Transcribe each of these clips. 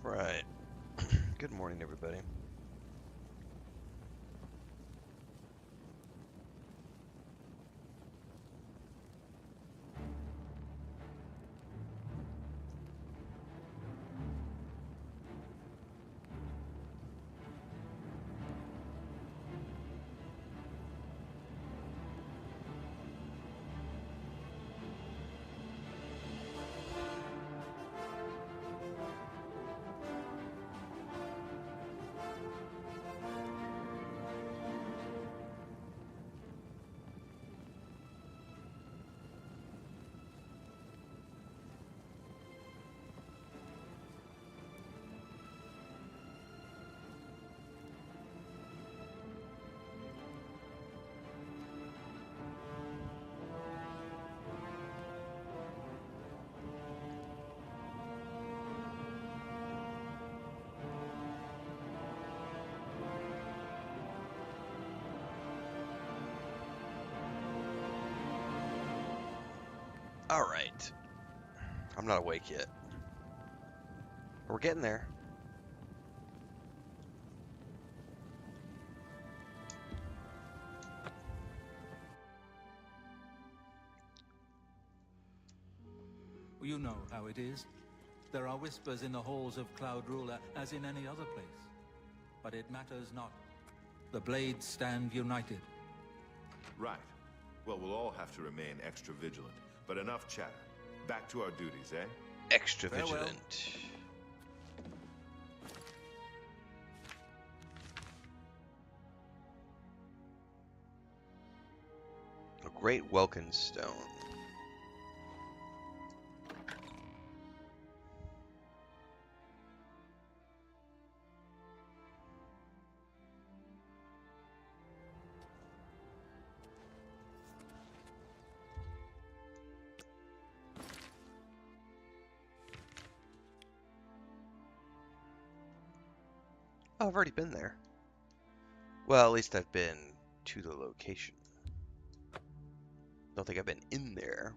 Right. Good morning, everybody. All right. I'm not awake yet. We're getting there. You know how it is. There are whispers in the halls of Cloud Ruler, as in any other place. But it matters not. The Blades stand united. Right. Well, we'll all have to remain extra vigilant. But enough chatter. Back to our duties, eh? Extra Farewell. vigilant. A great Welkynd stone. Oh, I've already been there. Well, at least I've been to the location. Don't think I've been in there.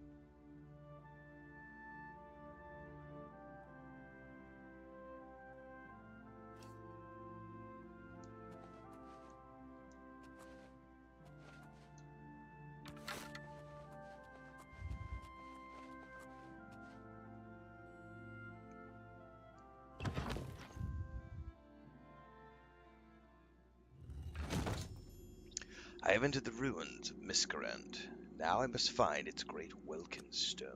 I have entered the ruins of Miscarcand. Now I must find its great Welkynd stone.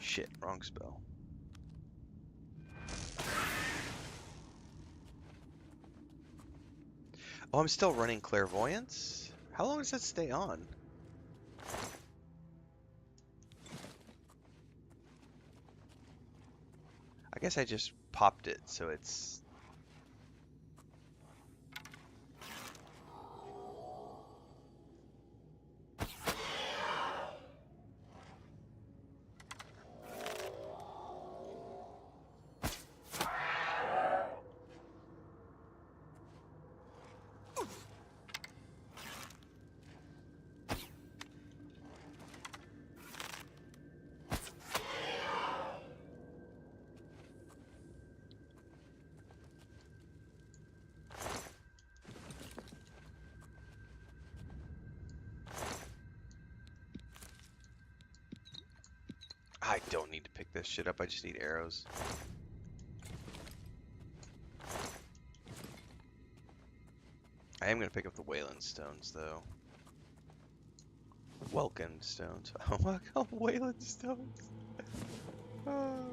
Shit, wrong spell. Oh, I'm still running clairvoyance? How long does that stay on? I guess I just popped it, so it's... I don't need to pick this shit up, I just need arrows. I am going to pick up the Welkynd stones, though. Welkynd stones. Oh my god, Welkynd stones. Oh.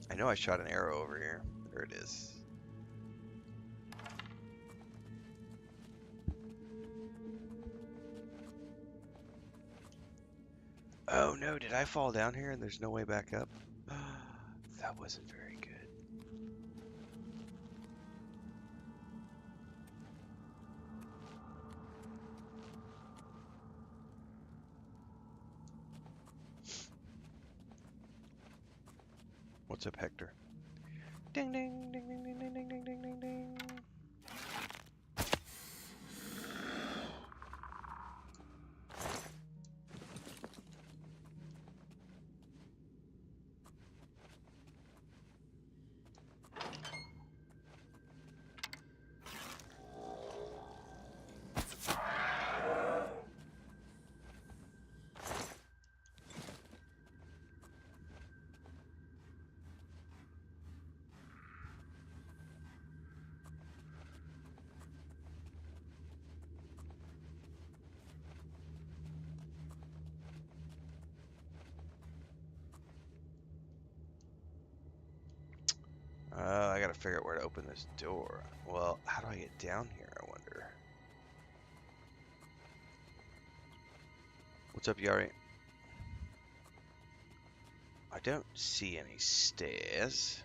I know I shot an arrow over here. There it is. Oh no, did I fall down here and there's no way back up? That wasn't very good. What's up, Hector? Ding ding ding ding ding ding ding ding ding ding ding. I gotta figure out where to open this door. Well, how do I get down here, I wonder? What's up, Yari? I don't see any stairs.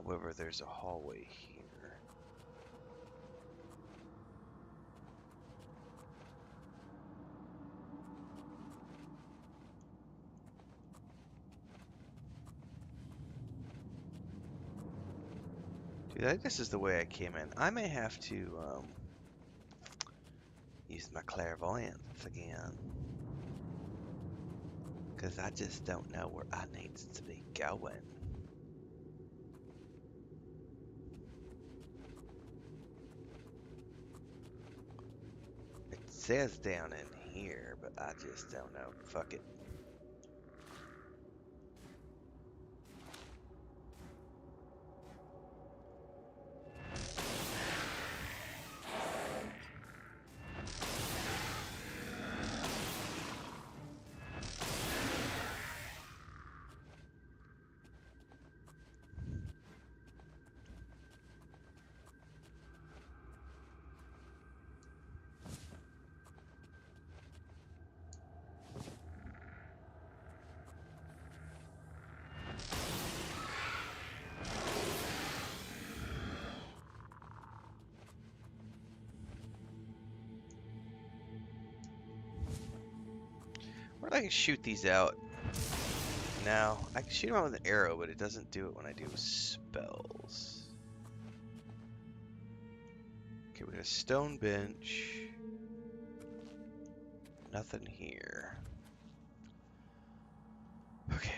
However, there's a hallway here. Dude, I think this is the way I came in. I may have to use my clairvoyance again. Because I just don't know where I need to be going. It says down in here, but I just don't know. Fuck it. Where I can shoot these out. Now, I can shoot them out with an arrow, but it doesn't do it when I do spells. Okay, we got a stone bench. Nothing here. Okay,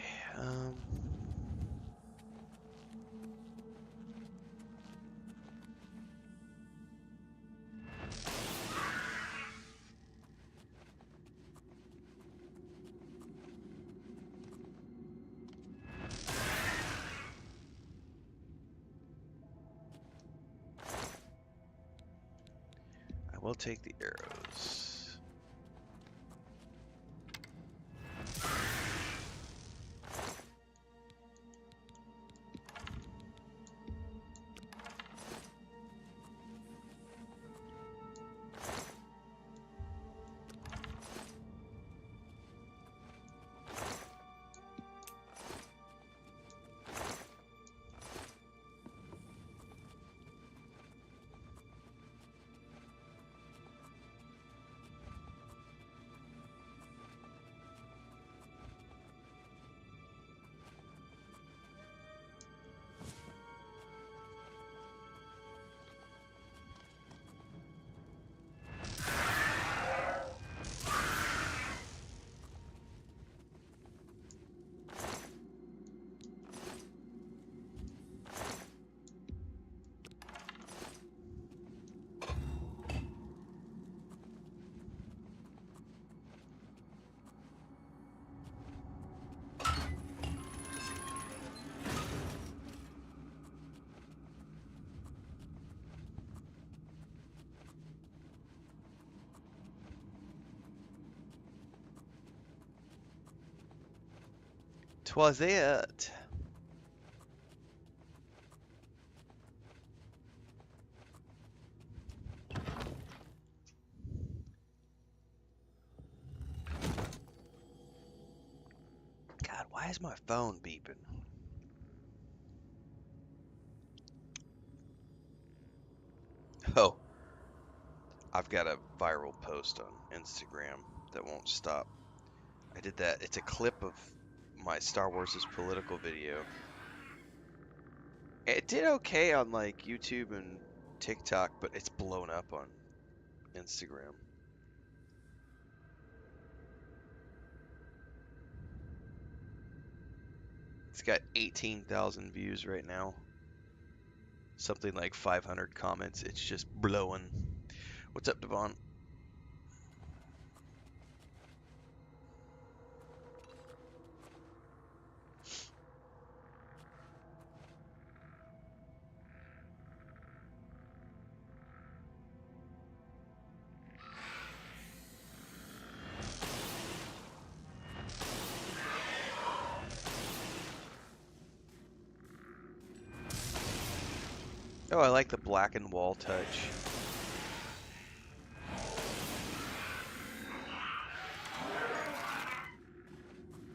we'll take the arrows. Twas it. Why is my phone beeping? Oh, I've got a viral post on Instagram that won't stop. I did that. It's a clip of my Star Wars' political video. It did okay on like YouTube and TikTok, but it's blown up on Instagram. It's got 18,000 views right now. Something like 500 comments. It's just blowing. What's up, Devon? Oh, I like the blackened wall touch.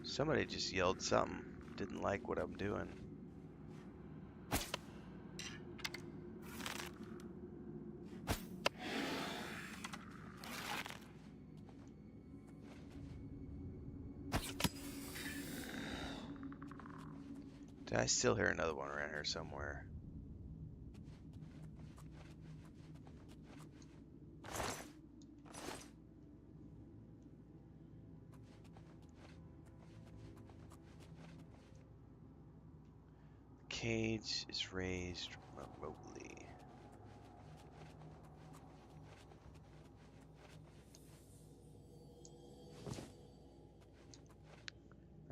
Somebody just yelled something. Didn't like what I'm doing. Did I still hear another one around here somewhere? Cage is raised remotely.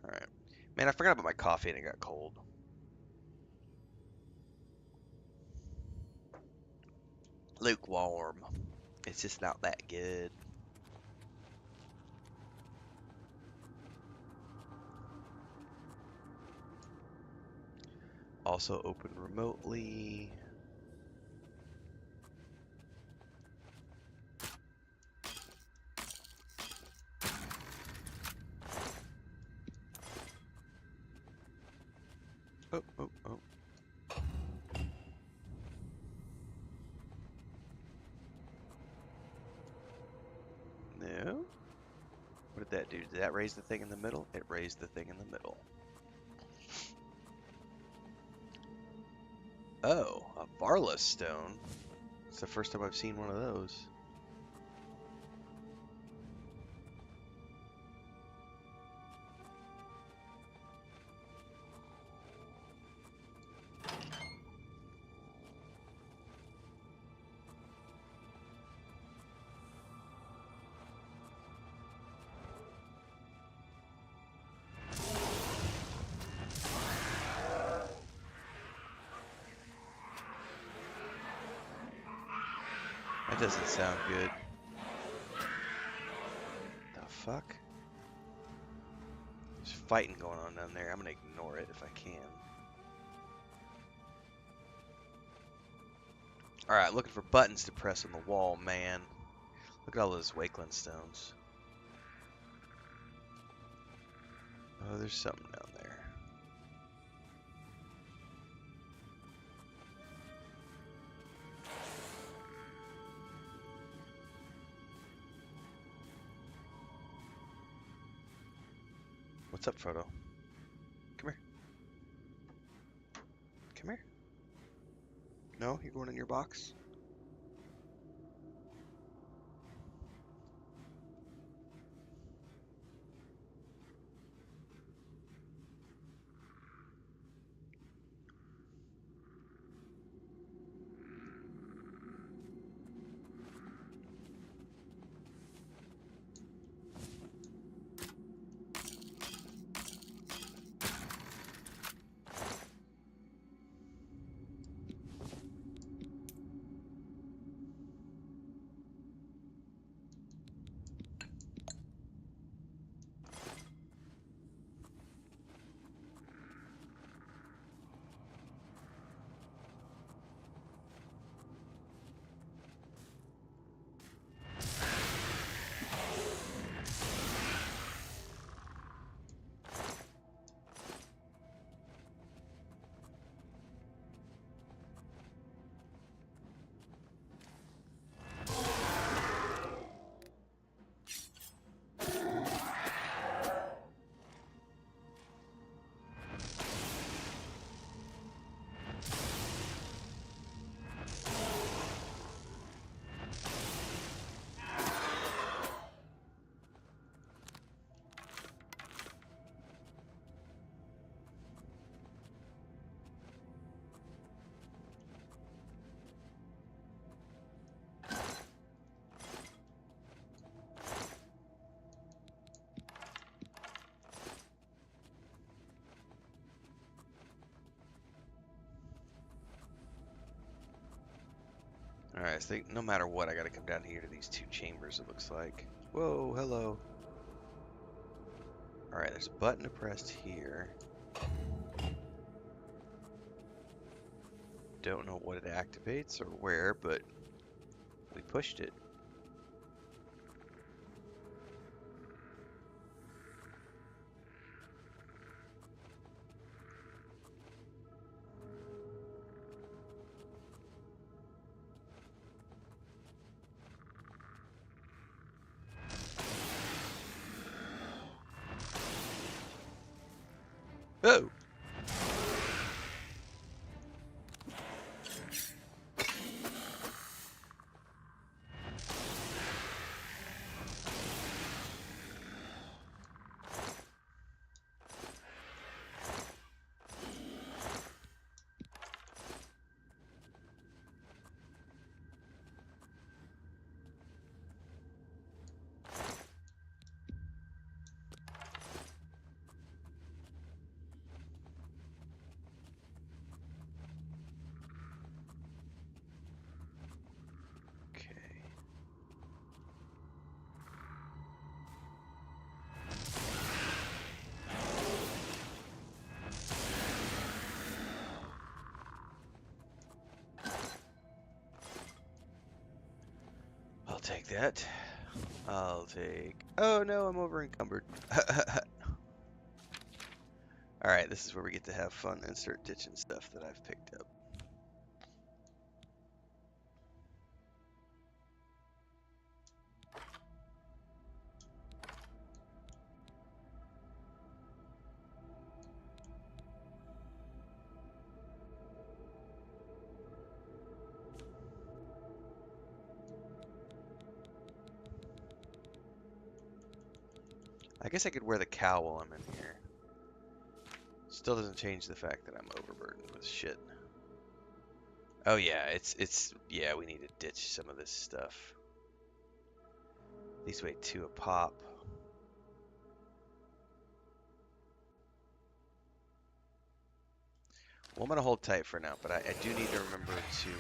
Alright. Man, I forgot about my coffee and it got cold. Lukewarm. It's just not that good. Also open remotely. Oh, oh, oh. No? What did that do? Did that raise the thing in the middle? It raised the thing in the middle. Oh, a Varla stone. It's the first time I've seen one of those. That doesn't sound good. The fuck? There's fighting going on down there. I'm gonna ignore it if I can. Alright, looking for buttons to press on the wall, man. Look at all those Welkynd stones. Oh, there's something down there. What's up, Frodo? Come here. Come here. No? You're going in your box? Alright, I think no matter what, I gotta come down here to these two chambers, it looks like. Whoa, hello. Alright, there's a button to press here. Don't know what it activates or where, but we pushed it. Oh! Okay. I'll take that. I'll take... Oh no, I'm over encumbered. Alright, this is where we get to have fun and start ditching stuff that I've picked up. I guess I could wear the cowl while I'm in here. Still doesn't change the fact that I'm overburdened with shit. Oh yeah, yeah, we need to ditch some of this stuff. These weigh 2 a pop. Well, I'm gonna hold tight for now, but I do need to remember to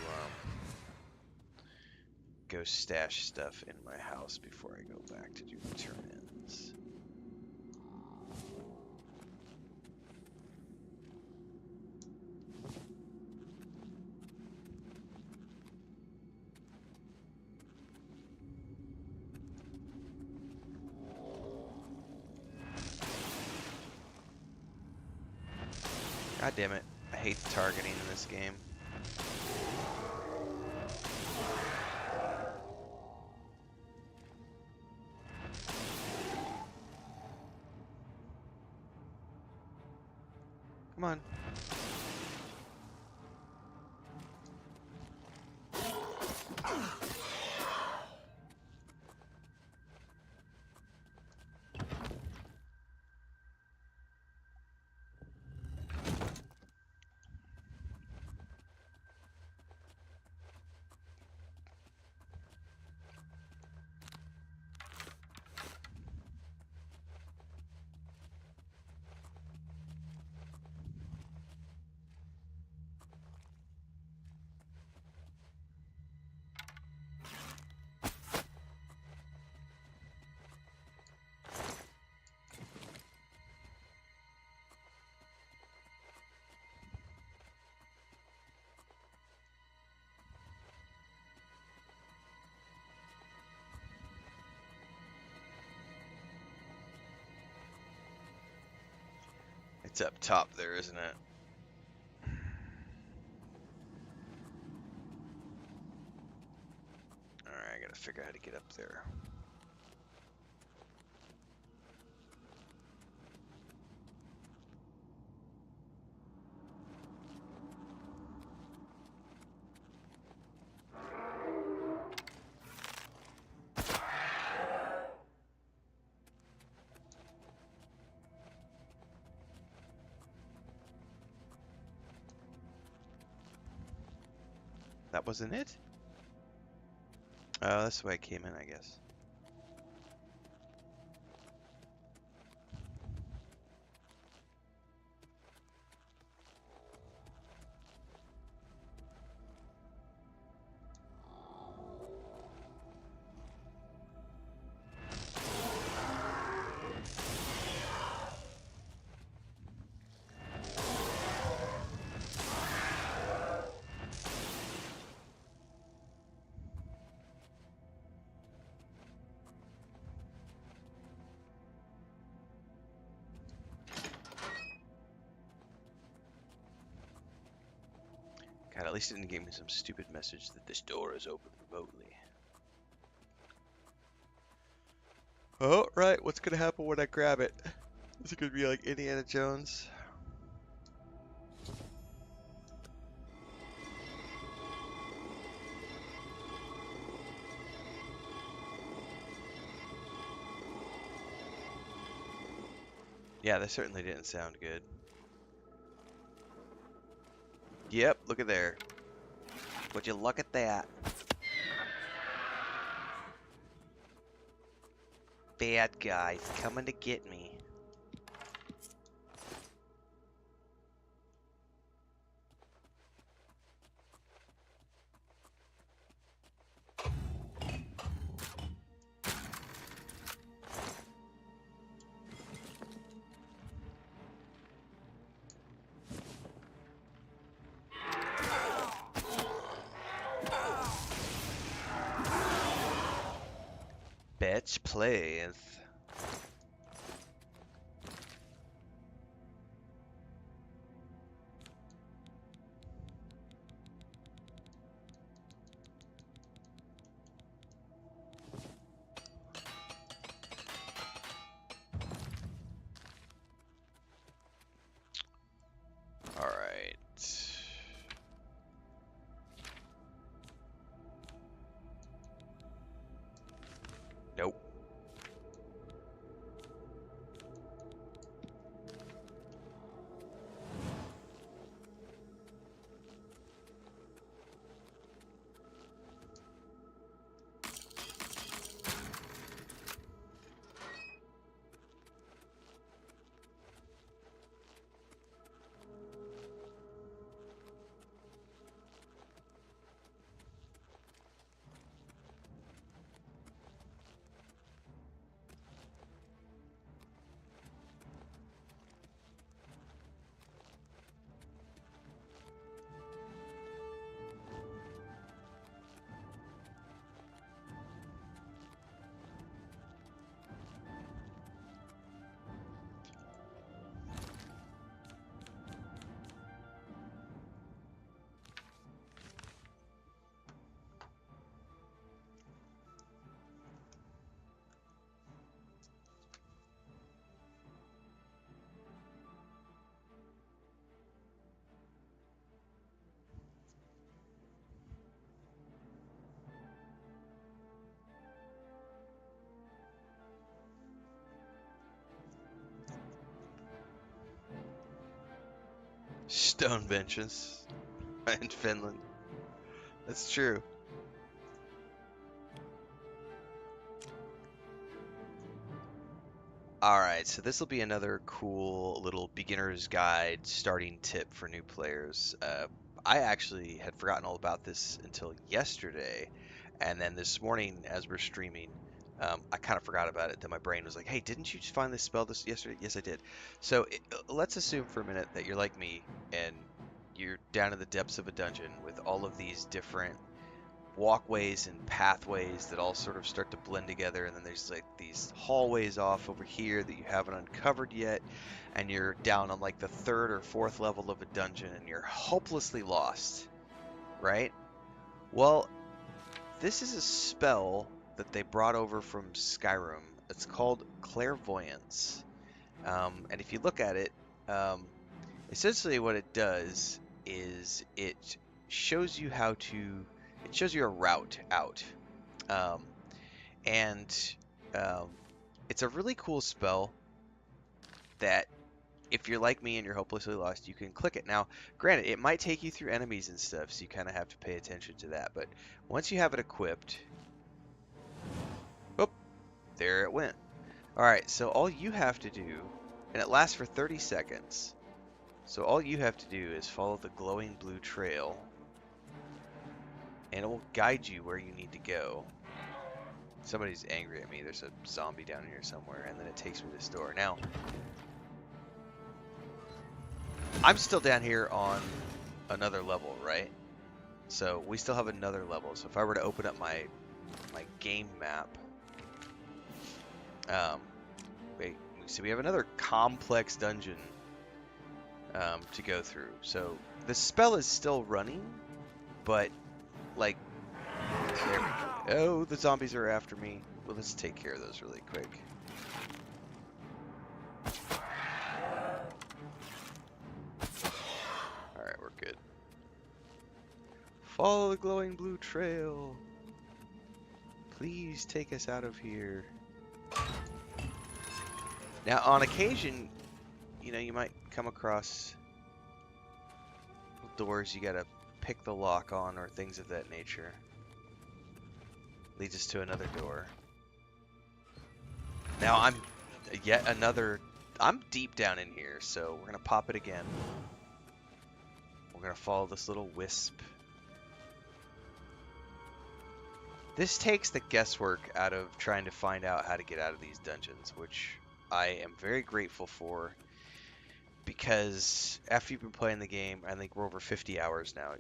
go stash stuff in my house before I go back to do the turn-ins. God damn it. I hate the targeting in this game. Come on. It's up top there, isn't it? Alright, I gotta figure out how to get up there. That wasn't it? Oh, that's the way I came in, I guess. God, at least it didn't give me some stupid message that this door is open remotely. Oh, right. What's gonna happen when I grab it? Is it gonna be like Indiana Jones? Yeah, that certainly didn't sound good. Yep, look at there. Would you look at that? Bad guys coming to get me. Bitch, please. Alright. Nope. Stone benches in Finland. That's true. Alright, so this will be another cool little beginner's guide starting tip for new players. I actually had forgotten all about this until yesterday, and then this morning as we're streaming, I kind of forgot about it. Then my brain was like, hey, didn't you just find this spell this yesterday? Yes, I did. So let's assume for a minute that you're like me, and you're down in the depths of a dungeon with all of these different walkways and pathways that all sort of start to blend together, and then there's like these hallways off over here that you haven't uncovered yet, and you're down on like the third or fourth level of a dungeon and you're hopelessly lost, right? Well, this is a spell that they brought over from Skyrim. It's called clairvoyance, and if you look at it, essentially what it does is it shows you how to it shows you a route out. Um, and um, it's a really cool spell that if you're like me and you're hopelessly lost, you can click it. Now, granted, it might take you through enemies and stuff, so you kind of have to pay attention to that. But once you have it equipped, oh, there it went. All right, so all you have to do, and it lasts for 30 seconds. So all you have to do is follow the glowing blue trail, and it will guide you where you need to go. Somebody's angry at me. There's a zombie down here somewhere, and then it takes me to this door. Now, I'm still down here on another level, right? So we still have another level. So if I were to open up my game map, wait, so we have another complex dungeon to go through. So the spell is still running, but like, there we go. Oh, the zombies are after me. Well, let's take care of those really quick. Alright, we're good. Follow the glowing blue trail. Please take us out of here. Now, on occasion, you know, you might come across doors you gotta pick the lock on or things of that nature. Leads us to another door. Now, I'm deep down in here, so we're gonna pop it again. We're gonna follow this little wisp. This takes the guesswork out of trying to find out how to get out of these dungeons, which I am very grateful for, because after you've been playing the game, I think we're over 50 hours now,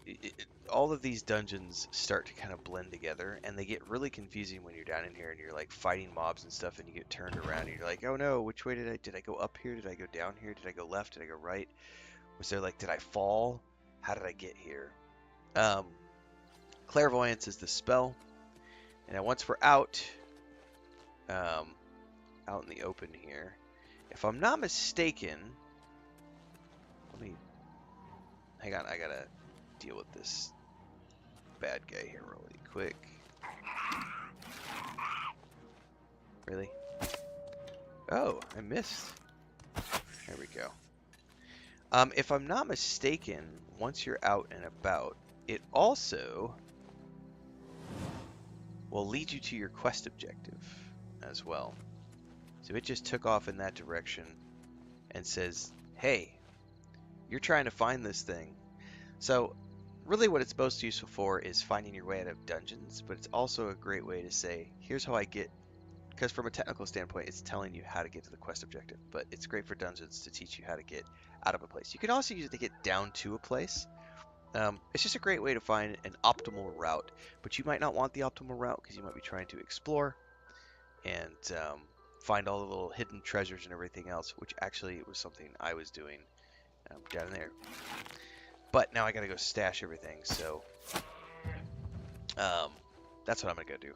all of these dungeons start to kind of blend together, and they get really confusing when you're down in here and you're like fighting mobs and stuff, and you get turned around and you're like, oh no, which way did I go up here? Did I go down here? Did I go left? Did I go right? Was there like, did I fall? How did I get here? Clairvoyance is the spell. And now once we're out in the open here, if I'm not mistaken, let me, hang on, I gotta deal with this bad guy here really quick. Really? Oh, I missed. There we go. If I'm not mistaken, once you're out and about, it also will lead you to your quest objective as well. So it just took off in that direction and says, hey, you're trying to find this thing. So really what it's most useful for is finding your way out of dungeons, but it's also a great way to say, here's how I get, because from a technical standpoint, it's telling you how to get to the quest objective, but it's great for dungeons to teach you how to get out of a place. You can also use it to get down to a place. It's just a great way to find an optimal route, but you might not want the optimal route because you might be trying to explore and find all the little hidden treasures and everything else, which actually was something I was doing down there. But now I gotta go stash everything, so that's what I'm gonna go do.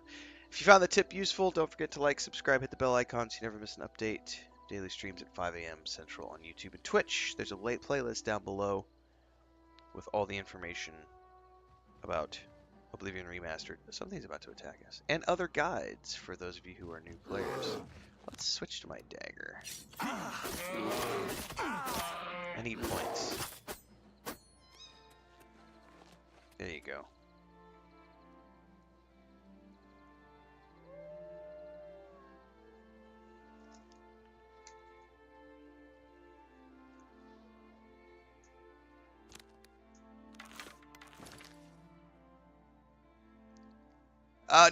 If you found the tip useful, don't forget to like, subscribe, hit the bell icon so you never miss an update. Daily streams at 5 a.m. Central on YouTube and Twitch. There's a late playlist down below with all the information about Oblivion Remastered. Something's about to attack us. And other guides for those of you who are new players. Let's switch to my dagger. I need points. There you go.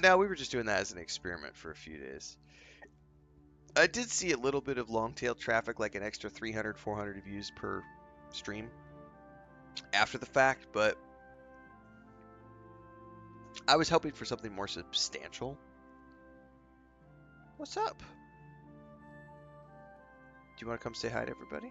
No, we were just doing that as an experiment for a few days. I did see a little bit of long-tail traffic, like an extra 300, 400 views per stream after the fact, but I was hoping for something more substantial. What's up? Do you want to come say hi to everybody?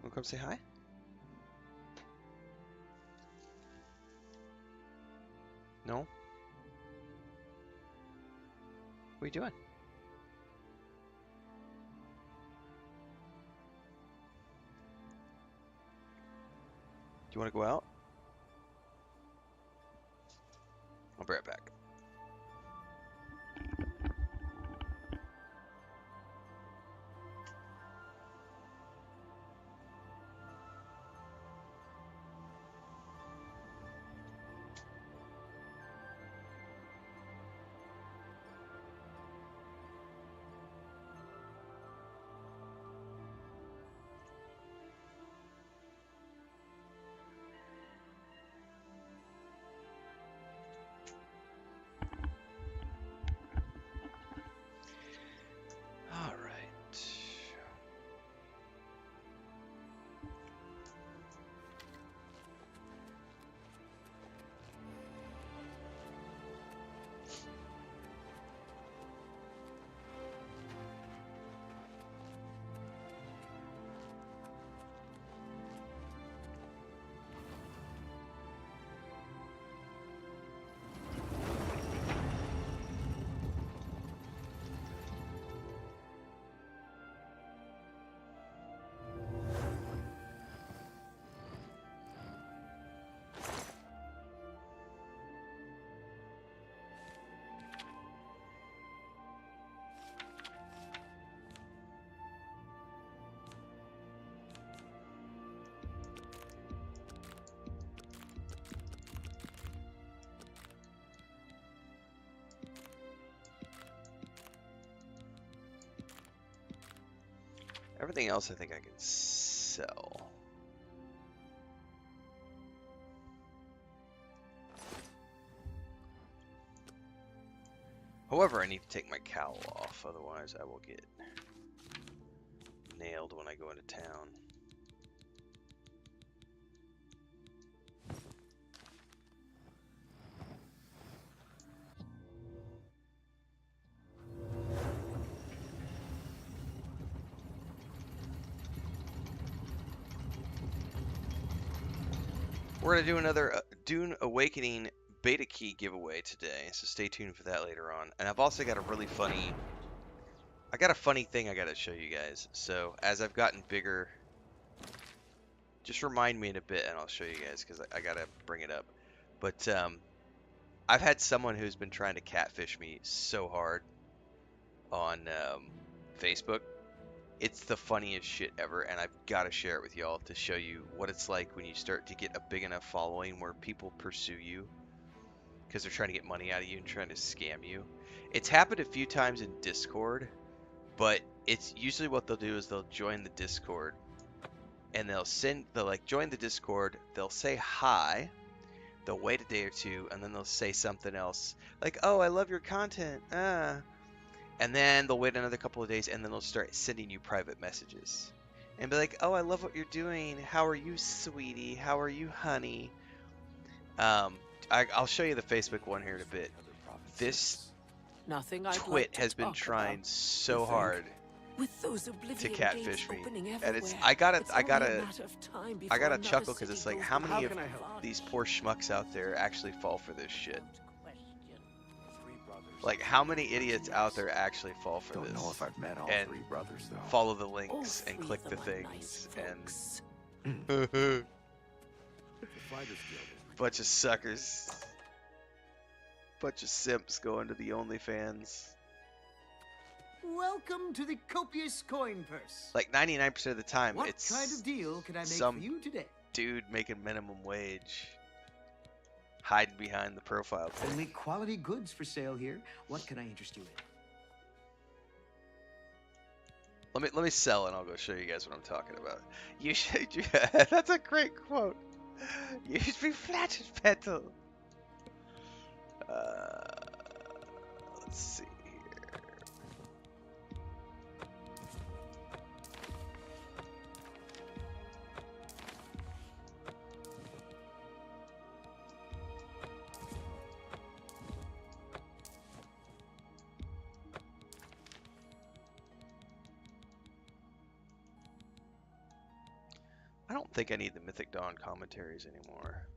Want to come say hi? No? What are you doing? Do you want to go out? I'll be right back. Everything else I think I can sell. However, I need to take my cowl off, otherwise I will get nailed when I go into town. We're going to do another Dune Awakening beta key giveaway today, so stay tuned for that later on. And I've also got a really funny... I got a funny thing I got to show you guys. So, as I've gotten bigger... Just remind me in a bit and I'll show you guys, because I got to bring it up. But, I've had someone who's been trying to catfish me so hard on Facebook. It's the funniest shit ever, and I've got to share it with y'all to show you what it's like when you start to get a big enough following where people pursue you because they're trying to get money out of you and trying to scam you. It's happened a few times in Discord, but it's usually what they'll do is they'll join the Discord and they'll like join the Discord, they'll say hi, they'll wait a day or two, and then they'll say something else like, "Oh, I love your content, and then they'll wait another couple of days, and then they'll start sending you private messages. And be like, "Oh, I love what you're doing. How are you, sweetie? How are you, honey?" I'll show you the Facebook one here in a bit. This twit has been trying so hard to catfish me, and I gotta chuckle because it's like, how many of these poor schmucks out there actually fall for this shit? Like, how many idiots out there actually fall for this? Don't know if I've met all and three brothers, though. follow the links and click the things and bunch of suckers, bunch of simps going to the OnlyFans. Welcome to the copious coin purse. Like 99% of the time, What it's kind of deal can I make some for you today? dude making minimum wage, hiding behind the profile pic. Only quality goods for sale here. What can I interest you in? Let me sell and I'll go show you guys what I'm talking about. You should. That's a great quote. You should be flattered, Petal. Let's see here. I don't think I need the Mythic Dawn commentaries anymore.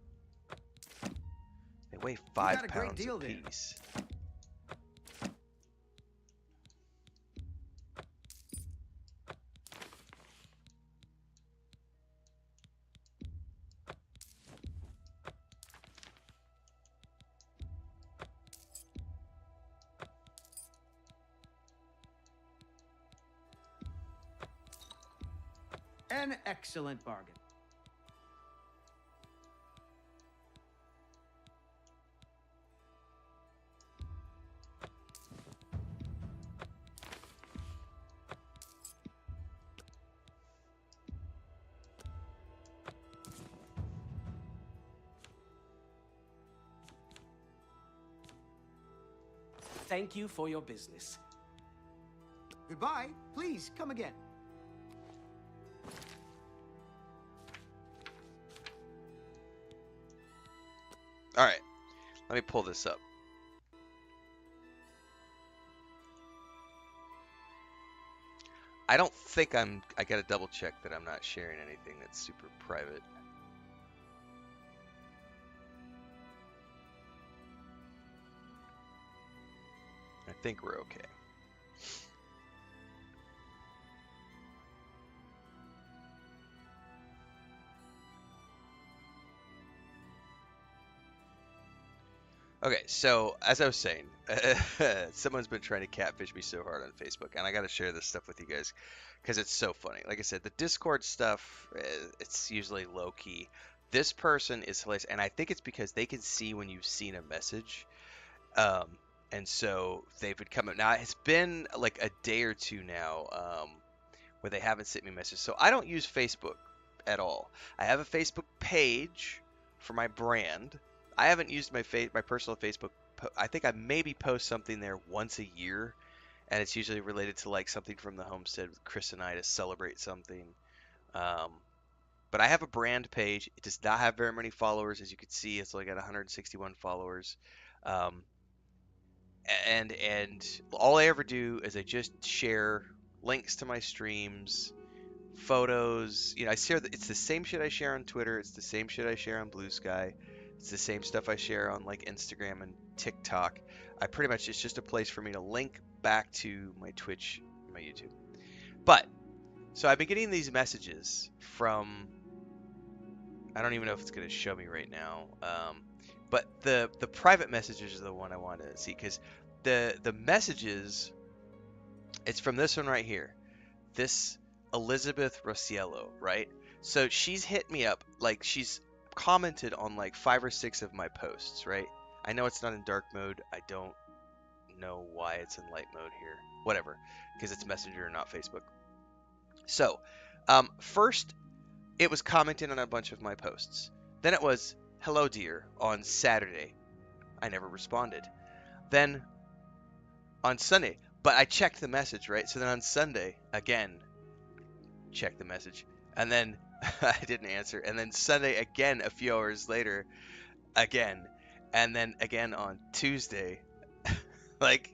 They weigh 5 pounds a piece. An excellent bargain. Thank you for your business. Goodbye. Please come again. All right, let me pull this up. I don't think I gotta double check that I'm not sharing anything that's super private. I think we're okay. Okay, so as I was saying, someone's been trying to catfish me so hard on Facebook, and I got to share this stuff with you guys because it's so funny. Like I said, the Discord stuff, it's usually low key. This person is hilarious, and I think it's because they can see when you've seen a message, and so they've been coming. Now it's been like a day or two now where they haven't sent me messages. So I don't use Facebook at all. I have a Facebook page for my brand. I haven't used my personal Facebook. I think I maybe post something there once a year, and it's usually related to like something from the Homestead with Chris and I to celebrate something. Um, but I have a brand page. It does not have very many followers, as you can see. It's only got 161 followers. Um, and all I ever do is I just share links to my streams, photos. I share it's the same shit I share on Twitter. It's the same shit I share on Blue Sky. It's the same stuff I share on like Instagram and TikTok. I pretty much it's just a place for me to link back to my Twitch, and my YouTube. But so I've been getting these messages from. I don't even know if it's going to show me right now. But the private messages are the one I want to see because the messages. It's from this one right here. This Elizabeth Rosiello, right? So she's hit me up, like she's commented on like 5 or 6 of my posts, right? I know it's not in dark mode. I don't know why it's in light mode here. Whatever, because it's Messenger, not Facebook. So, first, it was commenting on a bunch of my posts. Then it was, hello dear, on Saturday. I never responded. Then, on Sunday, but I checked the message, right? So then on Sunday, again, check the message, and then I didn't answer, and then Sunday again a few hours later again, and then again on Tuesday. Like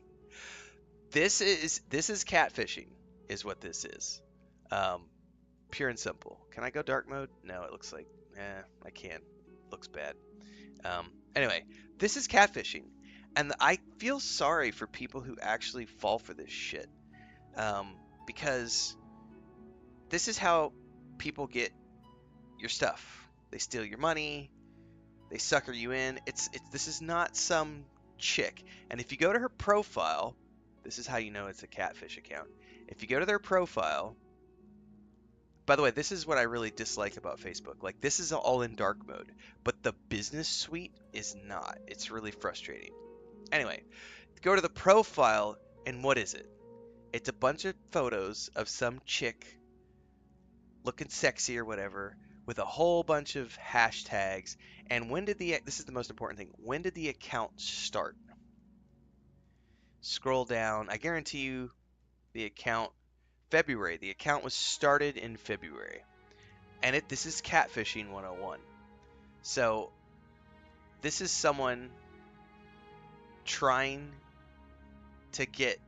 this is catfishing is what this is. Pure and simple. Can I go dark mode? No, it looks like I can't. Looks bad. Anyway, this is catfishing, and I feel sorry for people who actually fall for this shit, because this is how people get your stuff. They steal your money. They sucker you in. This is not some chick. And if you go to her profile, this is how you know it's a catfish account. If you go to their profile, by the way, this is what I really dislike about Facebook. Like, this is all in dark mode, but the business suite is not. It's really frustrating. Anyway, go to the profile, and what is it? It's a bunch of photos of some chick looking sexy or whatever, with a whole bunch of hashtags. And this is the most important thing, when did the account start? Scroll down. I guarantee you the account, February. The account was started in February. And this is catfishing 101. So this is someone trying to get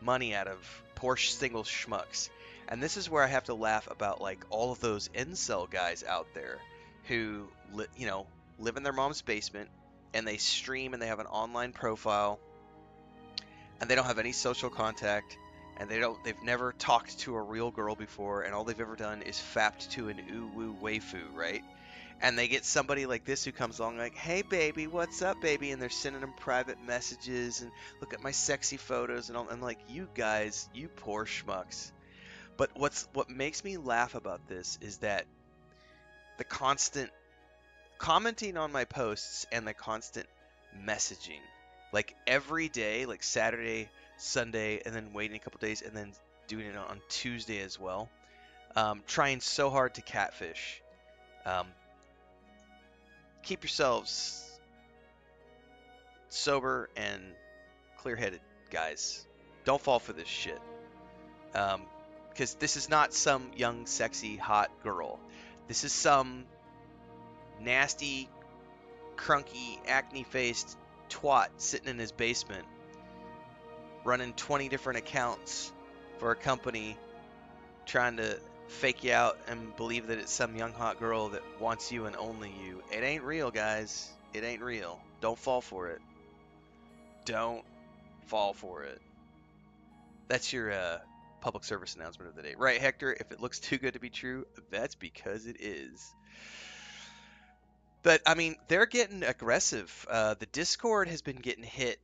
money out of poor single schmucks. And this is where I have to laugh about like all of those incel guys out there who live in their mom's basement, and they stream, and they have an online profile, and they don't have any social contact, and they've never talked to a real girl before, and all they've ever done is fapped to an woo waifu, right? And they get somebody like this who comes along like, hey baby, what's up baby? And they're sending them private messages and look at my sexy photos and all. I'm like, you guys, you poor schmucks. But what makes me laugh about this is that the constant commenting on my posts and the constant messaging, like every day, like Saturday, Sunday, and then waiting a couple days, and then doing it on Tuesday as well, trying so hard to catfish. Keep yourselves sober and clear-headed, guys. Don't fall for this shit. Because this is not some young, sexy, hot girl. This is some nasty, crunky, acne-faced twat sitting in his basement, running 20 different accounts for a company, trying to fake you out and believe that it's some young, hot girl that wants you and only you. It ain't real, guys. It ain't real. Don't fall for it. Don't fall for it. That's your public service announcement of the day. Right, Hector? If it looks too good to be true, that's because it is. But, I mean, they're getting aggressive. The Discord has been getting hit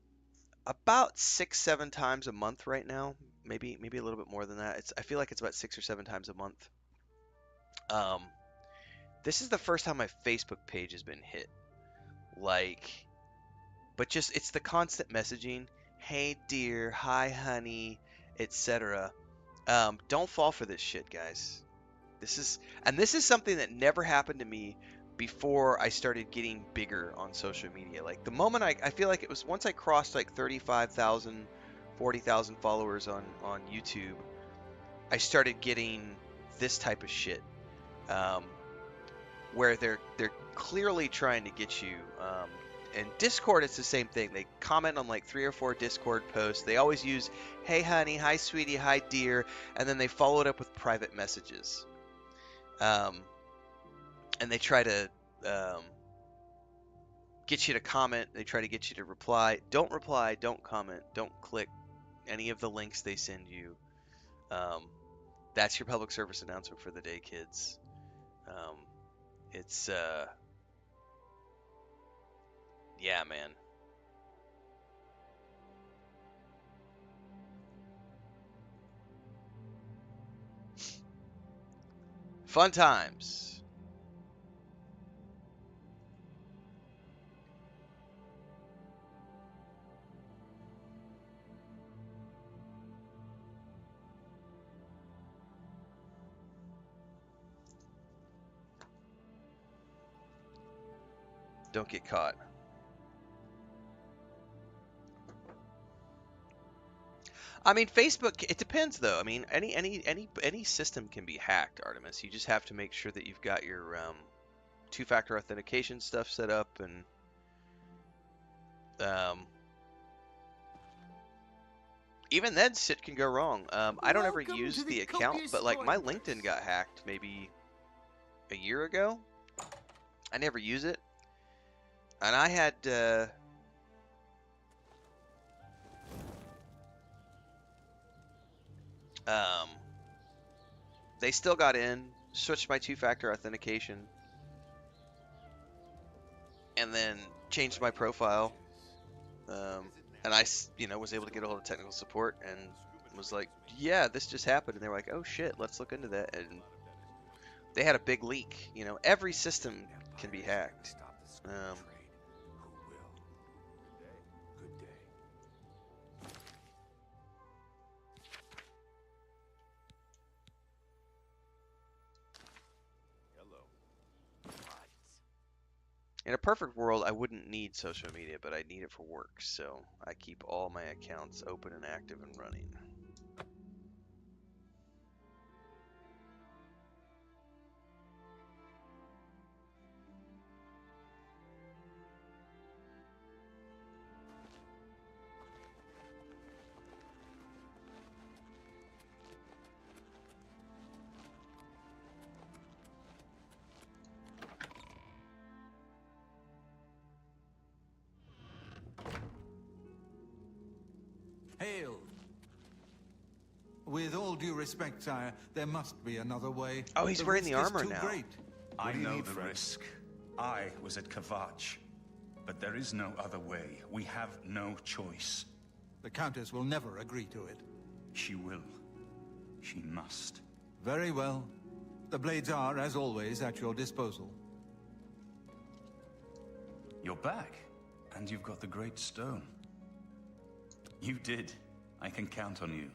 about 6-7 times a month right now. Maybe a little bit more than that. I feel like it's about 6 or 7 times a month. This is the first time my Facebook page has been hit. But just, it's the constant messaging. Hey dear, hi honey, etc. Don't fall for this shit, guys. This is something that never happened to me before I started getting bigger on social media. Like the moment I feel like it was once I crossed like 35,000, 40,000 followers on YouTube, I started getting this type of shit, um, where they're clearly trying to get you. And Discord, it's the same thing. They comment on like 3 or 4 Discord posts. They always use "Hey honey," "Hi sweetie," "Hi dear," and then they follow it up with private messages. Um, and they try to get you to comment. They try to get you to reply. Don't reply. Don't comment. Don't click any of the links they send you. That's your public service announcement for the day, kids. It's yeah, man. Fun times. Don't get caught. I mean, Facebook. It depends, though. I mean, any system can be hacked, Artemis. You just have to make sure that you've got your two-factor authentication stuff set up, and um, even then, shit can go wrong. I don't ever Welcome use to the the account, copious but like my toilets. LinkedIn got hacked maybe a year ago. I never use it, and I had um, they still got in, switched my two-factor authentication, and then changed my profile. And I, was able to get a hold of technical support and was like, yeah, this just happened. And they were like, oh shit, let's look into that. And they had a big leak. Every system can be hacked. In a perfect world, I wouldn't need social media, but I need it for work. So I keep all my accounts open and active and running. Hail! With all due respect, sire, there must be another way. Oh, he's wearing the risk is armor too now. great. I do you know need the from us? risk. I was at Kvatch. But there is no other way. We have no choice. The Countess will never agree to it. She will. She must. Very well. The blades are, as always, at your disposal. You're back. And you've got the Great Stone. You did. I can count on you.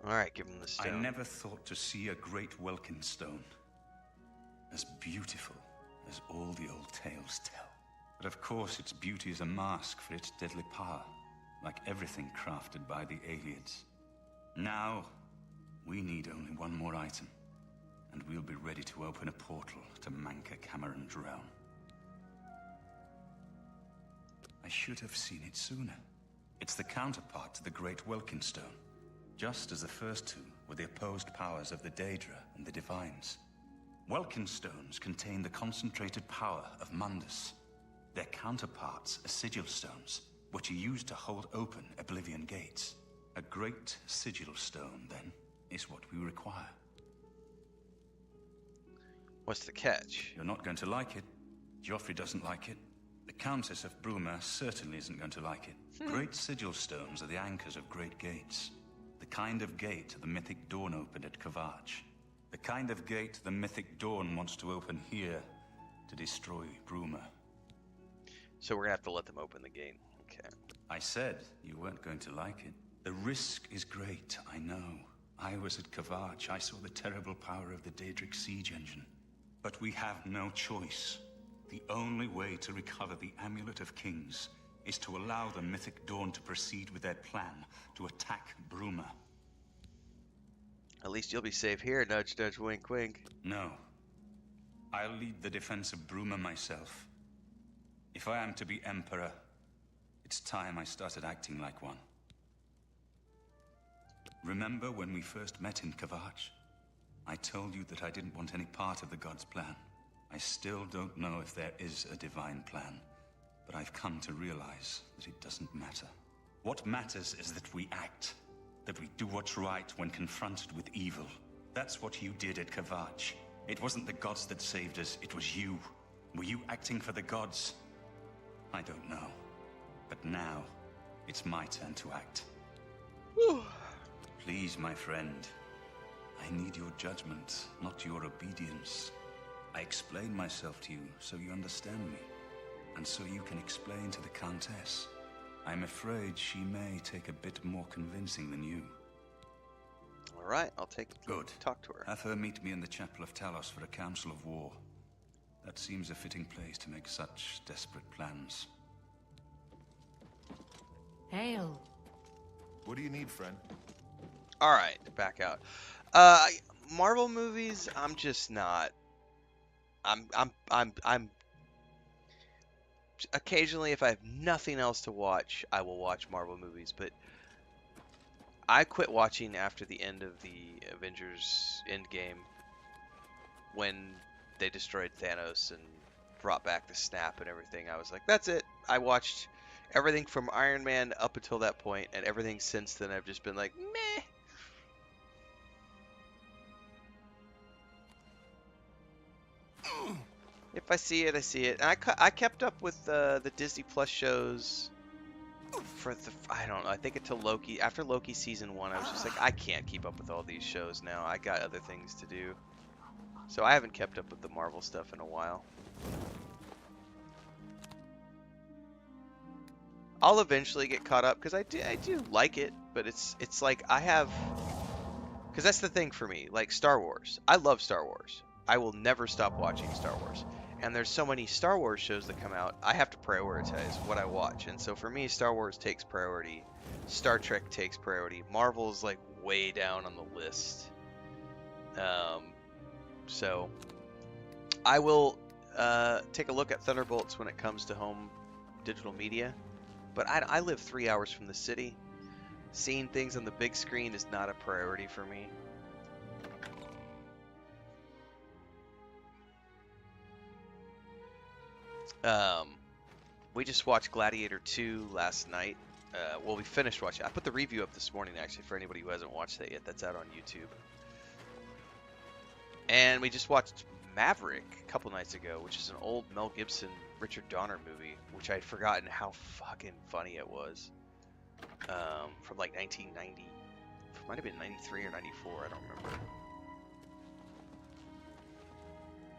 All right, give him the stone. I never thought to see a great Welkynd stone. As beautiful as all the old tales tell. But of course, its beauty is a mask for its deadly power, like everything crafted by the aliens. Now, we need only one more item, and we'll be ready to open a portal to Manka Cameron's realm. I should have seen it sooner. It's the counterpart to the Great Welkynd Stone, just as the first two were the opposed powers of the Daedra and the Divines. Welkynd stones contain the concentrated power of Mundus. Their counterparts are sigil stones, which are used to hold open Oblivion gates. A great sigil stone, then, is what we require. What's the catch? You're not going to like it. Joffrey doesn't like it. The Countess of Bruma certainly isn't going to like it. Great sigil stones are the anchors of great gates. The kind of gate the mythic Dawn opened at Kvatch. The kind of gate the mythic Dawn wants to open here to destroy Bruma. So we're gonna have to let them open the gate. Okay. I said you weren't going to like it. The risk is great, I know. I was at Kavach. I saw the terrible power of the Daedric siege engine. But we have no choice. The only way to recover the Amulet of Kings is to allow the Mythic Dawn to proceed with their plan to attack Bruma. At least you'll be safe here, nudge, nudge, wink, wink. No. I'll lead the defense of Bruma myself. If I am to be Emperor, it's time I started acting like one. Remember when we first met in Kavach? I told you that I didn't want any part of the God's plan. I still don't know if there is a divine plan, but I've come to realize that it doesn't matter. What matters is that we act, that we do what's right when confronted with evil. That's what you did at Kavach. It wasn't the gods that saved us, it was you. Were you acting for the gods? I don't know. But now, it's my turn to act. Whew. Please, my friend. I need your judgment, not your obedience. I explain myself to you so you understand me, and so you can explain to the Countess. I'm afraid she may take a bit more convincing than you. All right, I'll Good. talk to her. Have her meet me in the Chapel of Talos for a council of war. That seems a fitting place to make such desperate plans. Hail. What do you need, friend? All right, back out. Marvel movies, I'm just not. I'm. Occasionally, if I have nothing else to watch, I will watch Marvel movies. But I quit watching after the end of the Avengers Endgame, when they destroyed Thanos and brought back the snap and everything. I was like, that's it. I watched everything from Iron Man up until that point, and everything since then I've just been like, meh. If I see it, I see it. And I kept up with the Disney Plus shows for I don't know, I think until Loki. After Loki season 1, I was just like, I can't keep up with all these shows now. I got other things to do. So I haven't kept up with the Marvel stuff in a while. I'll eventually get caught up because I do like it, but it's like I have, because that's the thing for me, like Star Wars. I love Star Wars. I will never stop watching Star Wars. And there's so many Star Wars shows that come out, I have to prioritize what I watch. And so for me, Star Wars takes priority. Star Trek takes priority. Marvel's like way down on the list. So I will take a look at Thunderbolts when it comes to home digital media. But I live 3 hours from the city. Seeing things on the big screen is not a priority for me. We just watched Gladiator 2 last night. Well, we finished watching. I put the review up this morning, actually, for anybody who hasn't watched that yet. That's out on YouTube. And we just watched Maverick a couple nights ago, which is an old Mel Gibson, Richard Donner movie, which I'd forgotten how fucking funny it was. From like 1990. It might have been 93 or 94, I don't remember.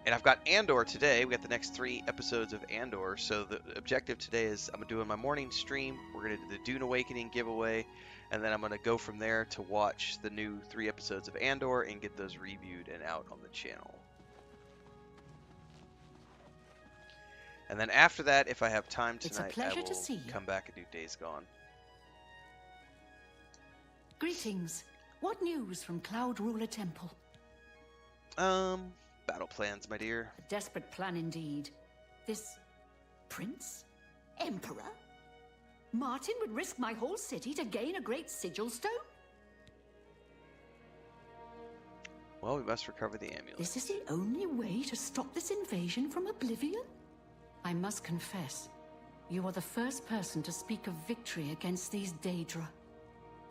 And I've got Andor today. We got the next 3 episodes of Andor. So the objective today is I'm doing my morning stream. We're going to do the Dune Awakening giveaway. And then I'm going to go from there to watch the new 3 episodes of Andor and get those reviewed and out on the channel. And then after that, if I have time tonight, I will come back and do Days Gone. Greetings. What news from Cloud Ruler Temple? Battle plans, my dear. A desperate plan indeed. This prince? Emperor? Martin would risk my whole city to gain a great sigil stone? Well, we must recover the amulet. This is the only way to stop this invasion from Oblivion? I must confess, you are the first person to speak of victory against these Daedra.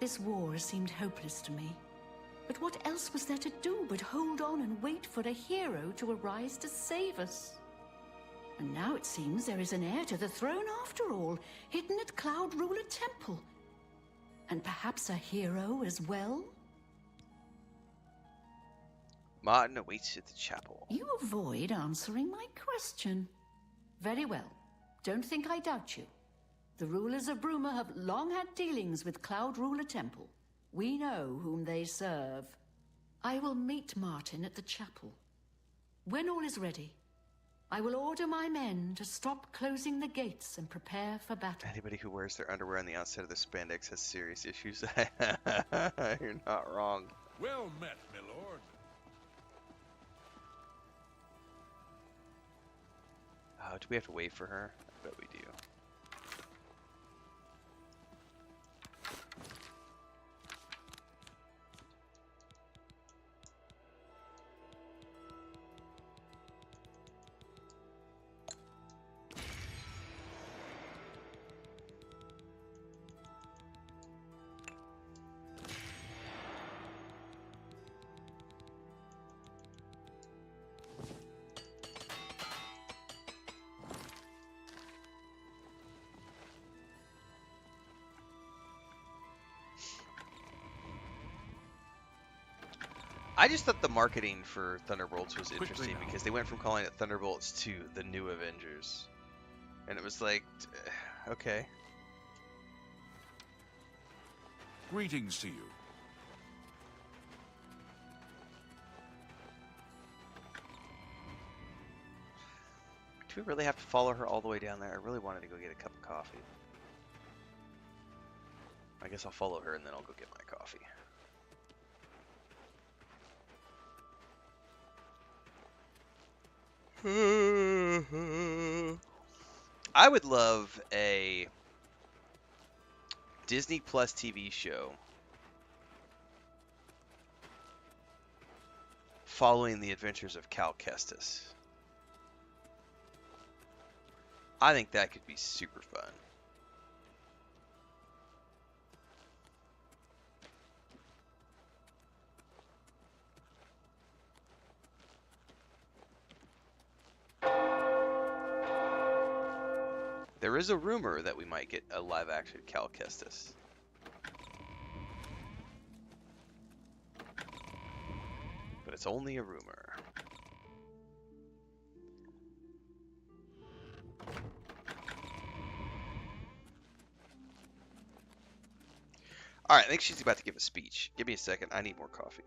This war seemed hopeless to me. But what else was there to do but hold on and wait for a hero to arise to save us? And now it seems there is an heir to the throne after all, hidden at Cloud Ruler Temple. And perhaps a hero as well? Martin awaits at the chapel. You avoid answering my question. Very well. Don't think I doubt you. The rulers of Bruma have long had dealings with Cloud Ruler Temple. We know whom they serve. I will meet Martin at the chapel. When all is ready, I will order my men to stop closing the gates and prepare for battle. Anybody who wears their underwear on the outside of their spandex has serious issues. You're not wrong. Well met, my lord. Do we have to wait for her? I bet we do. I just thought the marketing for Thunderbolts was interesting because they went from calling it Thunderbolts to the New Avengers. And it was like, okay. Greetings to you. Do we really have to follow her all the way down there? I really wanted to go get a cup of coffee. I guess I'll follow her and then I'll go get my coffee. I would love a Disney Plus TV show following the adventures of Cal Kestis. I think that could be super fun. There is a rumor that we might get a live-action Cal Kestis. But it's only a rumor. Alright, I think she's about to give a speech. Give me a second. I need more coffee.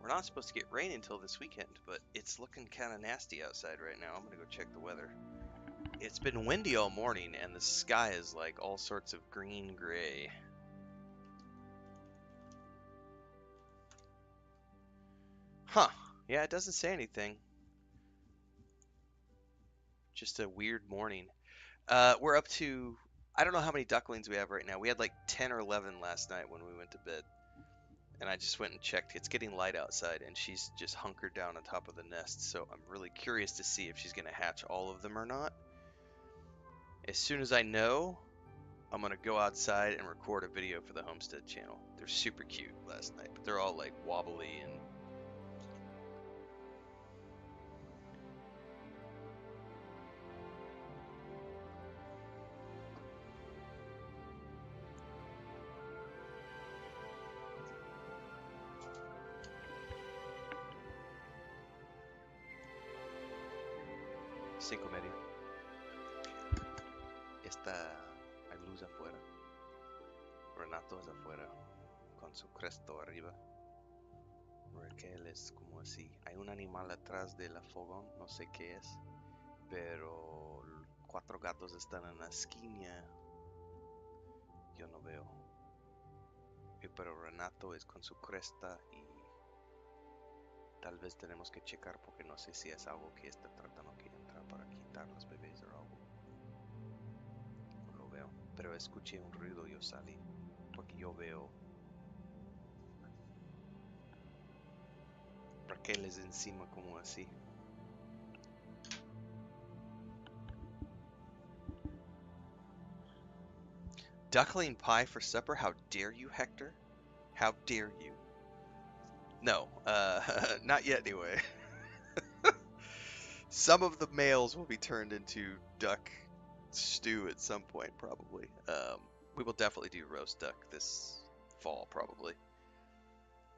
We're not supposed to get rain until this weekend, but it's looking kind of nasty outside right now. I'm gonna go check the weather. It's been windy all morning, and the sky is like all sorts of green gray. Huh. Yeah, it doesn't say anything. Just a weird morning. We're up to... I don't know how many ducklings we have right now. We had like 10 or 11 last night when we went to bed. And I just went and checked. It's getting light outside, and she's just hunkered down on top of the nest. So I'm really curious to see if she's going to hatch all of them or not. As soon as I know, I'm going to go outside and record a video for the Homestead channel. They're super cute last night, but they're all like wobbly and... Cinco medio. Hay luz afuera. Renato es afuera con su cresto arriba. Raquel es como así. Hay un animal atrás de la fogón, no sé qué es, pero 4 gatos están en la esquina. Yo no veo. Pero Renato es con su cresta y tal vez tenemos que checar porque no sé si es algo que está tratando de entrar para quitar los bebés o algo. No lo veo. Pero escuché un ruido, yo salí. Porque yo veo Raquel es encima como así. Duckling pie for supper? How dare you, Hector? How dare you? No, not yet anyway. Some of the males will be turned into duck stew at some point, probably. We will definitely do roast duck this fall, probably.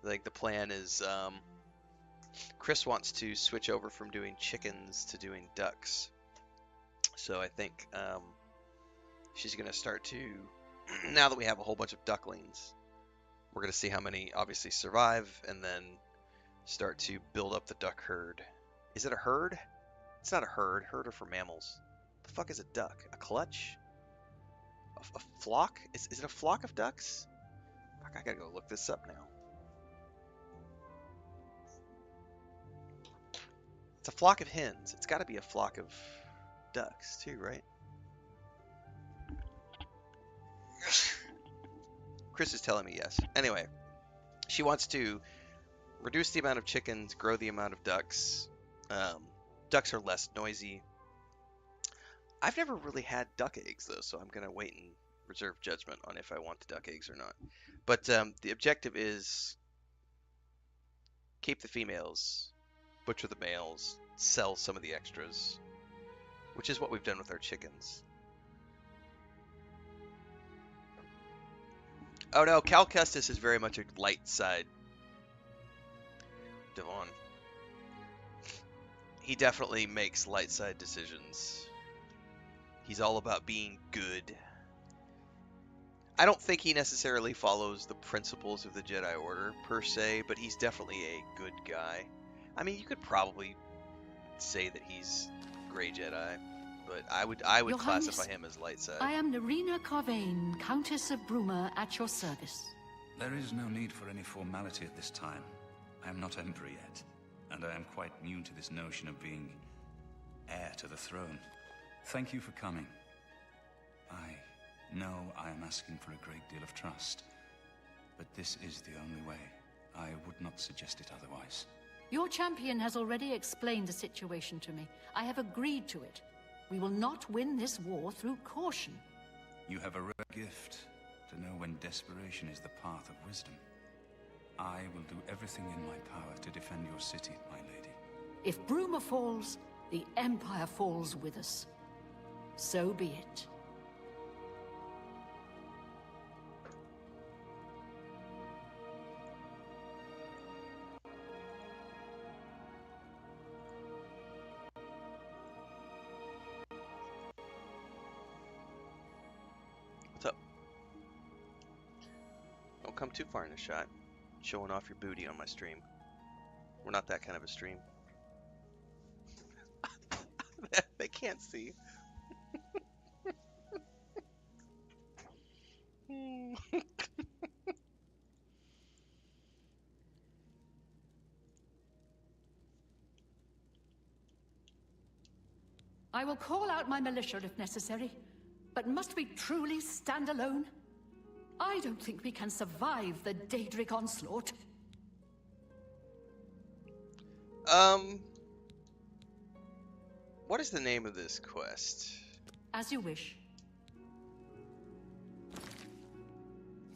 I think the plan is Chris wants to switch over from doing chickens to doing ducks. So I think she's going to start to, now that we have a whole bunch of ducklings, we're going to see how many obviously survive and then start to build up the duck herd. Is it a herd? It's not a herd. Herd are for mammals. The fuck is a duck? A clutch? A flock? Is it a flock of ducks? Fuck, I gotta go look this up now. It's a flock of hens. It's gotta be a flock of ducks too, right? Chris is telling me yes. Anyway, she wants to reduce the amount of chickens, grow the amount of ducks. Ducks are less noisy. I've never really had duck eggs though, so I'm gonna wait and reserve judgment on if I want the duck eggs or not. But the objective is keep the females, butcher the males, sell some of the extras, which is what we've done with our chickens. Oh no, Countess is very much a light side Devon. He definitely makes light side decisions. He's all about being good. I don't think he necessarily follows the principles of the Jedi Order per se, but he's definitely a good guy. I mean, you could probably say that he's Grey Jedi, but I would Your classify Highness, him as light side. I am Nerina Carvain, Countess of Bruma, at your service. There is no need for any formality at this time. I am not Emperor yet, and I am quite new to this notion of being heir to the throne. Thank you for coming. I know I am asking for a great deal of trust, but this is the only way. I would not suggest it otherwise. Your champion has already explained the situation to me. I have agreed to it. We will not win this war through caution. You have a rare gift to know when desperation is the path of wisdom. I will do everything in my power to defend your city, my lady. If Bruma falls, the Empire falls with us. So be it. What's up? Don't come too far in the shot. Showing off your booty on my stream. We're not that kind of a stream. They can't see. I will call out my militia if necessary. But must we truly stand alone? I don't think we can survive the Daedric onslaught. What is the name of this quest? As you wish.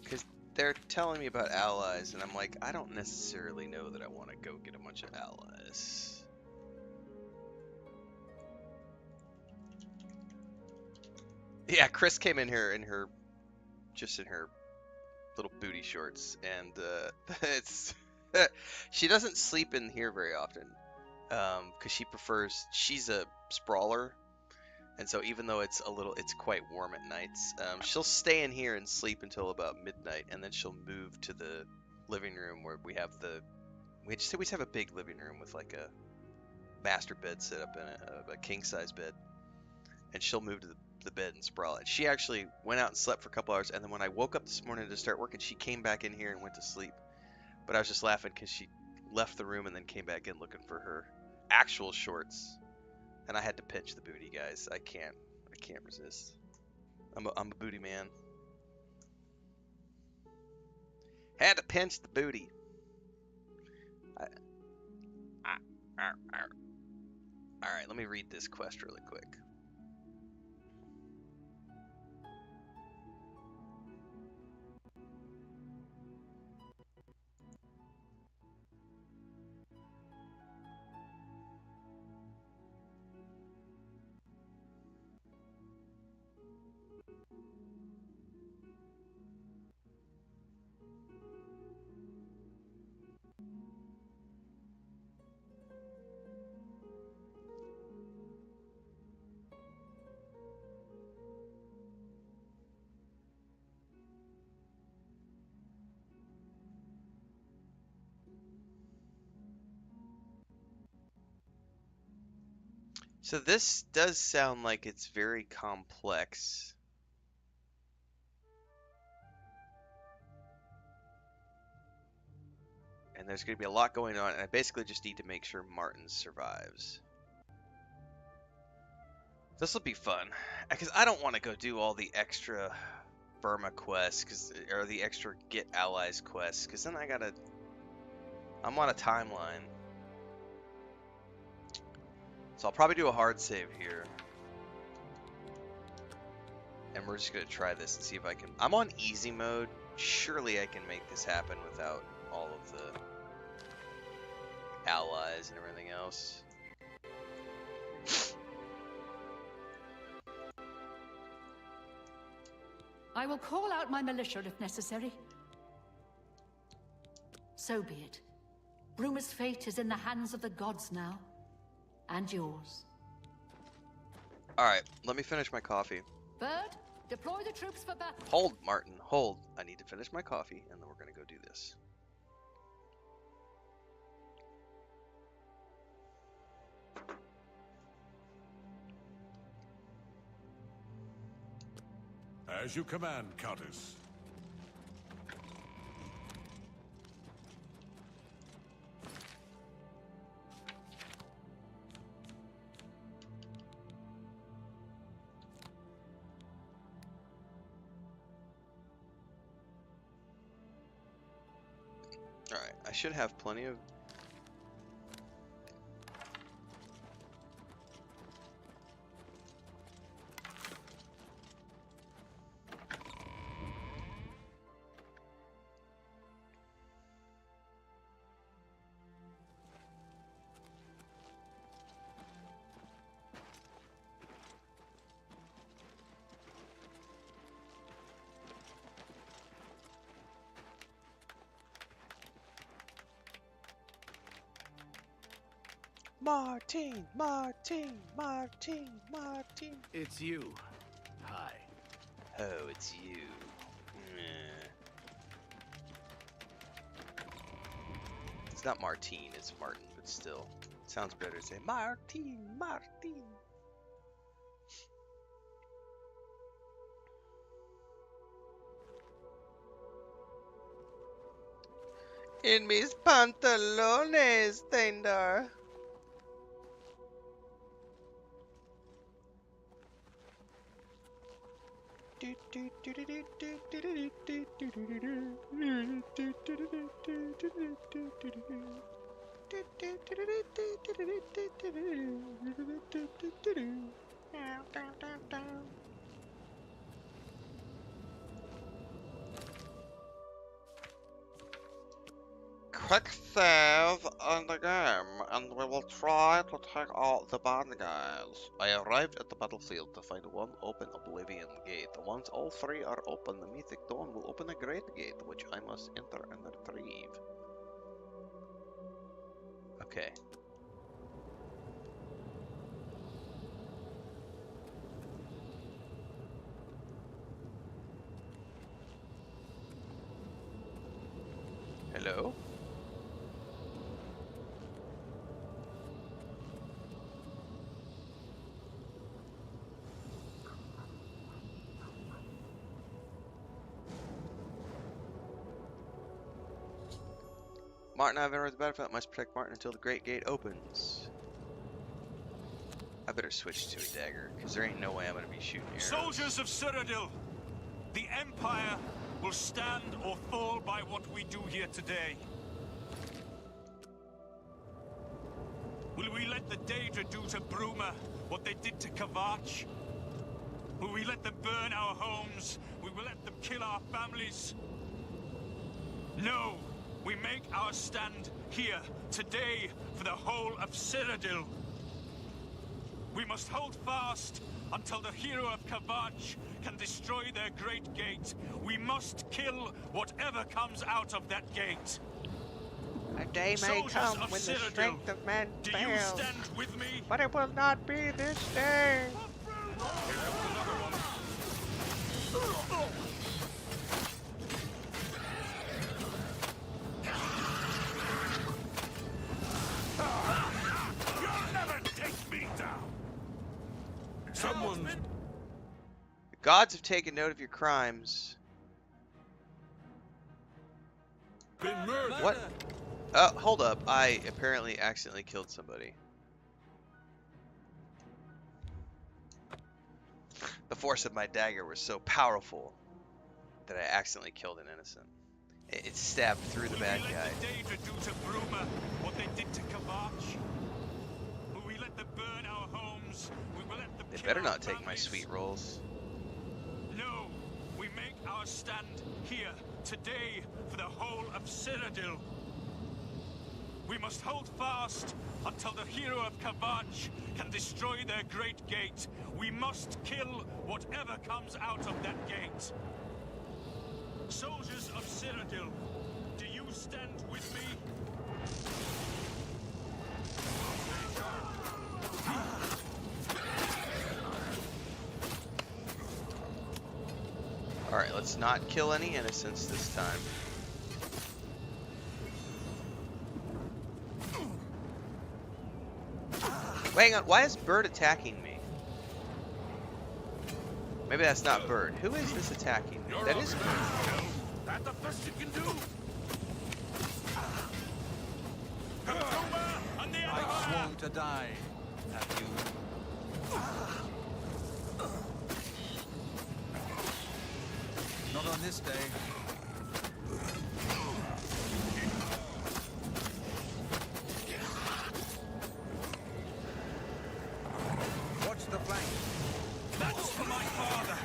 Because they're telling me about allies, and I'm like, I don't necessarily know that I want to go get a bunch of allies. Yeah, Chris came in here in her little booty shorts, and it's she doesn't sleep in here very often, because she's a sprawler, and so even though it's quite warm at nights, she'll stay in here and sleep until about midnight, and then she'll move to the living room where we just have a big living room with like a master bed set up in it, a king size bed, and she'll move to the bed and sprawl. And she actually went out and slept for a couple hours, and then when I woke up this morning to start working, she came back in here and went to sleep. But I was just laughing because she left the room and then came back in looking for her actual shorts, and I had to pinch the booty, guys. I can't resist. I'm a booty man. Had to pinch the booty. All right, let me read this quest really quick. So this does sound like it's very complex. And there's going to be a lot going on, and I basically just need to make sure Martin survives. This will be fun, because I don't want to go do all the extra Burma quests, or the extra Get Allies quests, because then I'm on a timeline. So I'll probably do a hard save here. And we're just going to try this and see if I can... I'm on easy mode. Surely I can make this happen without all of the allies and everything else. I will call out my militia if necessary. So be it. Bruma's fate is in the hands of the gods now. And yours. Alright, let me finish my coffee. Bird, deploy the troops for battle. Hold, Martin, hold. I need to finish my coffee, and then we're going to go do this. As you command, Countess. Alright, I should have plenty of... Martin, Martin, Martin, Martin. It's you. Hi. Oh, it's you. It's not Martine, it's Martin, but still. It sounds better to say Martin, Martin. In mis pantalones, Tendar. Quick save on the game, and we will try to take out the bad guys. I arrived at the battlefield to find one open Oblivion gate. Once all three are open, the Mythic Dawn will open a great gate, which I must enter and retrieve. Okay. Hello? Martin, I've entered the battlefield. Must protect Martin until the Great Gate opens. I better switch to a dagger, because there ain't no way I'm gonna be shooting arrows. Soldiers of Cyrodiil, the Empire will stand or fall by what we do here today. Will we let the Daedra do to Bruma what they did to Kavach? Will we let them burn our homes? Will we let them kill our families? No! We make our stand here, today, for the whole of Cyrodiil. We must hold fast until the hero of Kavach can destroy their great gate. We must kill whatever comes out of that gate. A day may Soldiers come of when the Cyrodiil, strength of man do you fails, stand with me? but it will not be this day. You'll never take me down. Someone's The gods have taken note of your crimes. been murdered. What? Oh, hold up. I apparently accidentally killed somebody. The force of my dagger was so powerful that I accidentally killed an innocent. It stabbed through the bad guy. Will we let the Daedra do to Bruma what they did to Kavach? Will we let them burn our homes? We will let them They kill better our not take my families? sweet rolls. No, we make our stand here, today, for the whole of Cyrodiil. We must hold fast until the hero of Kavach can destroy their great gate. We must kill whatever comes out of that gate. Soldiers of Cyrodiil, do you stand with me? Alright, let's not kill any innocents this time. Wait, hang on. Why is Bird attacking me? Maybe that's not Bird. Who is this attacking me? That is Bird. That's the best you can do. I swore to die. Have you? Not on this day. Watch the flank. That's for my father.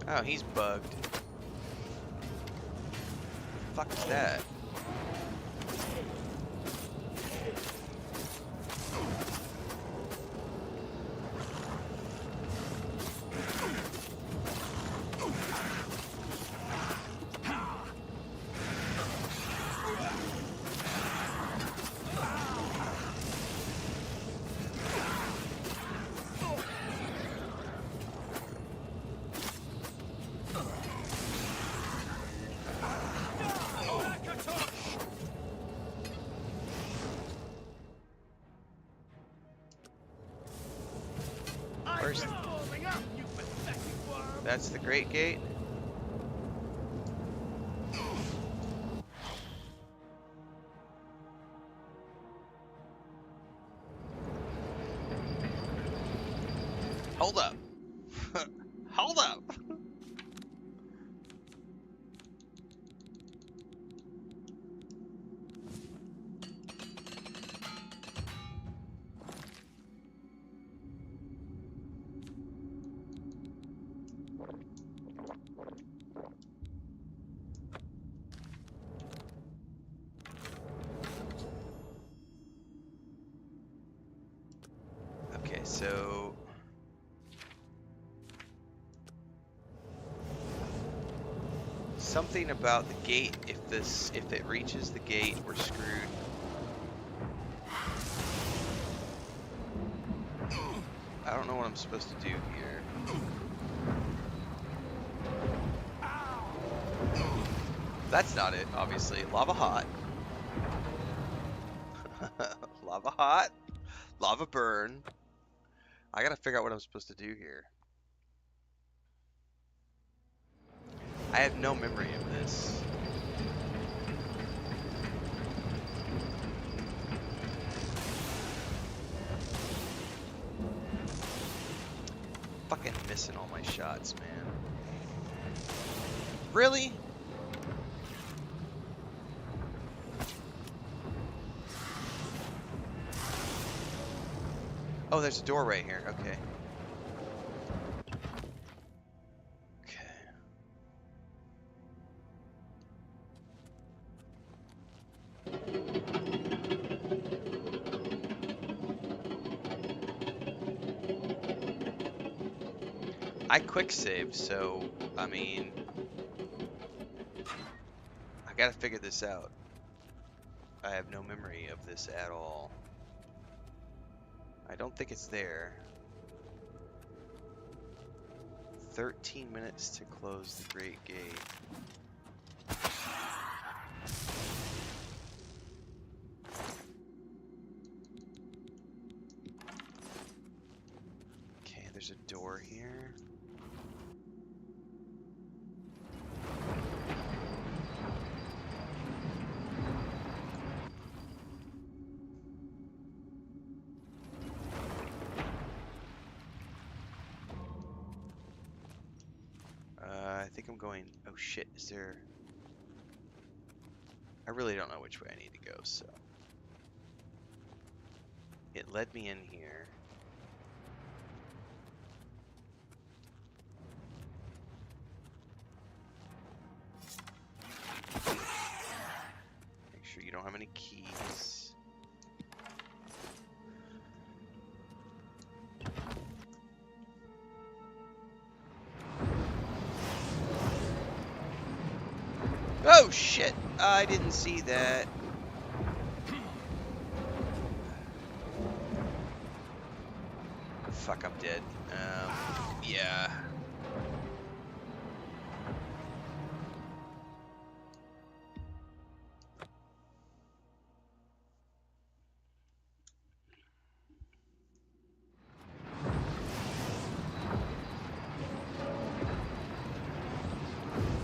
Oh, he's bugged. Fuck is that? That's the Great Gate. Hold up. Hold up. Okay, so something about the gate. If it reaches the gate, we're screwed. I don't know what I'm supposed to do here. That's not it, obviously. Lava hot. Lava hot. Lava burn. I gotta figure out what I'm supposed to do here. I have no memory of this. Fucking missing all my shots, man. Really? Oh, there's a door right here. Okay. Okay. I quick saved, so I mean, I gotta figure this out. I have no memory of this at all. I don't think it's there. 13 minutes to close the Great Gate. Okay, there's a door here. I think I'm going, oh shit, is there, I really don't know which way I need to go, so. It led me in here. Make sure you don't have any keys. Oh shit! I didn't see that. Fuck, I'm dead. Yeah.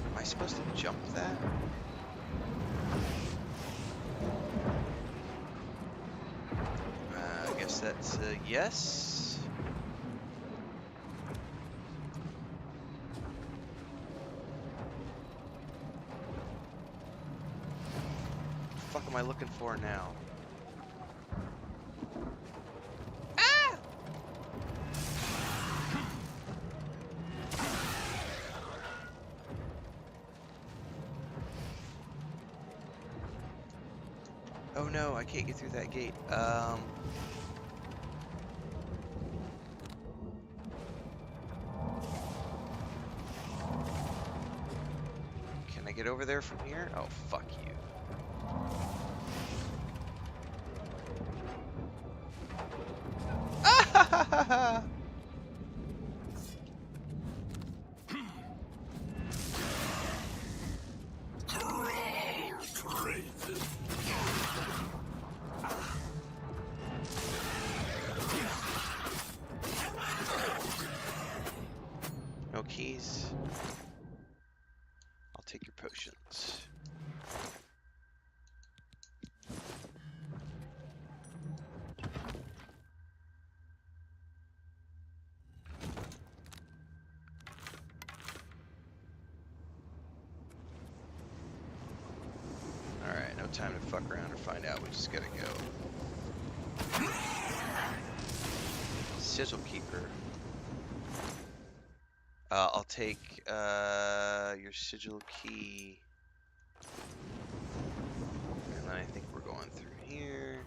Am I supposed to jump that? I guess that's a yes. What the fuck am I looking for now? Ah! Oh no, I can't get through that gate. Can I get over there from here? Oh, fuck you. Ah! No keys. time to fuck around or find out. We just gotta go. Sigil Keeper. I'll take your sigil key. And then I think we're going through here.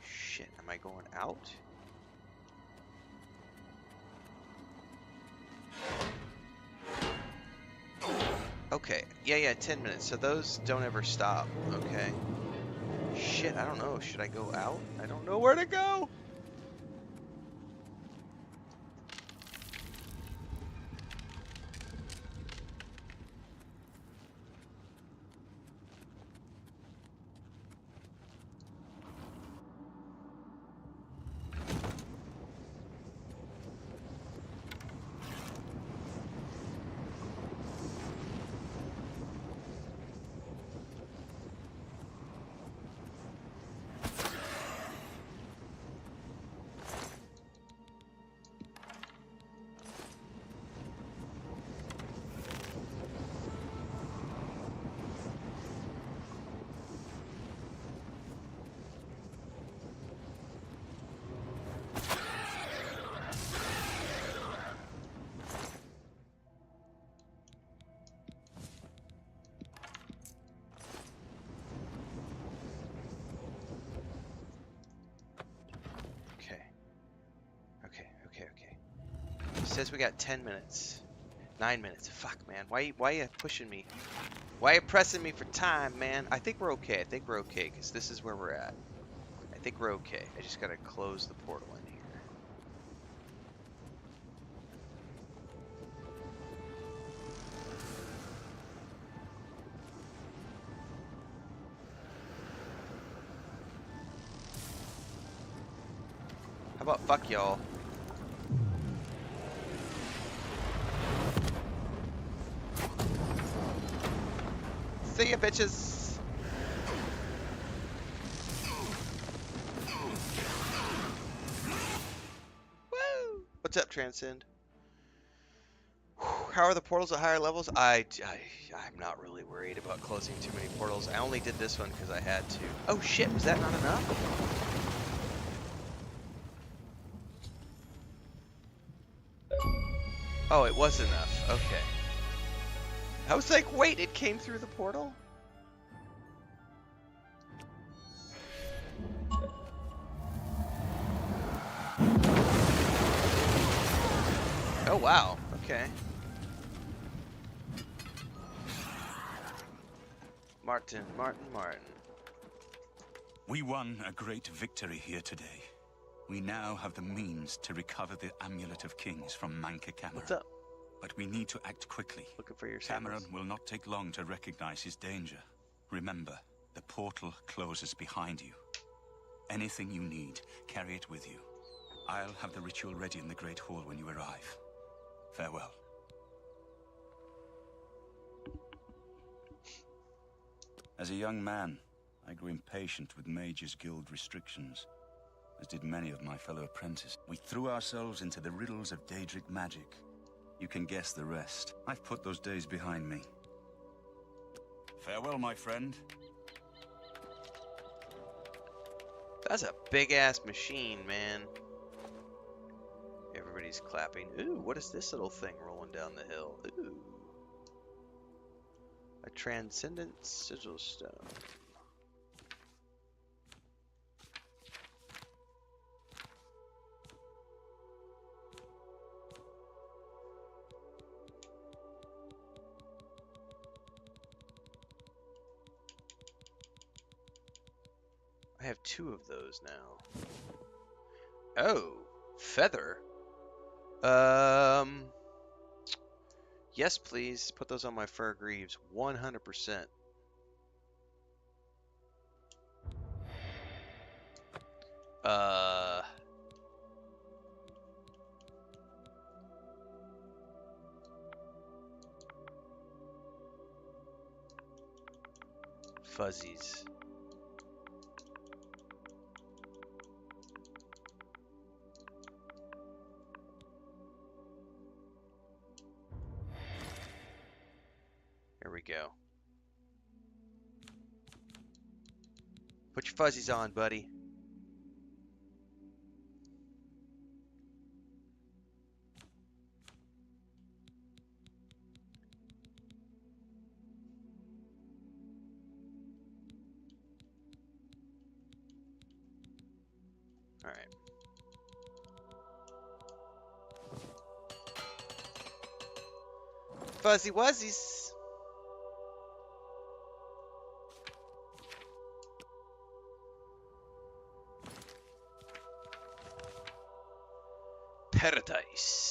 Shit, am I going out? Okay, yeah, 10 minutes. So those don't ever stop. Okay. Shit, I don't know. Should I go out? I don't know where to go. Okay. It says we got 10 minutes. 9 minutes. Fuck, man. Why you pushing me? Why you pressing me for time, man? I think we're okay. Because this is where we're at. I think we're okay. I just gotta close the portal in here. How about fuck y'all? See ya, bitches! Woo! What's up, Transcend? How are the portals at higher levels? I'm not really worried about closing too many portals. I only did this one because I had to. Oh shit, was that not enough? Oh, it was enough. Okay. I was like, wait, it came through the portal? Oh, wow. Okay. Martin. We won a great victory here today. We now have the means to recover the Amulet of Kings from Miscarcand. What's up? But we need to act quickly. Looking for your Cameron samples. will not take long to recognize his danger. Remember, the portal closes behind you. Anything you need, carry it with you. I'll have the ritual ready in the Great Hall when you arrive. Farewell. As a young man, I grew impatient with Mage's Guild restrictions, as did many of my fellow apprentices. We threw ourselves into the riddles of Daedric magic. You can guess the rest. I've put those days behind me. Farewell, my friend. That's a big-ass machine, man. Everybody's clapping. Ooh, what is this little thing rolling down the hill? Ooh. A transcendent sigil stone. I have 2 of those now. Oh, feather. Yes, please. Put those on my fur greaves. 100%. Uh, fuzzies. Here we go. Put your fuzzies on, buddy. All right. Fuzzy wuzzies. Paradise.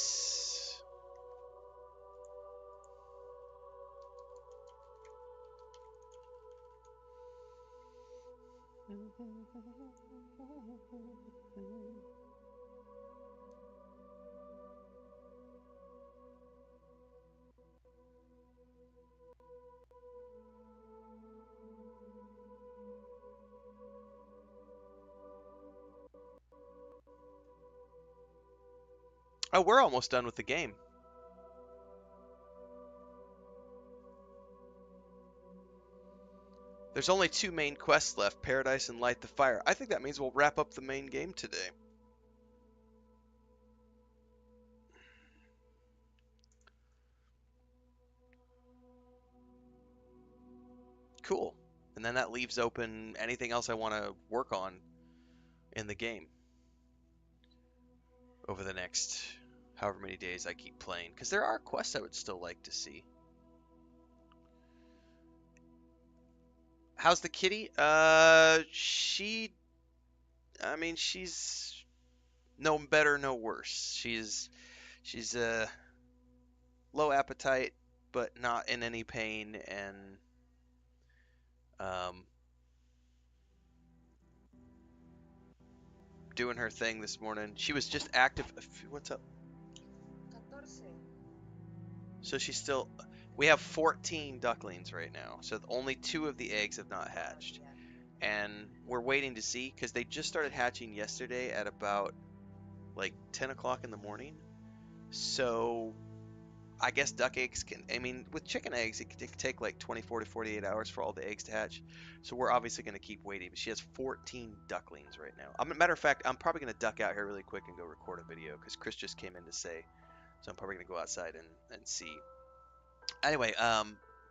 Oh, we're almost done with the game. There's only 2 main quests left, Paradise and Light the Fire. I think that means we'll wrap up the main game today. Cool. And then that leaves open anything else I want to work on in the game over the next however many days I keep playing. Because there are quests I would still like to see. How's the kitty? I mean, she's no better, no worse. She's low appetite, but not in any pain, and um, doing her thing this morning. She was just active. What's up? So she's still. We have 14 ducklings right now, so only 2 of the eggs have not hatched, and we're waiting to see because they just started hatching yesterday at about like 10 o'clock in the morning. So I guess duck eggs can, I mean, with chicken eggs, it can take like 24 to 48 hours for all the eggs to hatch. So we're obviously going to keep waiting. But she has 14 ducklings right now. Matter of fact, I'm probably going to duck out here really quick and go record a video because Chris just came in to say. So I'm probably going to go outside and see. Anyway,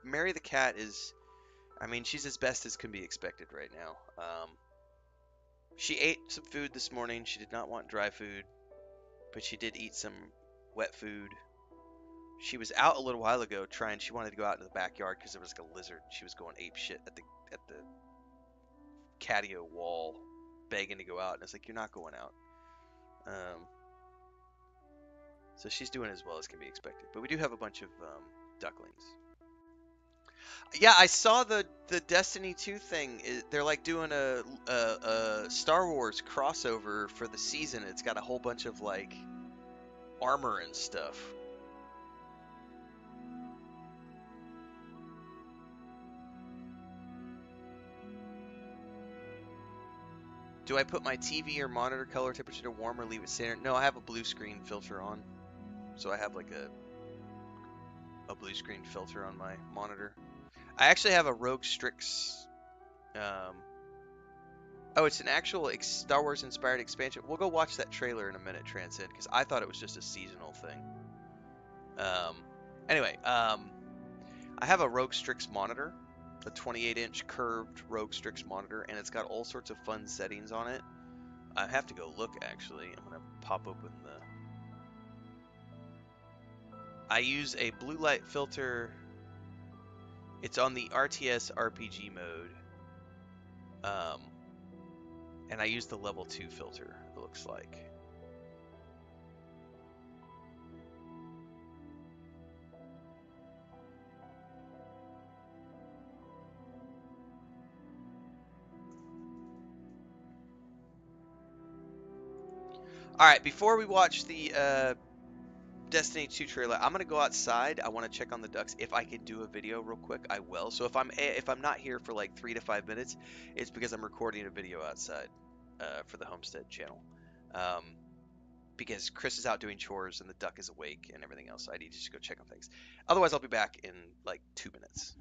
Mary the cat is, I mean, she's as best as can be expected right now. She ate some food this morning. She did not want dry food, but she did eat some wet food. She was out a little while ago trying. She wanted to go out into the backyard because there was like a lizard. She was going ape shit at the catio wall, begging to go out. And it's like, you're not going out. So she's doing as well as can be expected. But we do have a bunch of ducklings. Yeah, I saw the Destiny 2 thing. They're like doing a Star Wars crossover for the season. It's got a whole bunch of like armor and stuff. Do I put my TV or monitor color temperature to warm or leave it standard? No, I have a blue screen filter on. So I have like a blue screen filter on my monitor. I actually have a Rogue Strix. Oh, it's an actual Star Wars inspired expansion. We'll go watch that trailer in a minute, Transcend, because I thought it was just a seasonal thing. Anyway, I have a Rogue Strix monitor, a 28-inch curved Rogue Strix monitor, and it's got all sorts of fun settings on it. I have to go look, actually. I'm going to pop open the... I use a blue light filter. It's on the RTS RPG mode. And I use the level 2 filter, it looks like. All right, before we watch the Destiny 2 trailer, I'm gonna go outside. I want to check on the ducks. If I can do a video real quick, I will. So if I'm not here for like 3 to 5 minutes, it's because I'm recording a video outside for the Homestead channel. Because Chris is out doing chores and the duck is awake and everything else. So I need to just go check on things. Otherwise, I'll be back in like 2 minutes.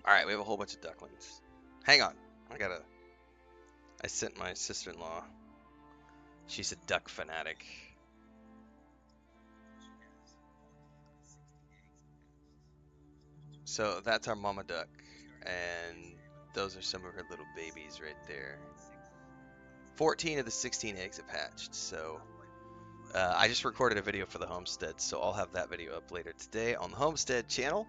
All right, we have a whole bunch of ducklings. Hang on, I sent my sister-in-law. She's a duck fanatic. So that's our mama duck, and those are some of her little babies right there. 14 of the 16 eggs have hatched, so I just recorded a video for the Homestead, so I'll have that video up later today on the Homestead channel.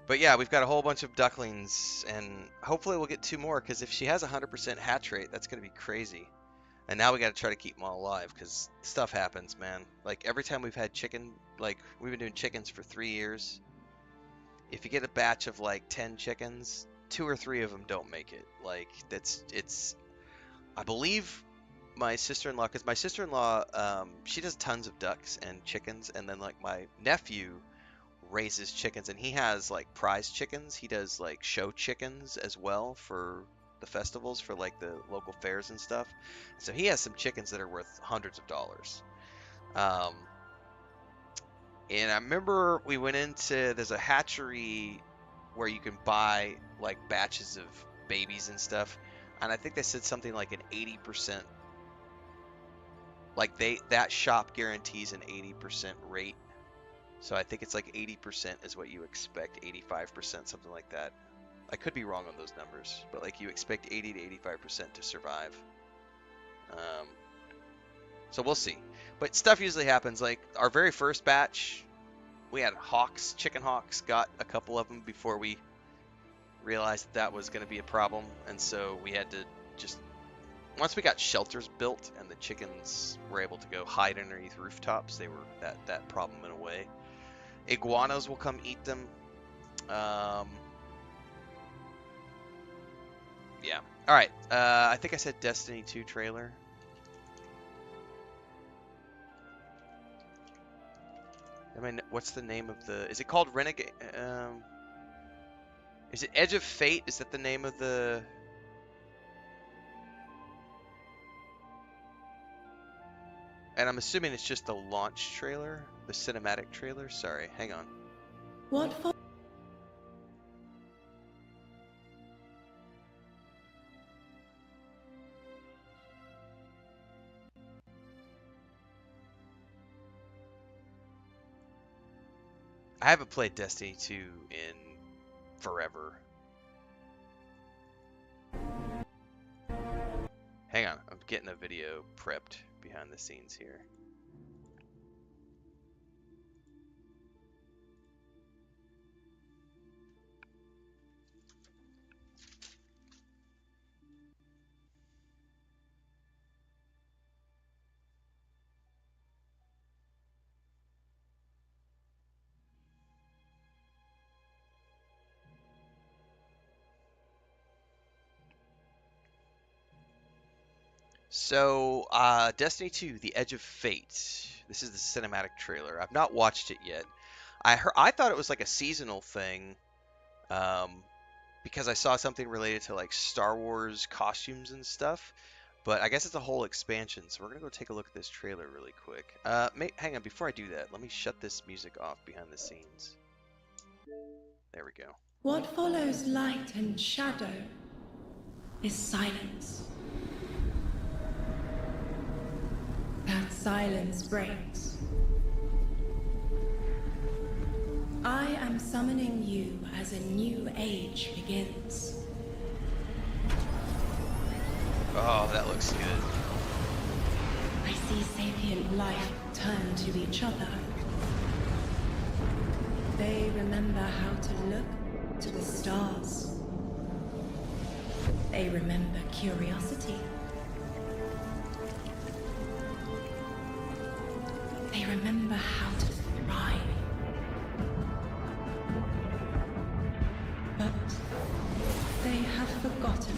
But yeah, we've got a whole bunch of ducklings, and hopefully we'll get 2 more, because if she has a 100% hatch rate, that's going to be crazy. And now we got to try to keep them all alive, because stuff happens, man. Like, every time we've had chicken, like, we've been doing chickens for 3 years. If you get a batch of, like, 10 chickens, 2 or 3 of them don't make it. Like, I believe my sister-in-law, because my sister-in-law, she does tons of ducks and chickens, and then, like, my nephew raises chickens, and he has like prize chickens. He does like show chickens as well for the festivals, for like the local fairs and stuff. So he has some chickens that are worth hundreds of dollars. And I remember we went there's a hatchery where you can buy like batches of babies and stuff, and I think they said something like an 80%, like that shop guarantees an 80% rate. So I think it's like 80% is what you expect, 85%, something like that. I could be wrong on those numbers, but like you expect 80 to 85% to survive. So we'll see. But stuff usually happens. Like our very first batch, we had hawks, chicken hawks, got a couple of them before we realized that was going to be a problem. And so we had to just, once we got shelters built and the chickens were able to go hide underneath rooftops, that problem went away. Iguanas will come eat them. Yeah. All right. I think I said Destiny 2 trailer. I mean, what's the name of the? Is it called Renegade? Is it Edge of Fate? Is that the name of the? And I'm assuming it's just the launch trailer, the cinematic trailer. Sorry, hang on. What for? I haven't played Destiny 2 in forever. Hang on, I'm getting a video prepped behind the scenes here. So, Destiny 2: The Edge of Fate. This is the cinematic trailer. I've not watched it yet. I thought it was like a seasonal thing, um, because I saw something related to like Star Wars costumes and stuff. But I guess it's a whole expansion, so we're gonna go take a look at this trailer really quick. Hang on, before I do that, let me shut this music off behind the scenes. There we go. What follows light and shadow is silence. That silence breaks. I am summoning you as a new age begins. Oh, that looks good. I see sapient life turn to each other. They remember how to look to the stars. They remember curiosity. They remember how to thrive. But they have forgotten.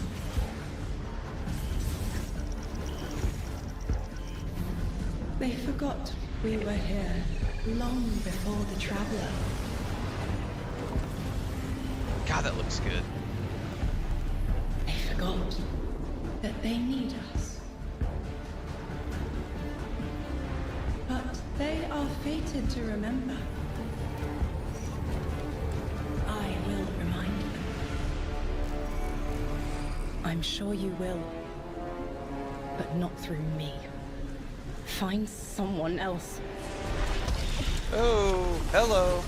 They forgot we were here long before the Traveler. God, that looks good. They forgot that they need us. But they are fated to remember. I will remind them. I'm sure you will. But not through me. Find someone else. Oh, hello.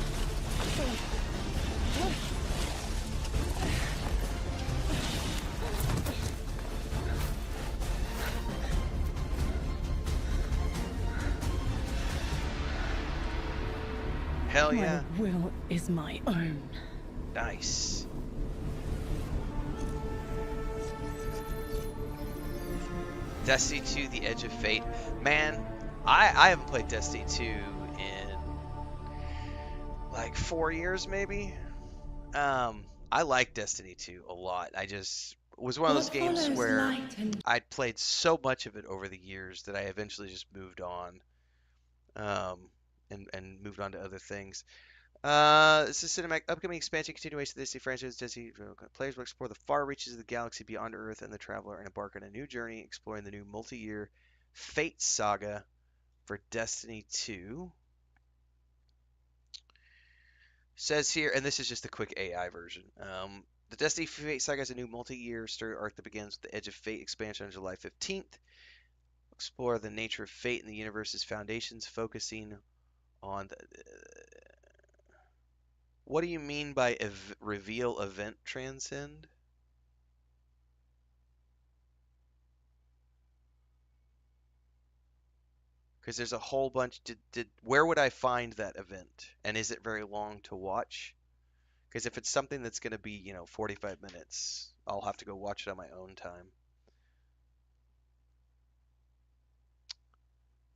Hell yeah. My will is my own. Nice. Destiny 2: The Edge of Fate. Man, I haven't played Destiny 2 in like 4 years maybe. I like Destiny 2 a lot. I just it was one of those games where I'd played so much of it over the years that I eventually just moved on. And moved on to other things. This is cinematic upcoming expansion continuation of the Destiny franchise. Destiny players will explore the far reaches of the galaxy beyond Earth and the Traveler and embark on a new journey exploring the new multi-year Fate saga for Destiny 2. Says here, and this is just a quick AI version. The Destiny Fate saga is a new multi-year story arc that begins with the Edge of Fate expansion on July 15th. Explore the nature of fate and the universe's foundations, focusing on the... What do you mean by reveal event transcend? Because there's a whole bunch. Where would I find that event? And is it very long to watch? Because if it's something that's going to be, 45 minutes, I'll have to go watch it on my own time.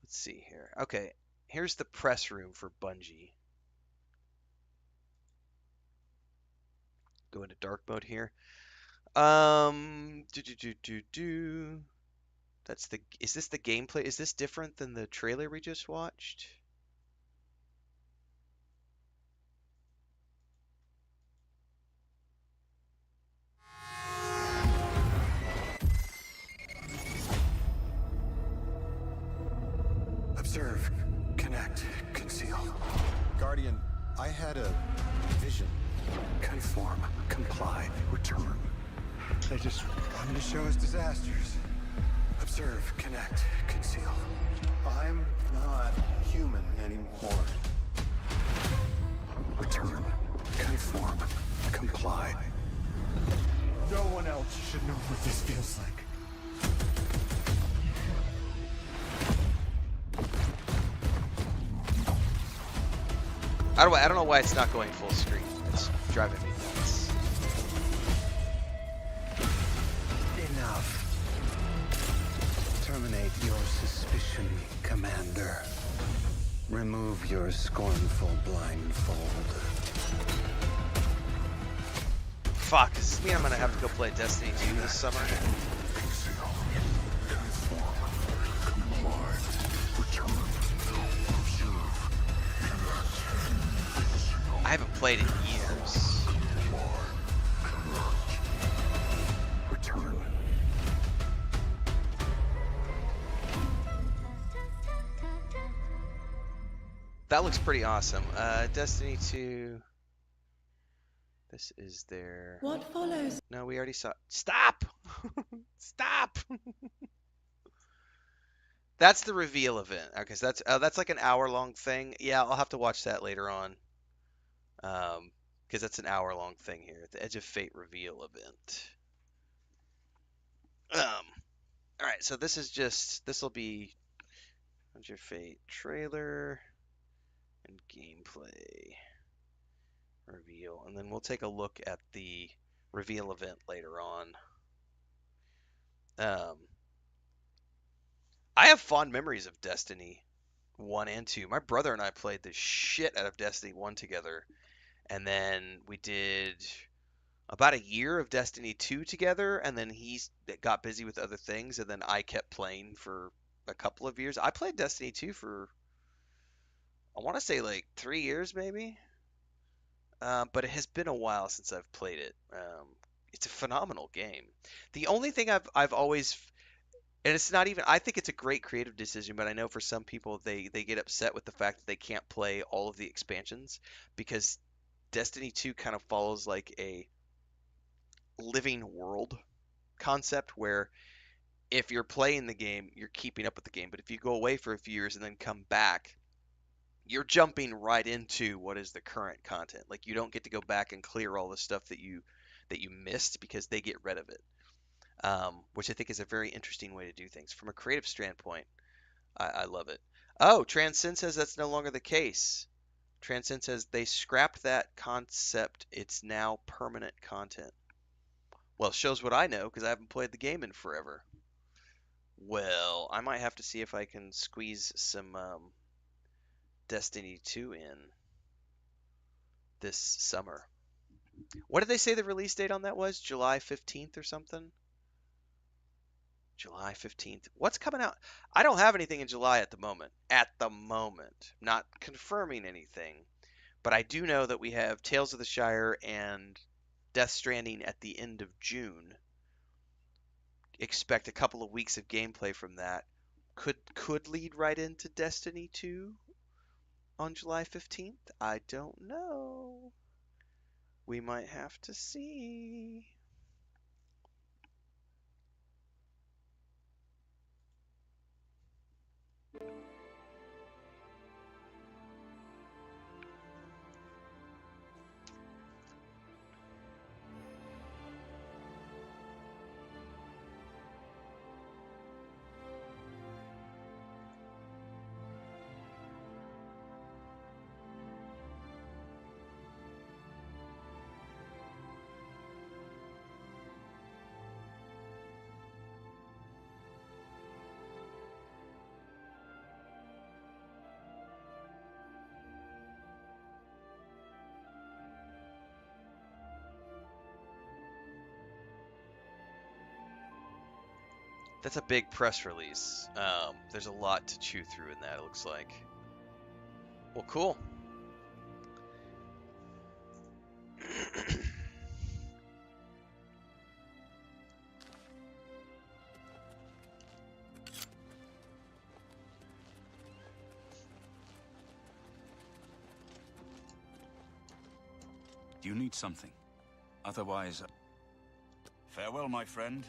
Let's see here. Okay, here's the press room for Bungie. Go into dark mode here. Is this the gameplay? Is this different than the trailer we just watched? Observe, connect, conceal. Guardian, I had a vision. Conform, comply, return. They just wanted to show us disasters. Observe, connect, conceal. I'm not human anymore. Return, conform, comply. No one else should know what this feels like. I don't know why it's not going full screen. It's driving me nuts. Enough. Terminate your suspicion, Commander. Remove your scornful blindfold. Fuck, does this mean I'm gonna have to go play Destiny 2 this summer? Conform. played in years. Return. That looks pretty awesome. Destiny 2. This is their... What follows? No, we already saw... Stop! Stop! That's the reveal event. Okay, so that's like an hour-long thing. Yeah, I'll have to watch that later on. Because that's an hour-long thing here. The Edge of Fate reveal event. All right, so this will be Edge of Fate trailer and gameplay reveal, and then we'll take a look at the reveal event later on. I have fond memories of Destiny 1 and 2. My brother and I played the shit out of Destiny 1 together, and then we did about a year of Destiny 2 together, and then he got busy with other things, and then I kept playing for a couple of years. I played Destiny 2 for, I want to say, like 3 years maybe. But it has been a while since I've played it. It's a phenomenal game. The only thing I've always, and it's not even, I think it's a great creative decision, but I know for some people they get upset with the fact that they can't play all of the expansions, because Destiny 2 kind of follows like a living world concept where if you're playing the game, you're keeping up with the game, but if you go away for a few years and then come back, you're jumping right into what is the current content. Like, you don't get to go back and clear all the stuff that you missed, because they get rid of it. Which I think is a very interesting way to do things. From a creative standpoint, I love it. Oh, Transcend says that's no longer the case. Transcend says they scrapped that concept. It's now permanent content. Well, it shows what I know, because I haven't played the game in forever. Well, I might have to see if I can squeeze some Destiny 2 in this summer. What did they say the release date on that was? July 15th or something? July 15th. What's coming out? I don't have anything in July at the moment. At the moment. Not confirming anything. But I do know that we have Tales of the Shire and Death Stranding at the end of June. Expect a couple of weeks of gameplay from that. Could lead right into Destiny 2 on July 15th. I don't know. We might have to see. That's a big press release. There's a lot to chew through in that, it looks like. Well, cool. Do you need something? Otherwise... Farewell, my friend.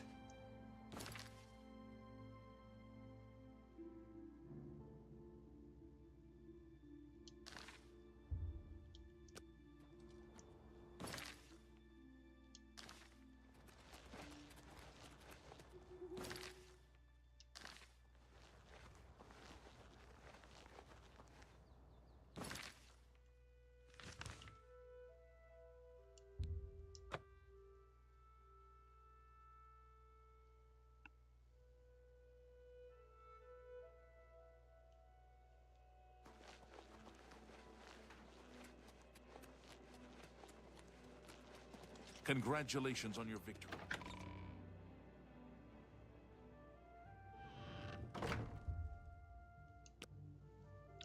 Congratulations on your victory.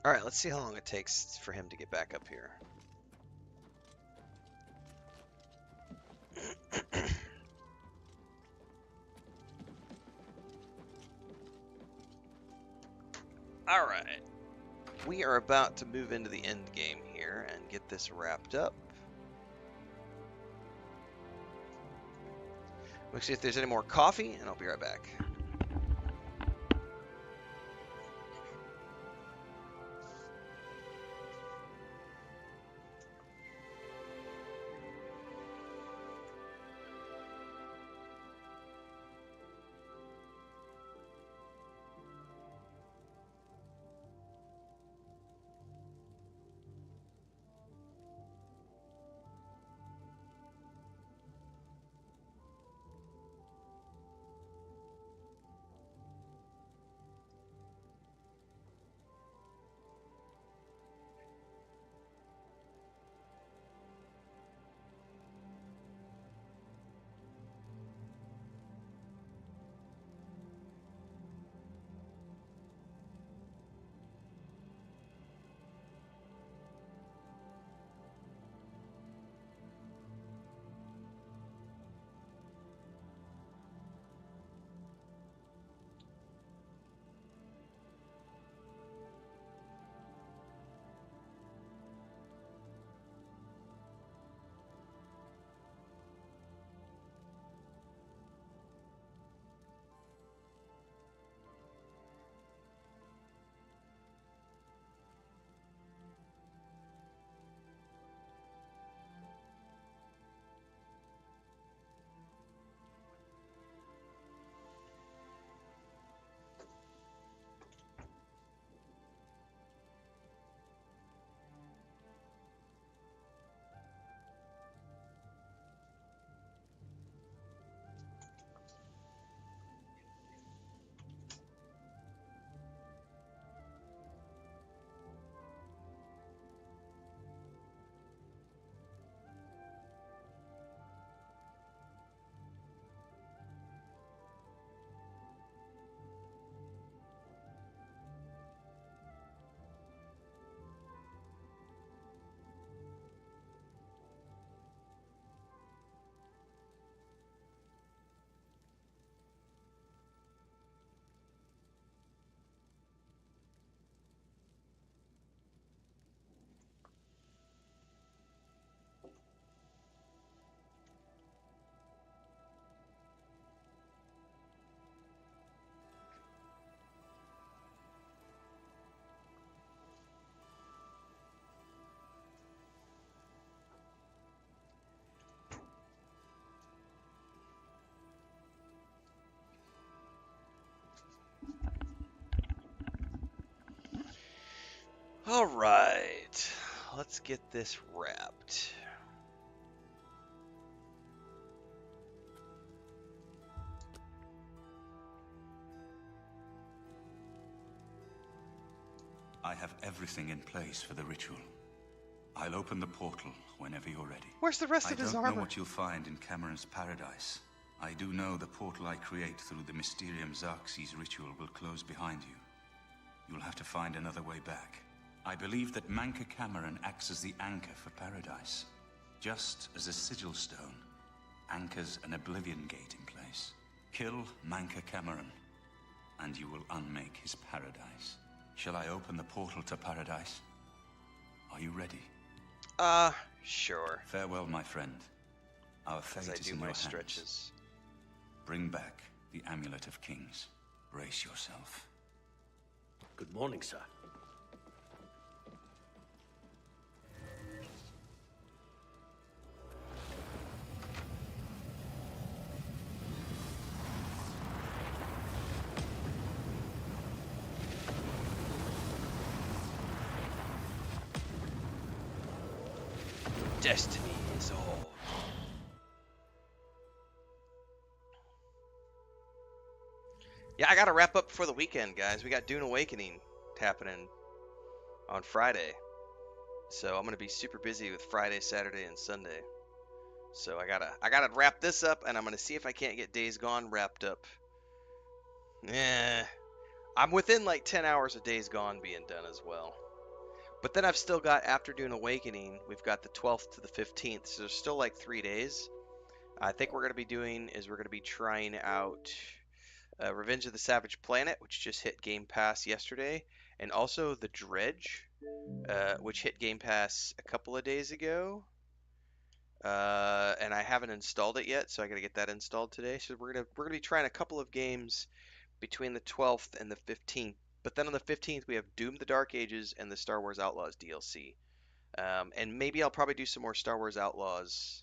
All right, let's see how long it takes for him to get back up here. All right. We are about to move into the end game here and get this wrapped up. We'll see if there's any more coffee, and I'll be right back. All right, let's get this wrapped. I have everything in place for the ritual. I'll open the portal whenever you're ready. Where's the rest of his I don't armor? know what you'll find in Cameron's paradise. I do know the portal I create through the Mysterium Xerxes ritual will close behind you. You'll have to find another way back. I believe that Manca Cameron acts as the anchor for paradise. Just as a sigil stone anchors an Oblivion gate in place. Kill Manca Cameron, and you will unmake his paradise. Shall I open the portal to paradise? Are you ready? Sure. Farewell, my friend. Our fate As I is do in my your hands. stretches. Bring back the Amulet of Kings. Brace yourself. Good morning, sir. Destiny is all. Yeah, I gotta wrap up before the weekend, guys. We got Dune Awakening happening on Friday. So I'm gonna be super busy with Friday, Saturday, and Sunday. So I gotta wrap this up, and I'm gonna see if I can't get Days Gone wrapped up. I'm within like 10 hours of Days Gone being done as well. But then I've still got, after Dune Awakening, we've got the 12th to the 15th, so there's still like 3 days. I think we're going to be doing is we're going to be trying out Revenge of the Savage Planet, which just hit Game Pass yesterday, and also The Dredge, which hit Game Pass a couple of days ago. And I haven't installed it yet, so I got to get that installed today. So we're gonna be trying a couple of games between the 12th and the 15th. But then on the 15th we have Doom: The Dark Ages and the Star Wars Outlaws DLC. And maybe I'll probably do some more Star Wars Outlaws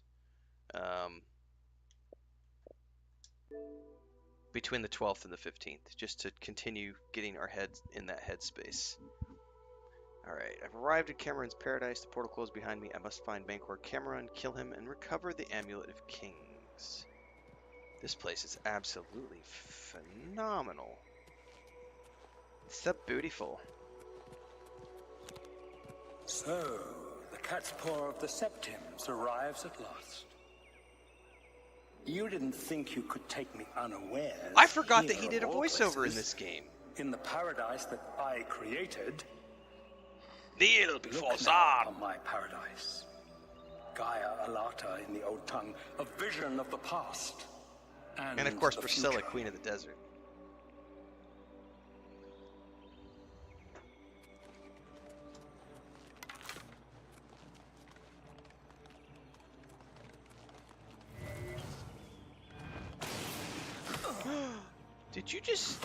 between the 12th and the 15th, just to continue getting our heads in that headspace. Alright, I've arrived at Cameron's paradise. The portal closed behind me. I must find Bancor Cameron, kill him, and recover the Amulet of Kings. This place is absolutely phenomenal. It's so beautiful. So, the cat's paw of the Septims arrives at last. You didn't think you could take me unawares. I forgot that here he did a of all voiceover in places, this game. In the paradise that I created. Kneel before Look Zod. now on my paradise. Gaia Alata in the old tongue, a vision of the past. And of course the Priscilla, future. Queen of the Desert. Did you just...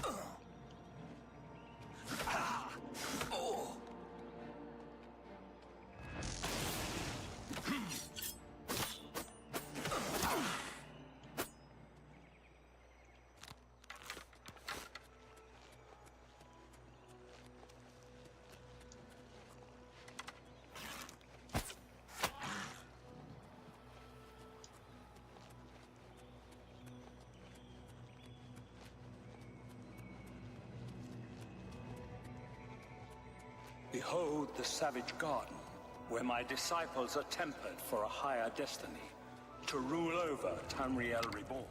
Behold the savage garden, where my disciples are tempered for a higher destiny, to rule over Tamriel Reborn.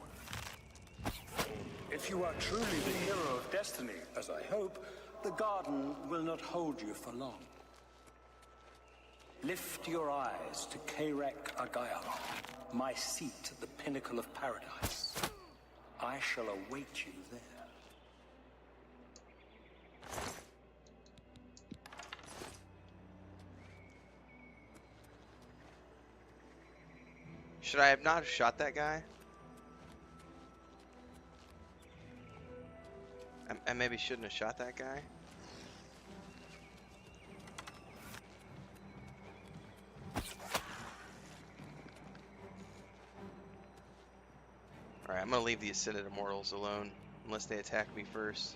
If you are truly the hero of destiny, as I hope, the garden will not hold you for long. Lift your eyes to Kairek Agayal, my seat at the pinnacle of paradise. I shall await you there. Should I have not shot that guy? I maybe shouldn't have shot that guy. Alright, I'm gonna leave the Ascended Immortals alone, unless they attack me first.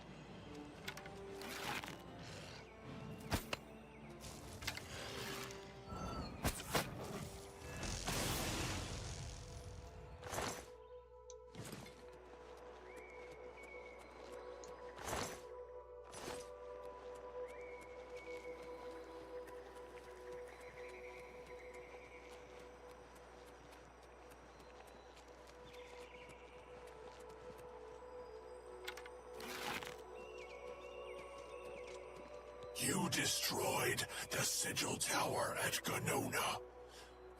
You destroyed the Sigil Tower at Ganona.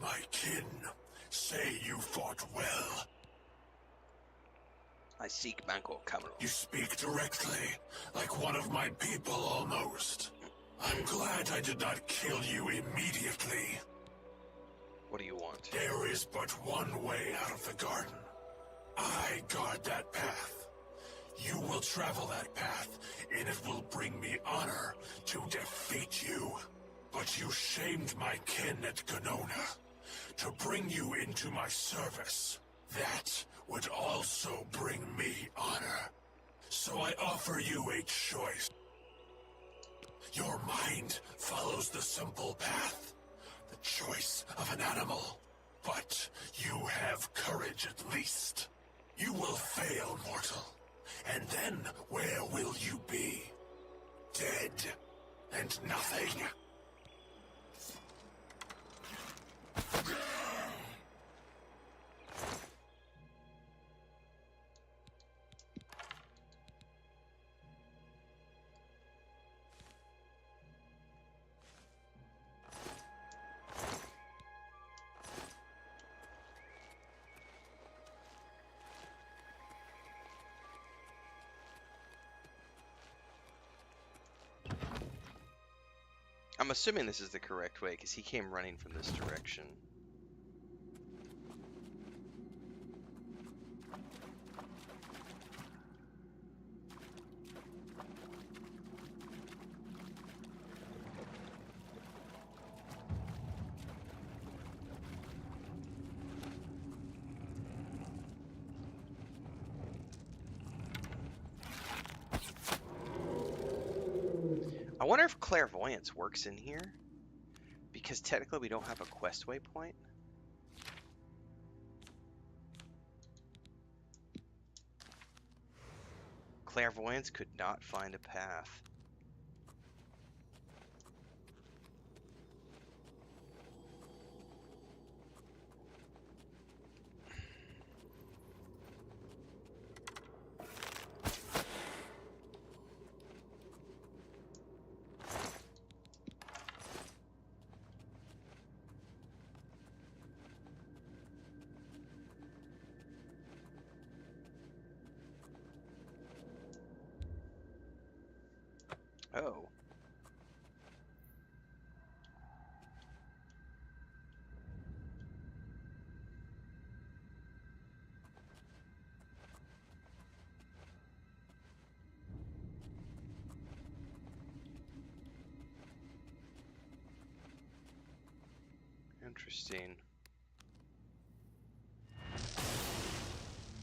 My kin say you fought well. I seek Bancor Cameron. You speak directly, like one of my people almost. I'm glad I did not kill you immediately. What do you want? There is but one way out of the garden. I guard that path. You will travel that path, and it will bring me honor to defeat you. But you shamed my kin at Ganona. To bring you into my service, that would also bring me honor. So I offer you a choice. Your mind follows the simple path, the choice of an animal. But you have courage at least. You will fail, mortal. And then where will you be? Dead and nothing. I'm assuming this is the correct way because he came running from this direction. I wonder if clairvoyance works in here, because technically we don't have a quest waypoint. Clairvoyance could not find a path. Oh. Interesting.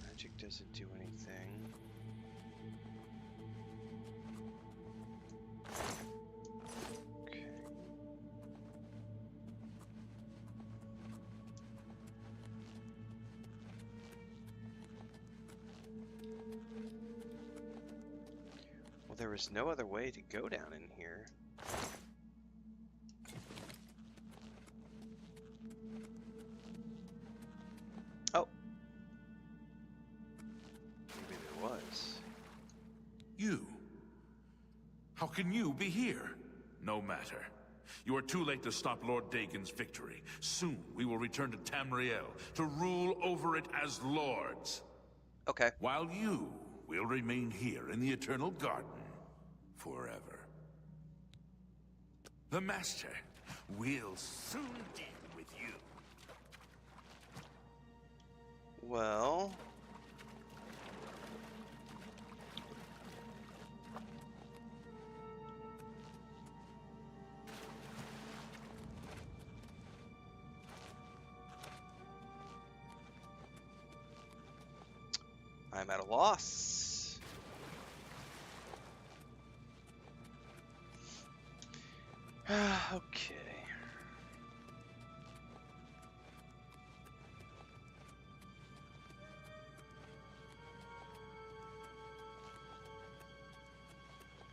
Magic doesn't do anything. Okay. Well, there was no other way to go down in here. Oh. Maybe there was. You? How can you be here? No matter. You are too late to stop Lord Dagon's victory. Soon we will return to Tamriel to rule over it as lords. Okay. While you will remain here in the Eternal Garden forever. The Master will soon deal with you. Well... I'm at a loss. Okay.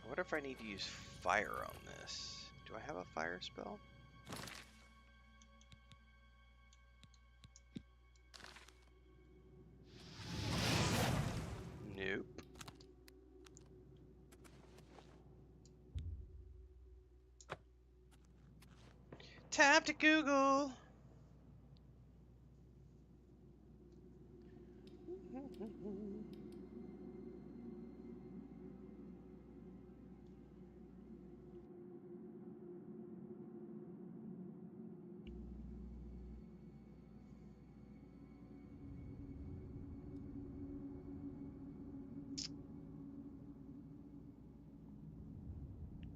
I wonder if I need to use fire on this. Do I have a fire spell? Nope. Time to Google.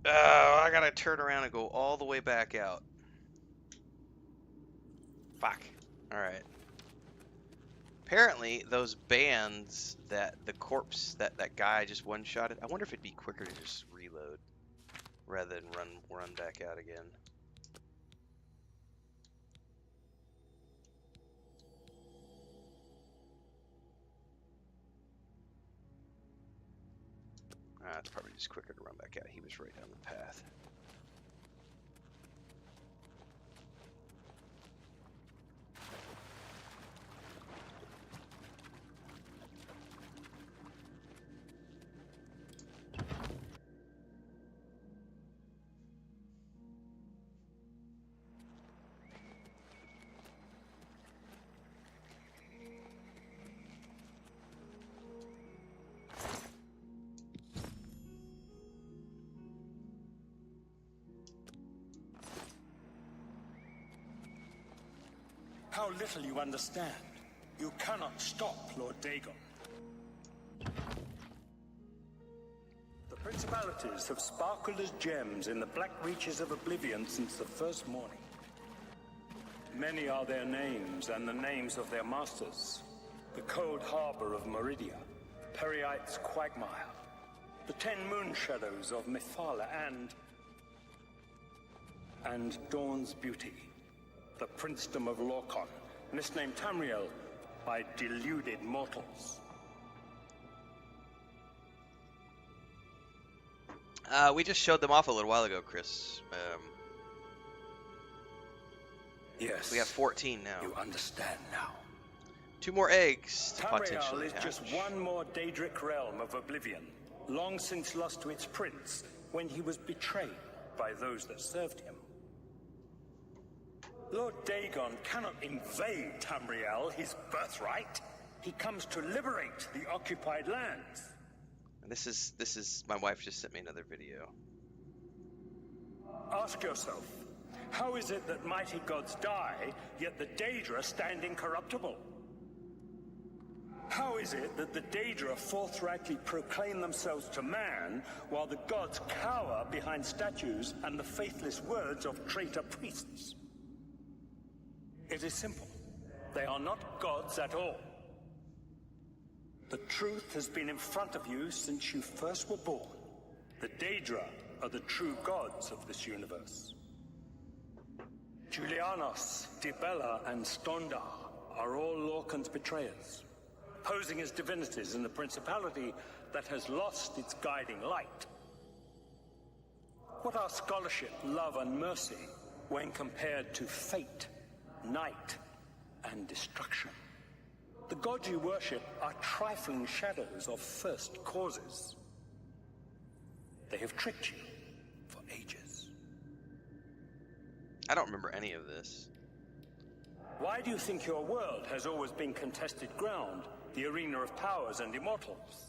Oh, I gotta turn around and go all the way back out. Fuck. Alright. Apparently, those bands that the corpse that guy just one-shotted, I wonder if it'd be quicker to just reload rather than run back out again. It's probably just quicker to run back out. He was right down the path. how little you understand. You cannot stop Lord Dagon. The principalities have sparkled as gems in the black reaches of Oblivion since the first morning. Many are their names and the names of their masters. The cold harbor of Meridia, Periite's quagmire, the 10 moon shadows of Mephala, and Dawn's beauty, the princedom of Lorkon, misnamed Tamriel by deluded mortals. We just showed them off a little while ago, Chris. Yes. We have 14 now. You understand now. 2 more eggs to Tamriel potentially is hatch. just one more Daedric realm of Oblivion, long since lost to its prince when he was betrayed by those that served him. Lord Dagon cannot invade Tamriel, his birthright. He comes to liberate the occupied lands. And this is my wife just sent me another video. Ask yourself, how is it that mighty gods die, yet the Daedra stand incorruptible? How is it that the Daedra forthrightly proclaim themselves to man, while the gods cower behind statues and the faithless words of traitor priests? It is simple. They are not gods at all. The truth has been in front of you since you first were born. The Daedra are the true gods of this universe. Julianos, Dibella, and Stondar are all Lorkhan's betrayers, posing as divinities in the principality that has lost its guiding light. What are scholarship, love, and mercy when compared to fate, night, and destruction? The gods you worship are trifling shadows of first causes. They have tricked you for ages. I don't remember any of this. Why do you think your world has always been contested ground, the arena of powers and immortals?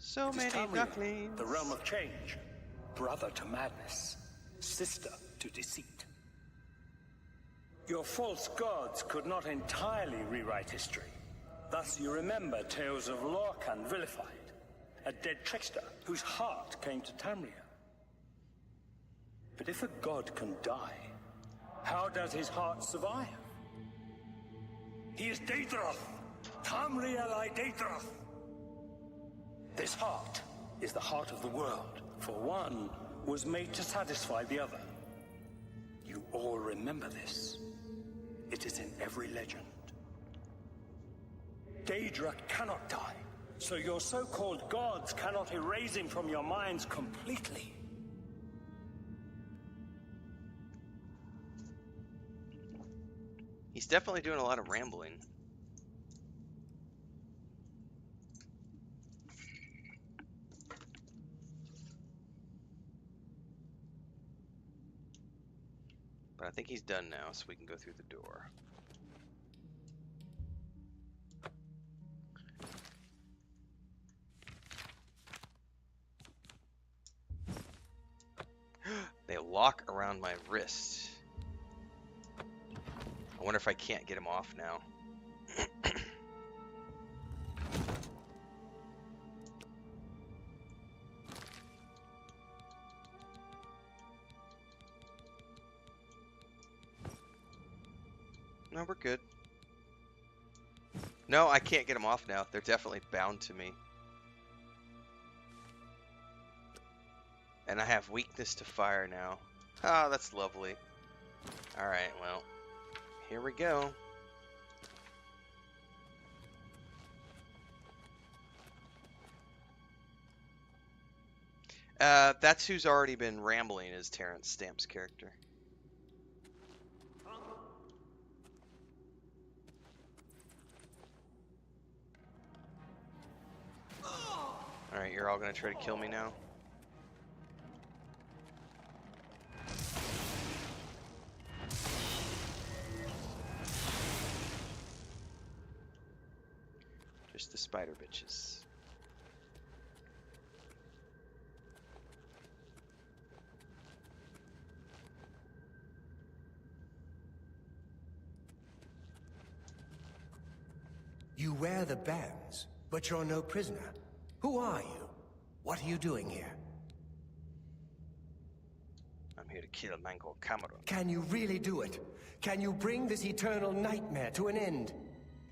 So It is many Tamriel, ducklings. the realm of change, brother to madness, sister to deceit. Your false gods could not entirely rewrite history. Thus you remember tales of Lorkhan vilified, a dead trickster whose heart came to Tamriel. But if a god can die, how does his heart survive? He is Daedroth, Tamriel I Daedroth. This heart is the heart of the world, for one was made to satisfy the other. You all remember this. It is in every legend. Daedra cannot die, so your so-called gods cannot erase him from your minds completely. He's definitely doing a lot of rambling. But I think he's done now, so we can go through the door. They lock around my wrist. I wonder if I can't get him off now. No, we're good. No, I can't get them off now. They're definitely bound to me. And I have weakness to fire now. Ah, that's lovely. Alright, well, here we go. That's who's already been rambling, is Terrence Stamp's character. Alright, you're all gonna try to kill me now? Just the spider bitches. You wear the bands, but you're no prisoner. Who are you? What are you doing here? I'm here to kill a man called Cameron. Can you really do it? Can you bring this eternal nightmare to an end?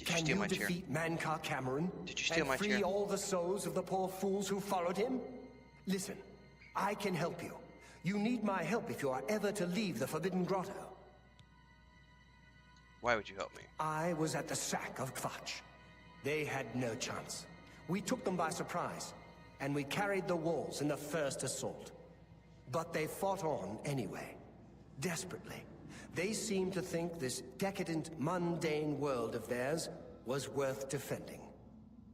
Can you defeat Mankar Cameron? Did you steal my chair? And free all the souls of the poor fools who followed him? Listen, I can help you. You need my help if you are ever to leave the Forbidden Grotto. Why would you help me? I was at the sack of Kvatch. They had no chance. We took them by surprise, and we carried the walls in the first assault. But they fought on anyway, desperately. They seemed to think this decadent, mundane world of theirs was worth defending.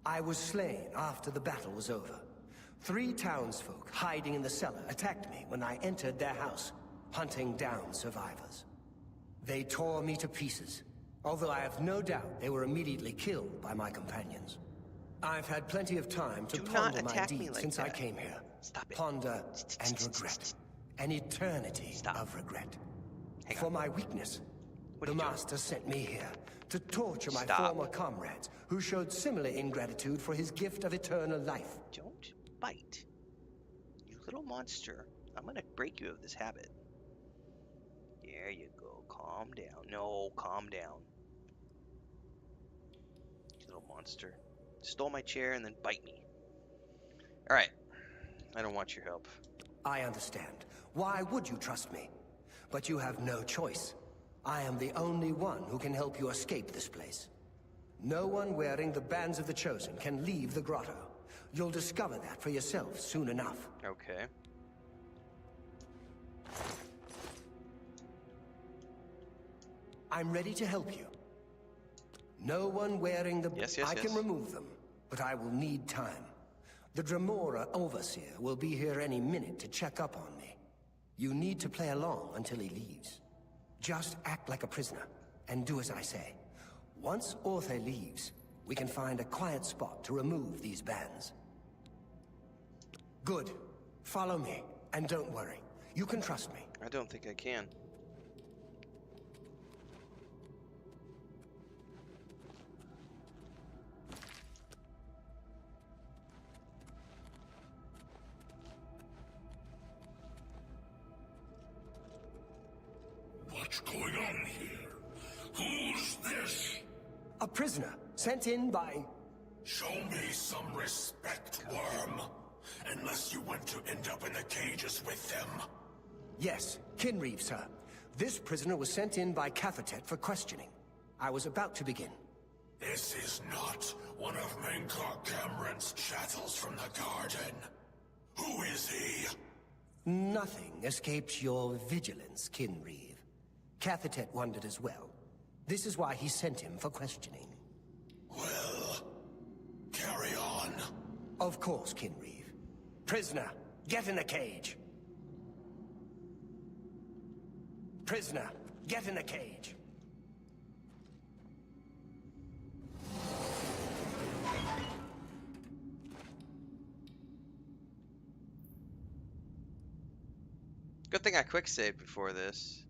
I was slain after the battle was over. 3 townsfolk hiding in the cellar attacked me when I entered their house, hunting down survivors. They tore me to pieces, although I have no doubt they were immediately killed by my companions. I've had plenty of time to ponder my deeds since I came here. Stop it. Ponder and regret. An eternity of regret. For my weakness, the Master sent me here to torture my former comrades who showed similar ingratitude for his gift of eternal life. Don't bite. You little monster. I'm gonna break you of this habit. There you go. Calm down. No, calm down. You little monster. Stole my chair and then bite me. Alright. I don't want your help. I understand. Why would you trust me? But you have no choice. I am the only one who can help you escape this place. No one wearing the bands of the Chosen can leave the grotto. You'll discover that for yourself soon enough. Okay. I'm ready to help you. No one wearing the... Yes, I can remove them, but I will need time. The Dremora Overseer will be here any minute to check up on me. You need to play along until he leaves. Just act like a prisoner, and do as I say. Once Orthe leaves, we can find a quiet spot to remove these bands. Good. Follow me, and don't worry. You can trust me. I don't think I can. What's going on here? Who's this? A prisoner, sent in by... Show me some respect, worm. Unless you want to end up in the cages with them. Yes, Kinreeve, sir. This prisoner was sent in by Cathatet for questioning. I was about to begin. This is not one of Mankar Cameron's chattels from the garden. Who is he? Nothing escapes your vigilance, Kinreeve. Cathatet wondered as well. This is why he sent him for questioning. Well, carry on. Of course, Kinreeve. Prisoner, get in the cage. Prisoner, get in the cage. Good thing I quick saved before this.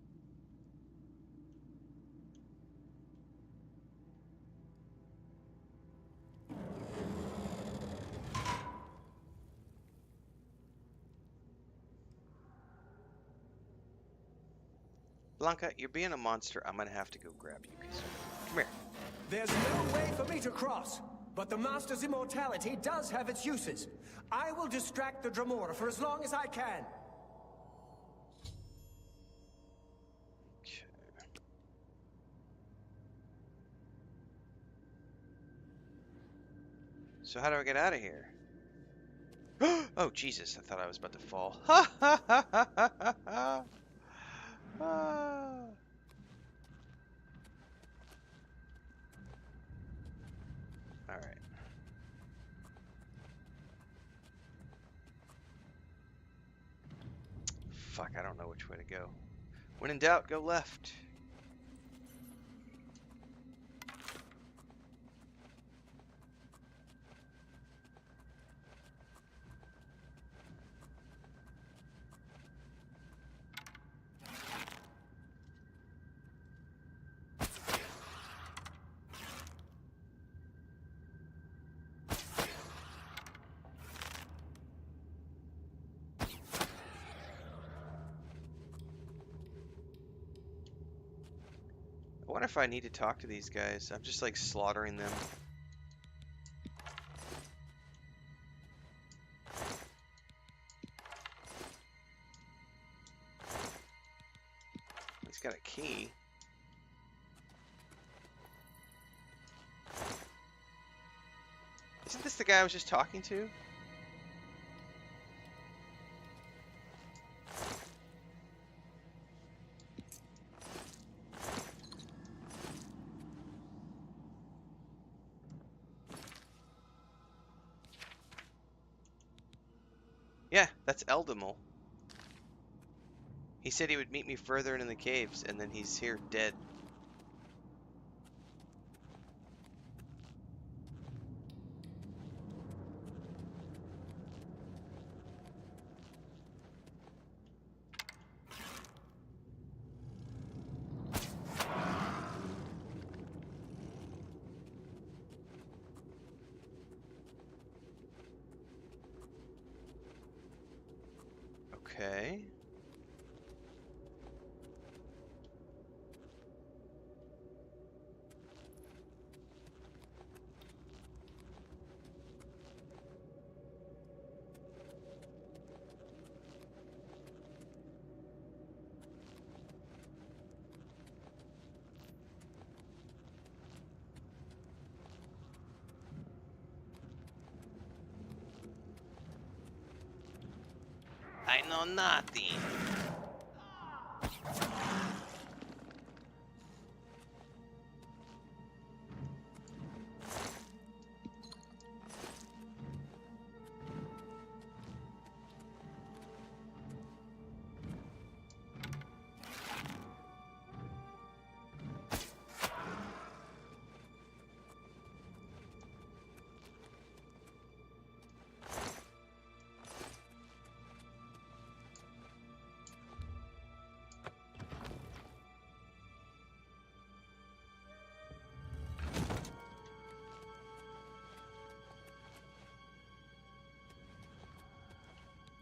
Blanca, you're being a monster. I'm gonna have to go grab you. Come here. There's no way for me to cross, but the Master's immortality does have its uses. I will distract the Dremora for as long as I can. So how do I get out of here? Oh, Jesus, I thought I was about to fall. Ha ha ha ha ha ha! Alright. Fuck, I don't know which way to go. When in doubt, go left. wonder if I need to talk to these guys. I'm just like slaughtering them. He's got a key. Isn't this the guy I was just talking to? Yeah, that's Eldamol. He said he would meet me further in the caves, and then he's here dead. Okay. I know nothing.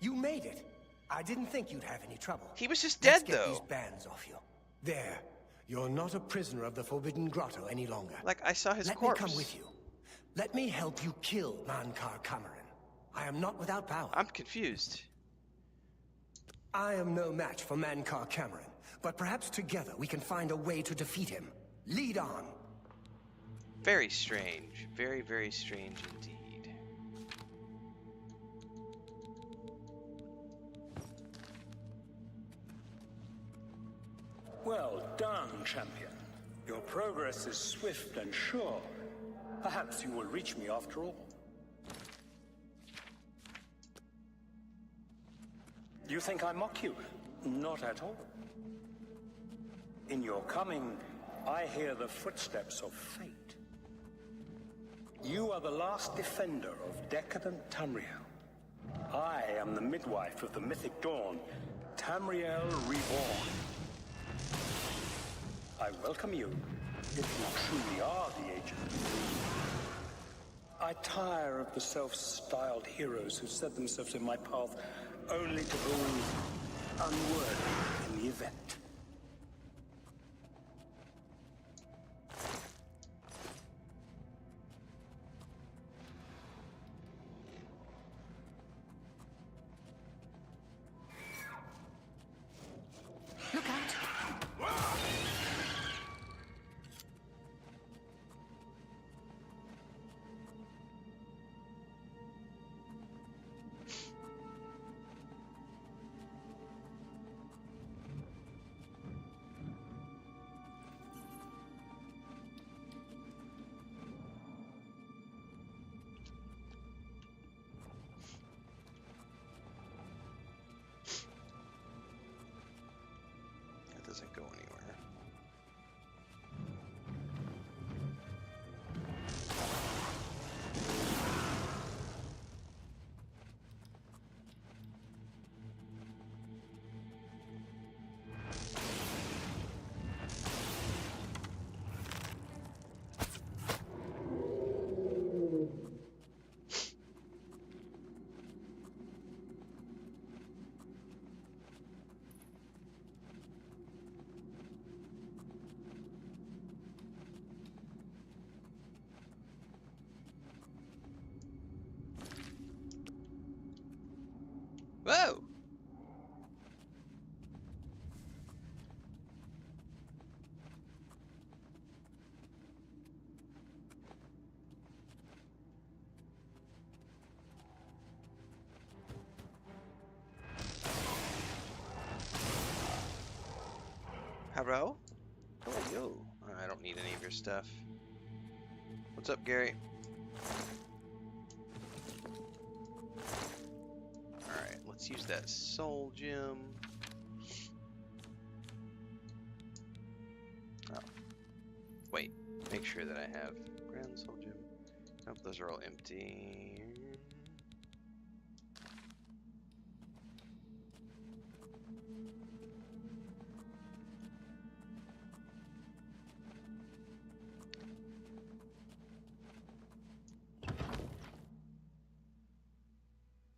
You made it. I didn't think you'd have any trouble. He was just Let's dead, get though. these bands off you. There. You're not a prisoner of the Forbidden Grotto any longer. Like, I saw his Let corpse. me come with you. Let me help you kill Miscarcand. I am not without power. I'm confused. I am no match for Miscarcand, but perhaps together we can find a way to defeat him. Lead on. Very strange. Very, very strange indeed. Well done, champion. Your progress is swift and sure. Perhaps you will reach me after all. You think I mock you? Not at all. In your coming, I hear the footsteps of fate. You are the last defender of decadent Tamriel. I am the midwife of the mythic dawn, Tamriel Reborn. I welcome you, if you truly are the agent. I tire of the self-styled heroes who set themselves in my path only to prove unworthy in the event. Look out! That doesn't go anywhere. Whoa! Hello? How are you? I don't need any of your stuff. What's up, Gary? Alright, let's use that soul gem. Oh. Wait, make sure that I have grand soul gem. Nope, those are all empty.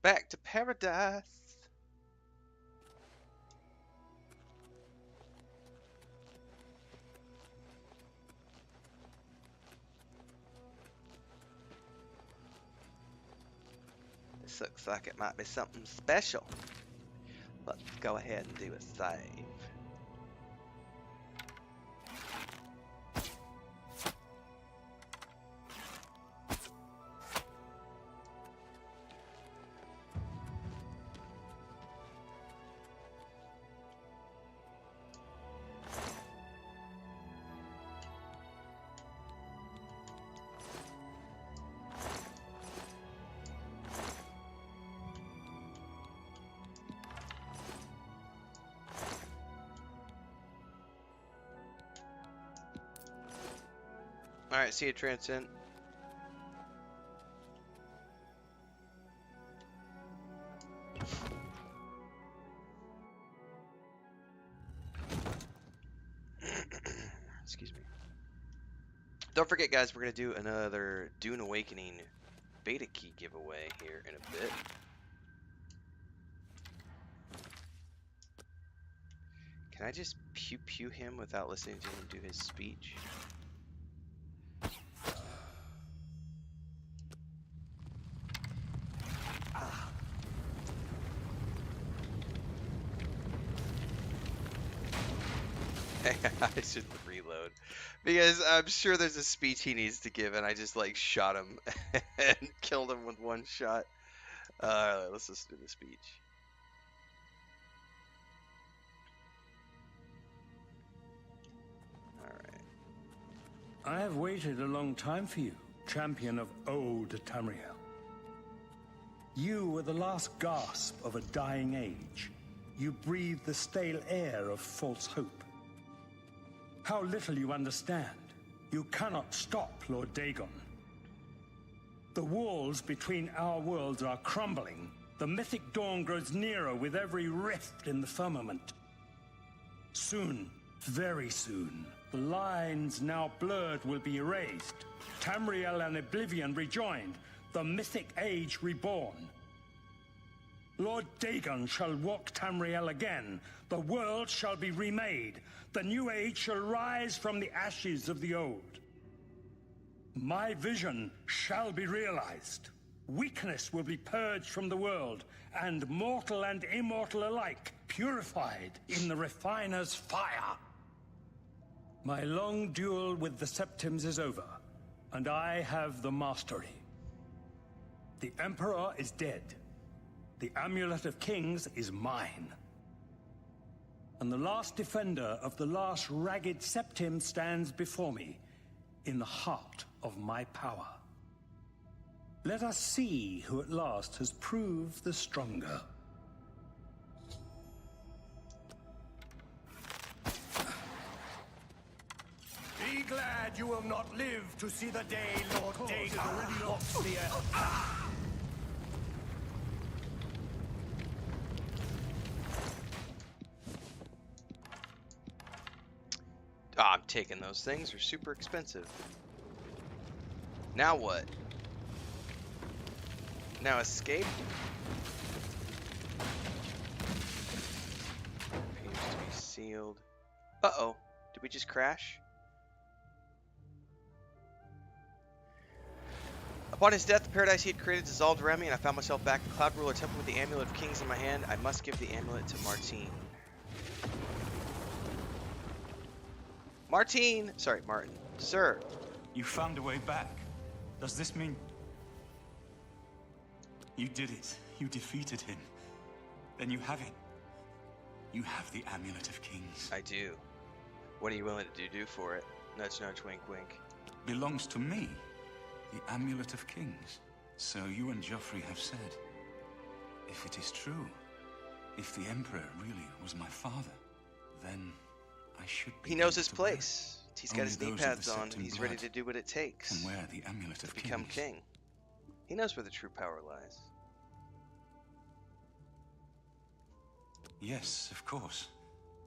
Back to paradise. This looks like it might be something special. Let's go ahead and do a save. Alright, see you, Transcend. Excuse me. Don't forget, guys, we're going to do another Dune Awakening beta key giveaway here in a bit. Can I just pew-pew him without listening to him do his speech? I should reload because I'm sure there's a speech he needs to give, and I just like shot him and killed him with one shot. Alright, let's listen to the speech. Alright. I have waited a long time for you, champion of old Tamriel. You were the last gasp of a dying age. You breathed the stale air of false hope. How little you understand. You cannot stop Lord Dagon. The walls between our worlds are crumbling. The mythic dawn grows nearer with every rift in the firmament. Soon, very soon, the lines now blurred will be erased. Tamriel and Oblivion rejoined, the mythic age reborn. Lord Dagon shall walk Tamriel again. The world shall be remade. The new age shall rise from the ashes of the old. My vision shall be realized. Weakness will be purged from the world, and mortal and immortal alike purified in the refiner's fire. My long duel with the Septims is over, and I have the mastery. The Emperor is dead. The Amulet of Kings is mine. And the last defender of the last ragged Septim stands before me, in the heart of my power. Let us see who at last has proved the stronger. Be glad you will not live to see the day Lord Dagon walks the earth. Ah, I'm taking those things. They're super expensive. Now what? Now escape? Appears to be sealed. Uh-oh. Did we just crash? Upon his death, the paradise he had created dissolved around me, and I found myself back in Cloud Ruler Temple with the Amulet of Kings in my hand. I must give the amulet to Martine. Martine! Sorry, Martin. Sir. You found a way back. Does this mean... You did it. You defeated him. Then you have it. You have the Amulet of Kings. I do. What are you willing to do for it? Nudge, nudge, wink, wink. Belongs to me. The Amulet of Kings. So you and Joffrey have said. If it is true, if the Emperor really was my father, then I should be. He knows his place. He's got his knee pads on. He's ready to do what it takes. And wear the Amulet of to become Kings. king. He knows where the true power lies. Yes, of course.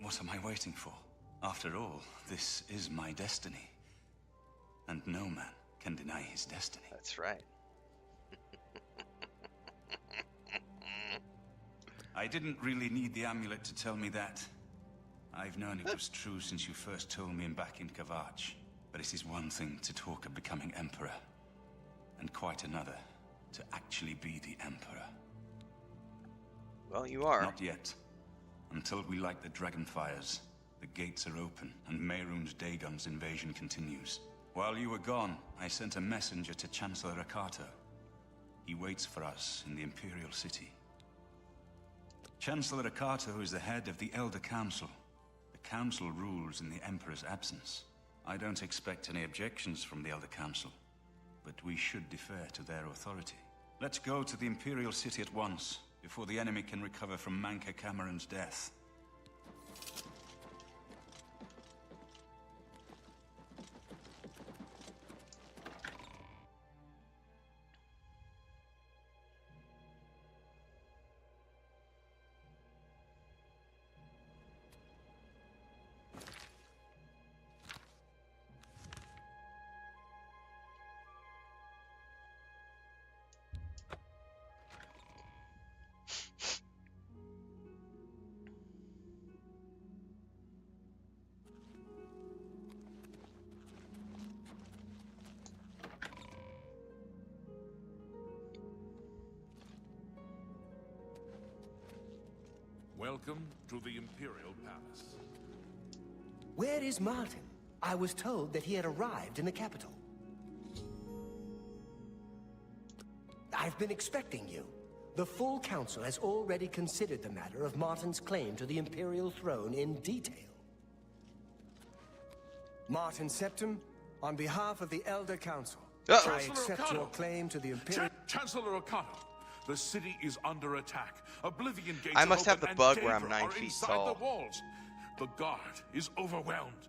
What am I waiting for? After all, this is my destiny. And no man can deny his destiny. That's right. I didn't really need the amulet to tell me that. I've known it was true since you first told me back in Kavach. But it is one thing to talk of becoming Emperor, and quite another to actually be the Emperor. Well, you are. Not yet. Until we light the Dragonfires, the gates are open, and Mehrunes Dagon's invasion continues. While you were gone, I sent a messenger to Chancellor Rakato. He waits for us in the Imperial city. Chancellor Rakato is the head of the Elder Council. The Council rules in the Emperor's absence. I don't expect any objections from the Elder Council, but we should defer to their authority. Let's go to the Imperial city at once, before the enemy can recover from Manca Cameron's death. Welcome to the Imperial Palace. Where is Martin? I was told that he had arrived in the capital. I've been expecting you. The full council has already considered the matter of Martin's claim to the Imperial throne in detail. Martin Septim, on behalf of the Elder Council, I accept your claim to the Imperial... Chancellor Rakato, the city is under attack. Oblivion gates I must are have open, the bug and where I'm Daedra 9 are feet inside tall. The walls. The guard is overwhelmed.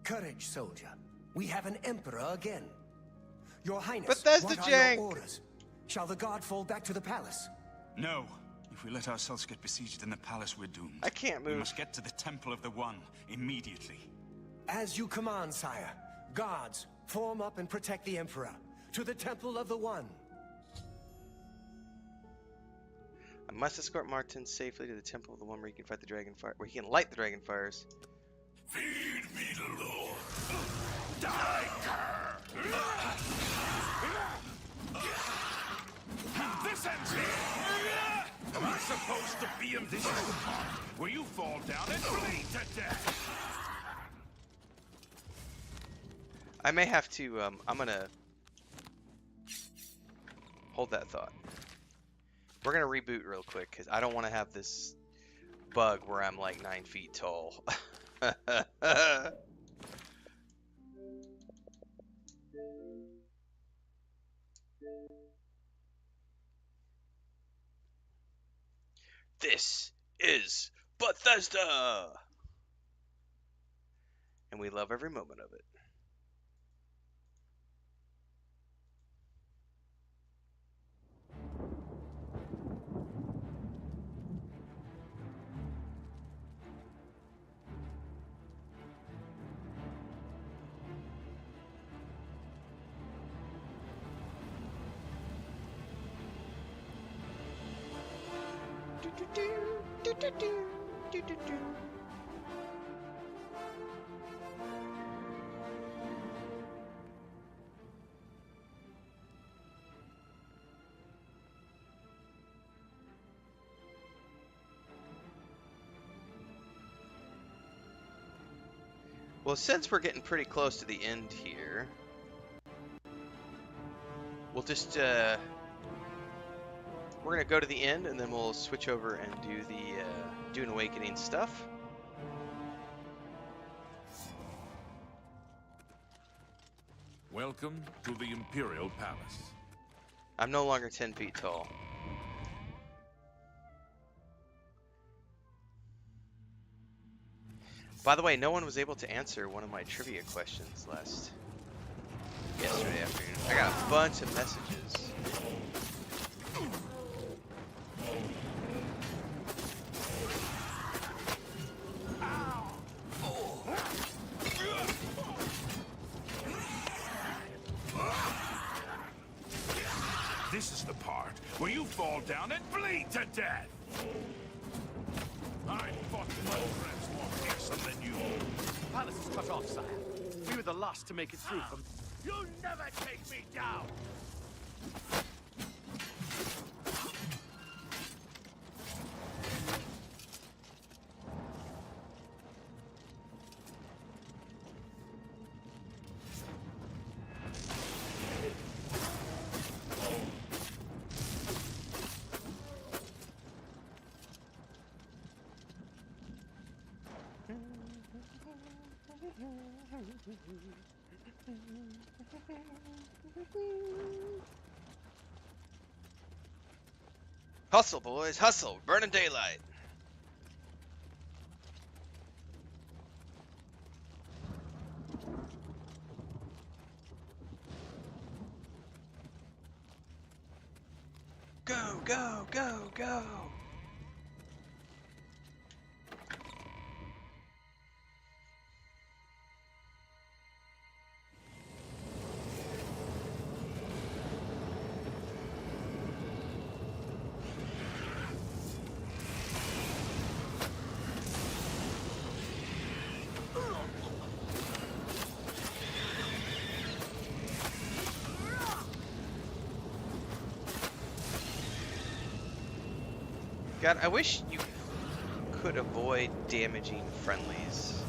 Courage, soldier. We have an emperor again. Your Highness, Bethesda what are jank! your orders? Shall the guard fall back to the palace? No. If we let ourselves get besieged in the palace, we're doomed. I can't move. We must get to the Temple of the One immediately. As you command, sire. Guards, form up and protect the Emperor. To the Temple of the One. I must escort Martin safely to the Temple of the One where he can fight the dragon fire, where he can light the dragon fires. Feed me the Lord. Die, This ends here. Am I supposed to be in this part where you fall down and bleed to death? I may have to, I'm gonna hold that thought. We're gonna reboot real quick, because I don't want to have this bug where I'm like 9 feet tall. This is Bethesda! And we love every moment of it. Well, since we're getting pretty close to the end here, we'll just we're gonna go to the end, and then we'll switch over and do the Dune Awakening stuff. Welcome to the Imperial Palace. I'm no longer 10 feet tall. By the way, no one was able to answer one of my trivia questions yesterday afternoon. I got a bunch of messages. This is the part where you fall down and bleed to death. I fought my friends more fearsome than you. The palace is cut off, sire. We were the last to make it through from... You'll never take me down! Hustle, boys, hustle! Burning daylight. Go, go, go, go! God, I wish you could avoid damaging friendlies.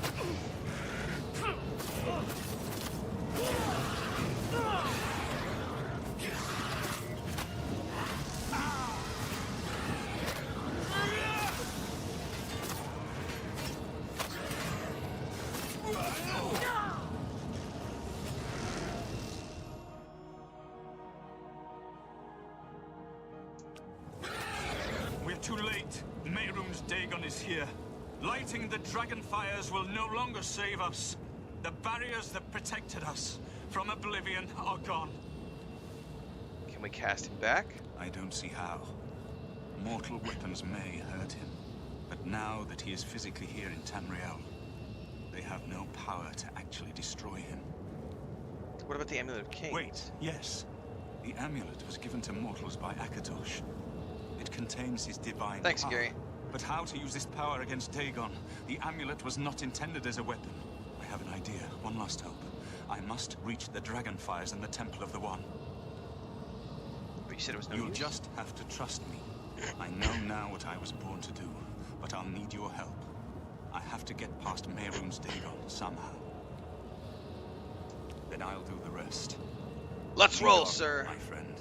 Too late. Mehrunes Dagon is here. Lighting the dragon fires will no longer save us. The barriers that protected us from Oblivion are gone. Can we cast him back? I don't see how. Mortal weapons may hurt him, but now that he is physically here in Tamriel, they have no power to actually destroy him. What about the Amulet of Kings? Wait, yes. The amulet was given to mortals by Akatosh. It contains his divine Thanks, power. Gary. But how to use this power against Dagon? The amulet was not intended as a weapon. I have an idea. One last hope. I must reach the dragon fires in the Temple of the One. But you said it was no You'll use? just have to trust me. I know now what I was born to do, but I'll need your help. I have to get past Mehrunes Dagon somehow. Then I'll do the rest. Let's Lead roll, on, sir. my friend.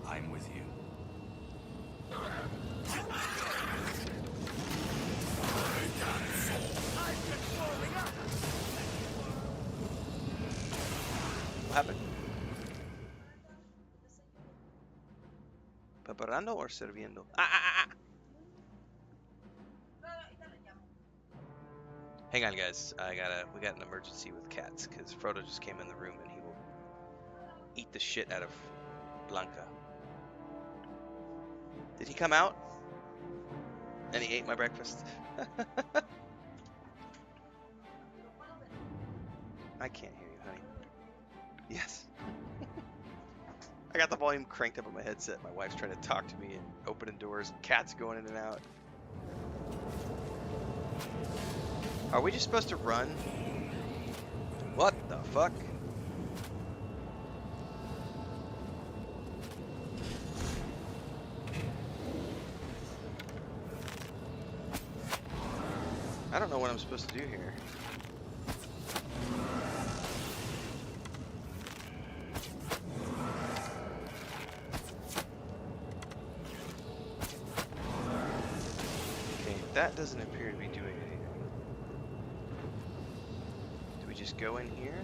I'm with you. What happened? Preparando or sirviendo? Hang on, guys. We got an emergency with cats because Frodo just came in the room and he will eat the shit out of Blanca. Did he come out? And he ate my breakfast. I can't hear you, honey. Yes. I got the volume cranked up on my headset. My wife's trying to talk to me and opening doors and cats going in and out. Are we just supposed to run? What the fuck? I I don't know what I'm supposed to do here. Okay, that doesn't appear to be doing anything. Do we just go in here?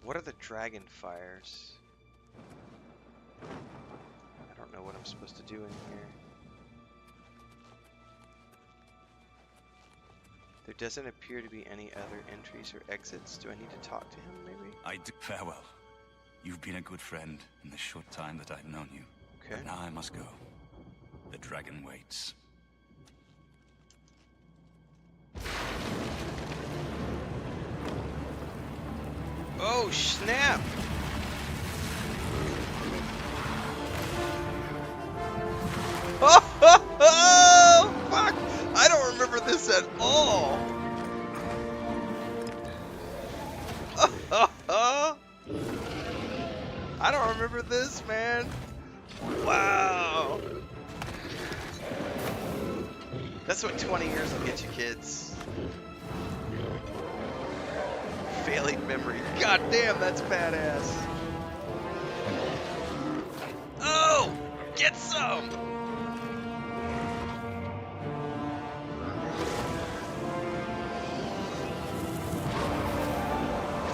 What are the dragon fires? I don't know what I'm supposed to do in here. There doesn't appear to be any other entries or exits. Do I need to talk to him, maybe? I do. Farewell. You've been a good friend in the short time that I've known you. Okay. But now I must go. The dragon waits. Oh, snap! Oh, fuck! I don't remember this at all! I don't remember this, man! Wow! That's what 20 years will get you, kids. Failing memory. God damn, that's badass. Oh! Get some!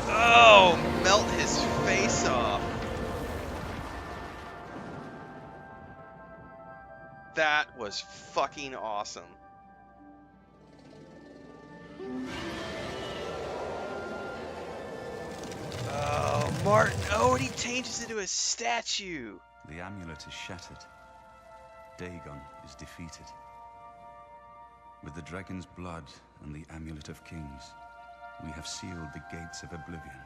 Oh! Melt his face off. That was fucking awesome. Oh, Martin. Oh, and he changes into a statue. The amulet is shattered. Dagon is defeated. With the dragon's blood and the amulet of kings, we have sealed the gates of Oblivion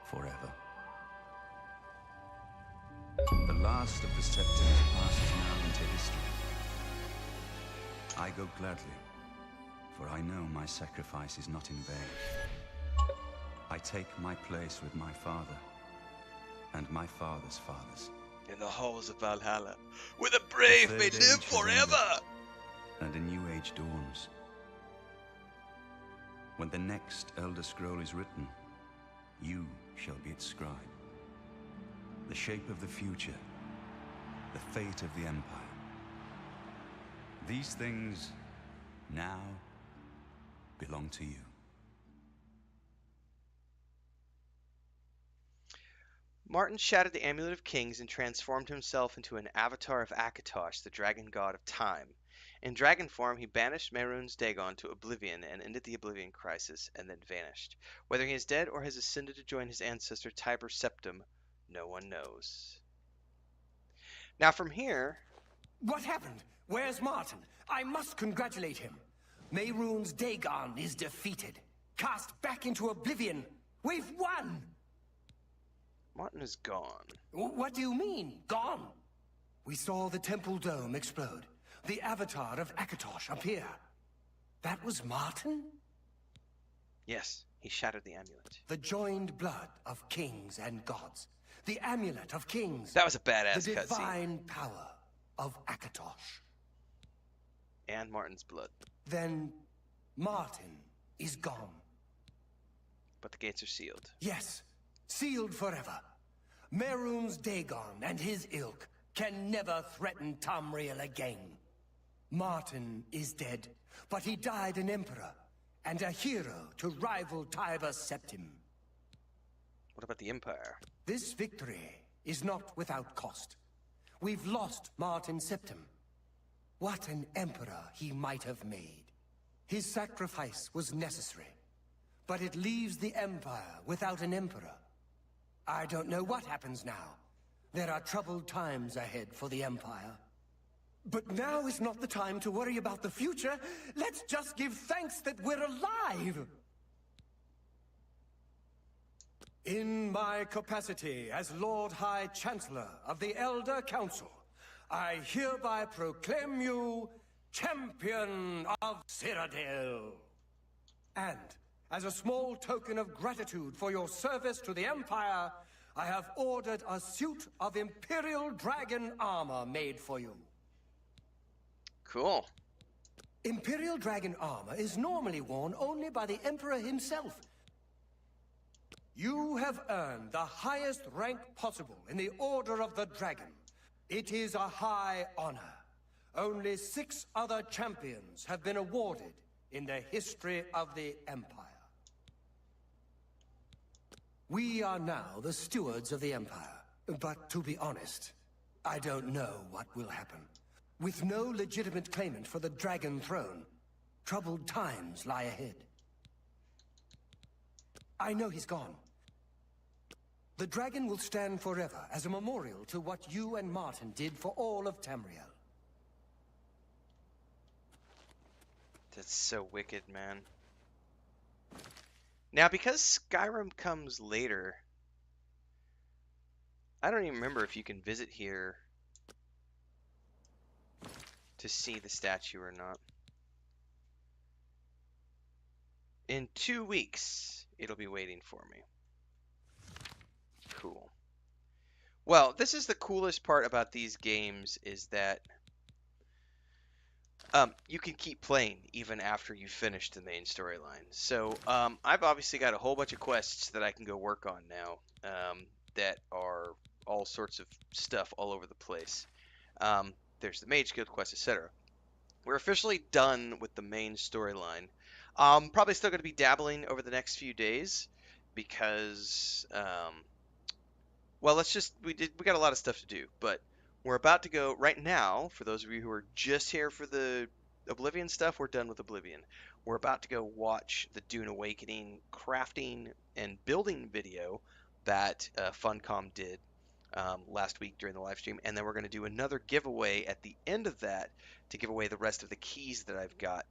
forever. The last of the Septons passes now into history. I go gladly, for I know my sacrifice is not in vain. I take my place with my father and my father's fathers. In the halls of Valhalla, where the brave may live forever! And a new age dawns. When the next Elder Scroll is written, you shall be its scribe. The shape of the future, the fate of the Empire. These things now belong to you. Martin shattered the Amulet of Kings and transformed himself into an avatar of Akatosh, the dragon god of time. In dragon form, he banished Mehrunes Dagon to Oblivion and ended the Oblivion Crisis, and then vanished. Whether he is dead or has ascended to join his ancestor Tiber Septim, no one knows. Now from here... What happened? Where's Martin? I must congratulate him. Mehrunes Dagon is defeated. Cast back into Oblivion. We've won! Martin is gone. What do you mean, gone? We saw the temple dome explode. The avatar of Akatosh appear. That was Martin? Yes, he shattered the amulet. The joined blood of kings and gods. The amulet of kings. That was a badass The cutscene. divine power of Akatosh. And Martin's blood. Then Martin is gone. But the gates are sealed. Yes, sealed forever. Mehrunes Dagon and his ilk can never threaten Tamriel again. Martin is dead, but he died an emperor and a hero to rival Tiber Septim. What about the Empire? This victory is not without cost. We've lost Martin Septim. What an emperor he might have made. His sacrifice was necessary, but it leaves the Empire without an emperor. I don't know what happens now. There are troubled times ahead for the Empire. But now is not the time to worry about the future. Let's just give thanks that we're alive! In my capacity as Lord High Chancellor of the Elder Council, I hereby proclaim you Champion of Cyrodiil. And, as a small token of gratitude for your service to the Empire, I have ordered a suit of Imperial dragon armor made for you. Cool. Imperial dragon armor is normally worn only by the Emperor himself. You have earned the highest rank possible in the Order of the Dragon. It is a high honor. Only 6 other champions have been awarded in the history of the Empire. We are now the stewards of the Empire. But to be honest, I don't know what will happen. With no legitimate claimant for the Dragon Throne, troubled times lie ahead. I know he's gone. The dragon will stand forever as a memorial to what you and Martin did for all of Tamriel. That's so wicked, man. Now, because Skyrim comes later, I don't even remember if you can visit here to see the statue or not. In 2 weeks, it'll be waiting for me. Cool. Well, this is the coolest part about these games is that you can keep playing even after you've finished the main storyline. So I've obviously got a whole bunch of quests that I can go work on now that are all sorts of stuff all over the place. There's the Mage Guild quest, etc. We're officially done with the main storyline. Probably still going to be dabbling over the next few days because, well, we got a lot of stuff to do, but we're about to go right now. For those of you who are just here for the Oblivion stuff, we're done with Oblivion. We're about to go watch the Dune Awakening crafting and building video that Funcom did last week during the live stream, and then we're going to do another giveaway at the end of that to give away the rest of the keys that I've got.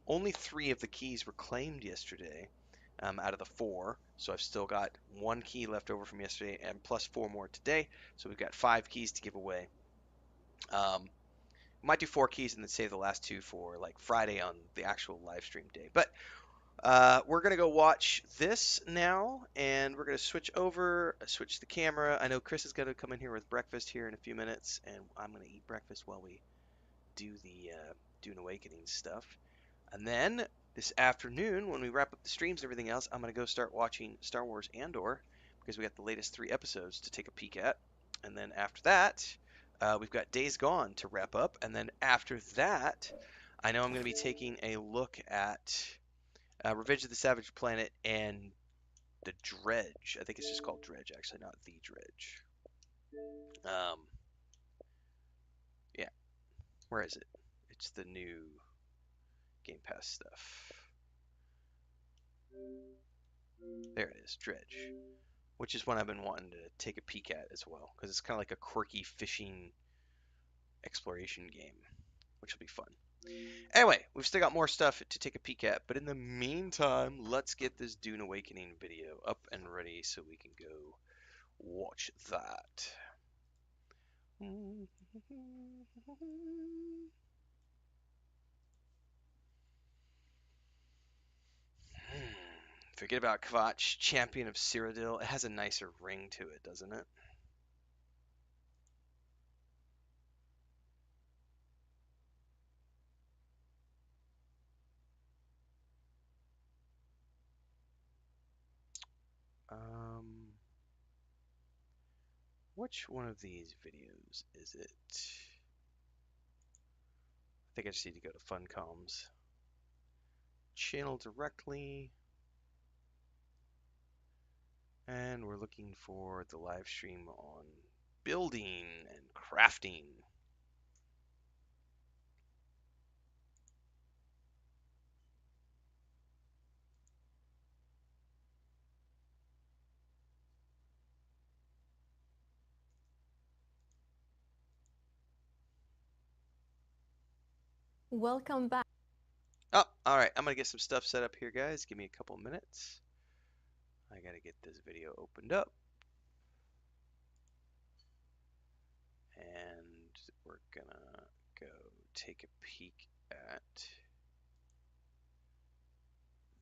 Only 3 of the keys were claimed yesterday out of the 4, so I've still got 1 key left over from yesterday and plus 4 more today, so we've got 5 keys to give away. Might do 4 keys and then save the last 2 for like Friday on the actual live stream day. But we're going to go watch this now, and we're going to switch the camera. I know Chris is going to come in here with breakfast here in a few minutes, and I'm going to eat breakfast while we do the Dune Awakening stuff. And then this afternoon, when we wrap up the streams and everything else, I'm going to go start watching Star Wars Andor, because we got the latest 3 episodes to take a peek at. And then after that, we've got Days Gone to wrap up. And then after that, I know I'm going to be taking a look at Revenge of the Savage Planet and the Dredge. I think it's just called Dredge, actually, not the Dredge. Yeah. Where is it? It's the new Game Pass stuff. There it is, Dredge. Which is one I've been wanting to take a peek at as well, because it's kind of like a quirky fishing exploration game, which will be fun. Anyway, we've still got more stuff to take a peek at, but in the meantime, let's get this Dune Awakening video up and ready so we can go watch that. Forget about Kvatch, Champion of Cyrodiil. It has a nicer ring to it, doesn't it? Which one of these videos is it? I think I just need to go to Funcom's channel directly. And we're looking for the live stream on building and crafting. Welcome back. Oh, all right. I'm going to get some stuff set up here, guys. Give me a couple minutes. I got to to get this video opened up. And we're going to go take a peek at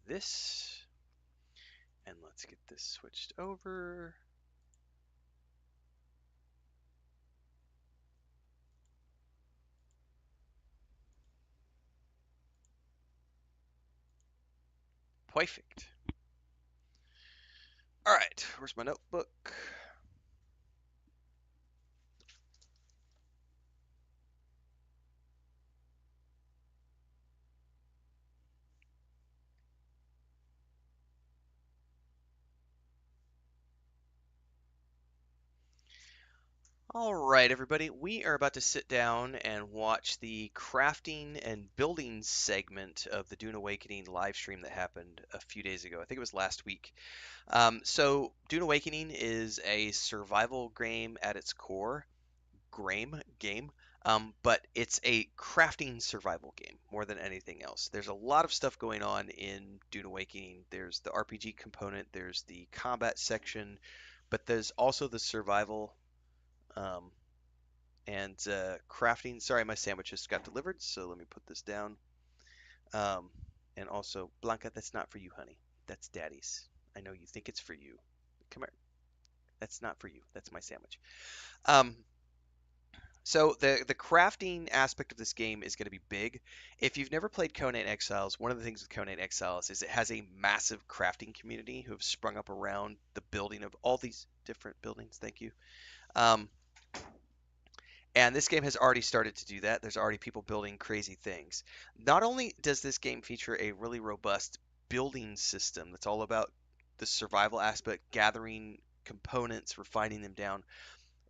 this. And let's get this switched over. Perfect. All right, where's my notebook? All right, everybody, we are about to sit down and watch the crafting and building segment of the Dune Awakening live stream that happened a few days ago. I think it was last week. So Dune Awakening is a survival game at its core, game, but it's a crafting survival game more than anything else. There's a lot of stuff going on in Dune Awakening. There's the RPG component, there's the combat section, but there's also the survival um, and crafting. Sorry, my sandwich just got delivered, so let me put this down. Um, and also, Blanca, that's not for you, honey. That's Daddy's. I know you think it's for you. Come here. That's not for you. That's my sandwich. Um, so the crafting aspect of this game is going to be big. If you've never played Conan Exiles, one of the things with Conan Exiles is it has a massive crafting community who have sprung up around the building of all these different buildings. Thank you. Um, And this game has already started to do that. There's already people building crazy things. Not only does this game feature a really robust building system that's all about the survival aspect, gathering components, refining them down,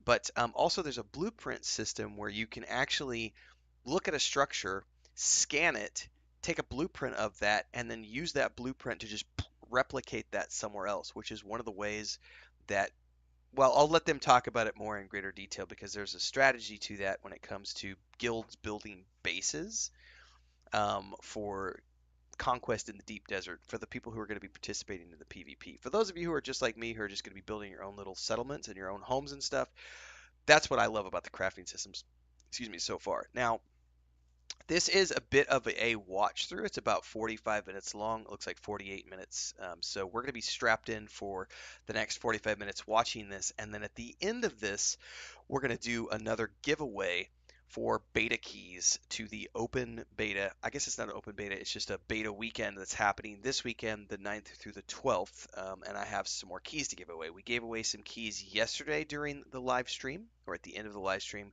but also there's a blueprint system where you can actually look at a structure, scan it, take a blueprint of that, and then use that blueprint to just replicate that somewhere else, which is one of the ways that, well, I'll let them talk about it more in greater detail because there's a strategy to that when it comes to guilds building bases for conquest in the deep desert for the people who are going to be participating in the PvP. For those of you who are just like me, who are just going to be building your own little settlements and your own homes and stuff, that's what I love about the crafting systems, excuse me, so far. Now, this is a bit of a watch through. It's about 45 minutes long. It looks like 48 minutes. So we're going to be strapped in for the next 45 minutes watching this. And then at the end of this, we're going to do another giveaway for beta keys to the open beta. I guess it's not an open beta. It's just a beta weekend that's happening this weekend, the 9th through the 12th. And I have some more keys to give away. We gave away some keys yesterday during the live stream, or at the end of the live stream.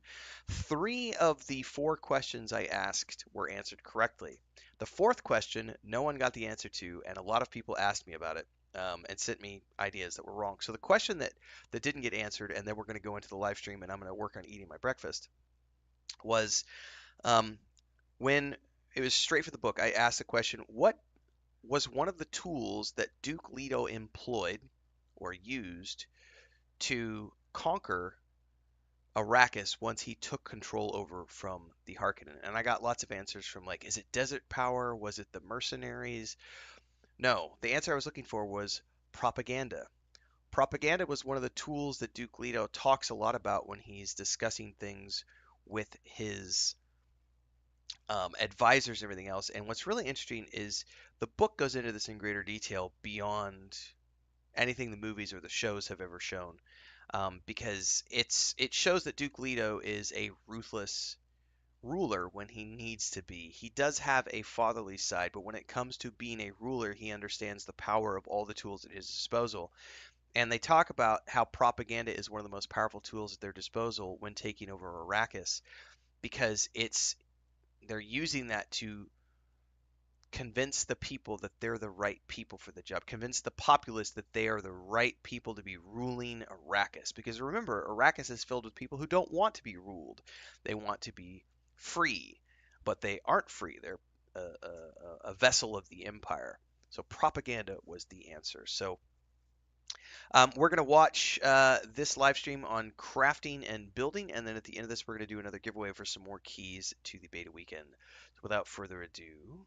3 of the 4 questions I asked were answered correctly. The 4th question, no one got the answer to, and a lot of people asked me about it and sent me ideas that were wrong. So the question that didn't get answered, and then we're going to go into the live stream and I'm going to work on eating my breakfast, was when it was straight for the book. I asked the question, what was one of the tools that Duke Leto employed or used to conquer Arrakis once he took control over from the Harkonnen? And I got lots of answers from like, is it desert power? Was it the mercenaries? No, the answer I was looking for was propaganda. Propaganda was one of the tools that Duke Leto talks a lot about when he's discussing things with his advisors and everything else. And what's really interesting is the book goes into this in greater detail beyond anything the movies or the shows have ever shown, because it shows that Duke Leto is a ruthless ruler when he needs to be. He does have a fatherly side, but when it comes to being a ruler, he understands the power of all the tools at his disposal. And they talk about how propaganda is one of the most powerful tools at their disposal when taking over Arrakis, because they're using that to convince the people that they're the right people for the job, convince the populace that they are the right people to be ruling Arrakis. Because remember, Arrakis is filled with people who don't want to be ruled. They want to be free, but they aren't free. They're a vessel of the Empire. So propaganda was the answer. So we're going to watch this live stream on crafting and building, and then at the end of this, we're going to do another giveaway for some more keys to the beta weekend. So without further ado,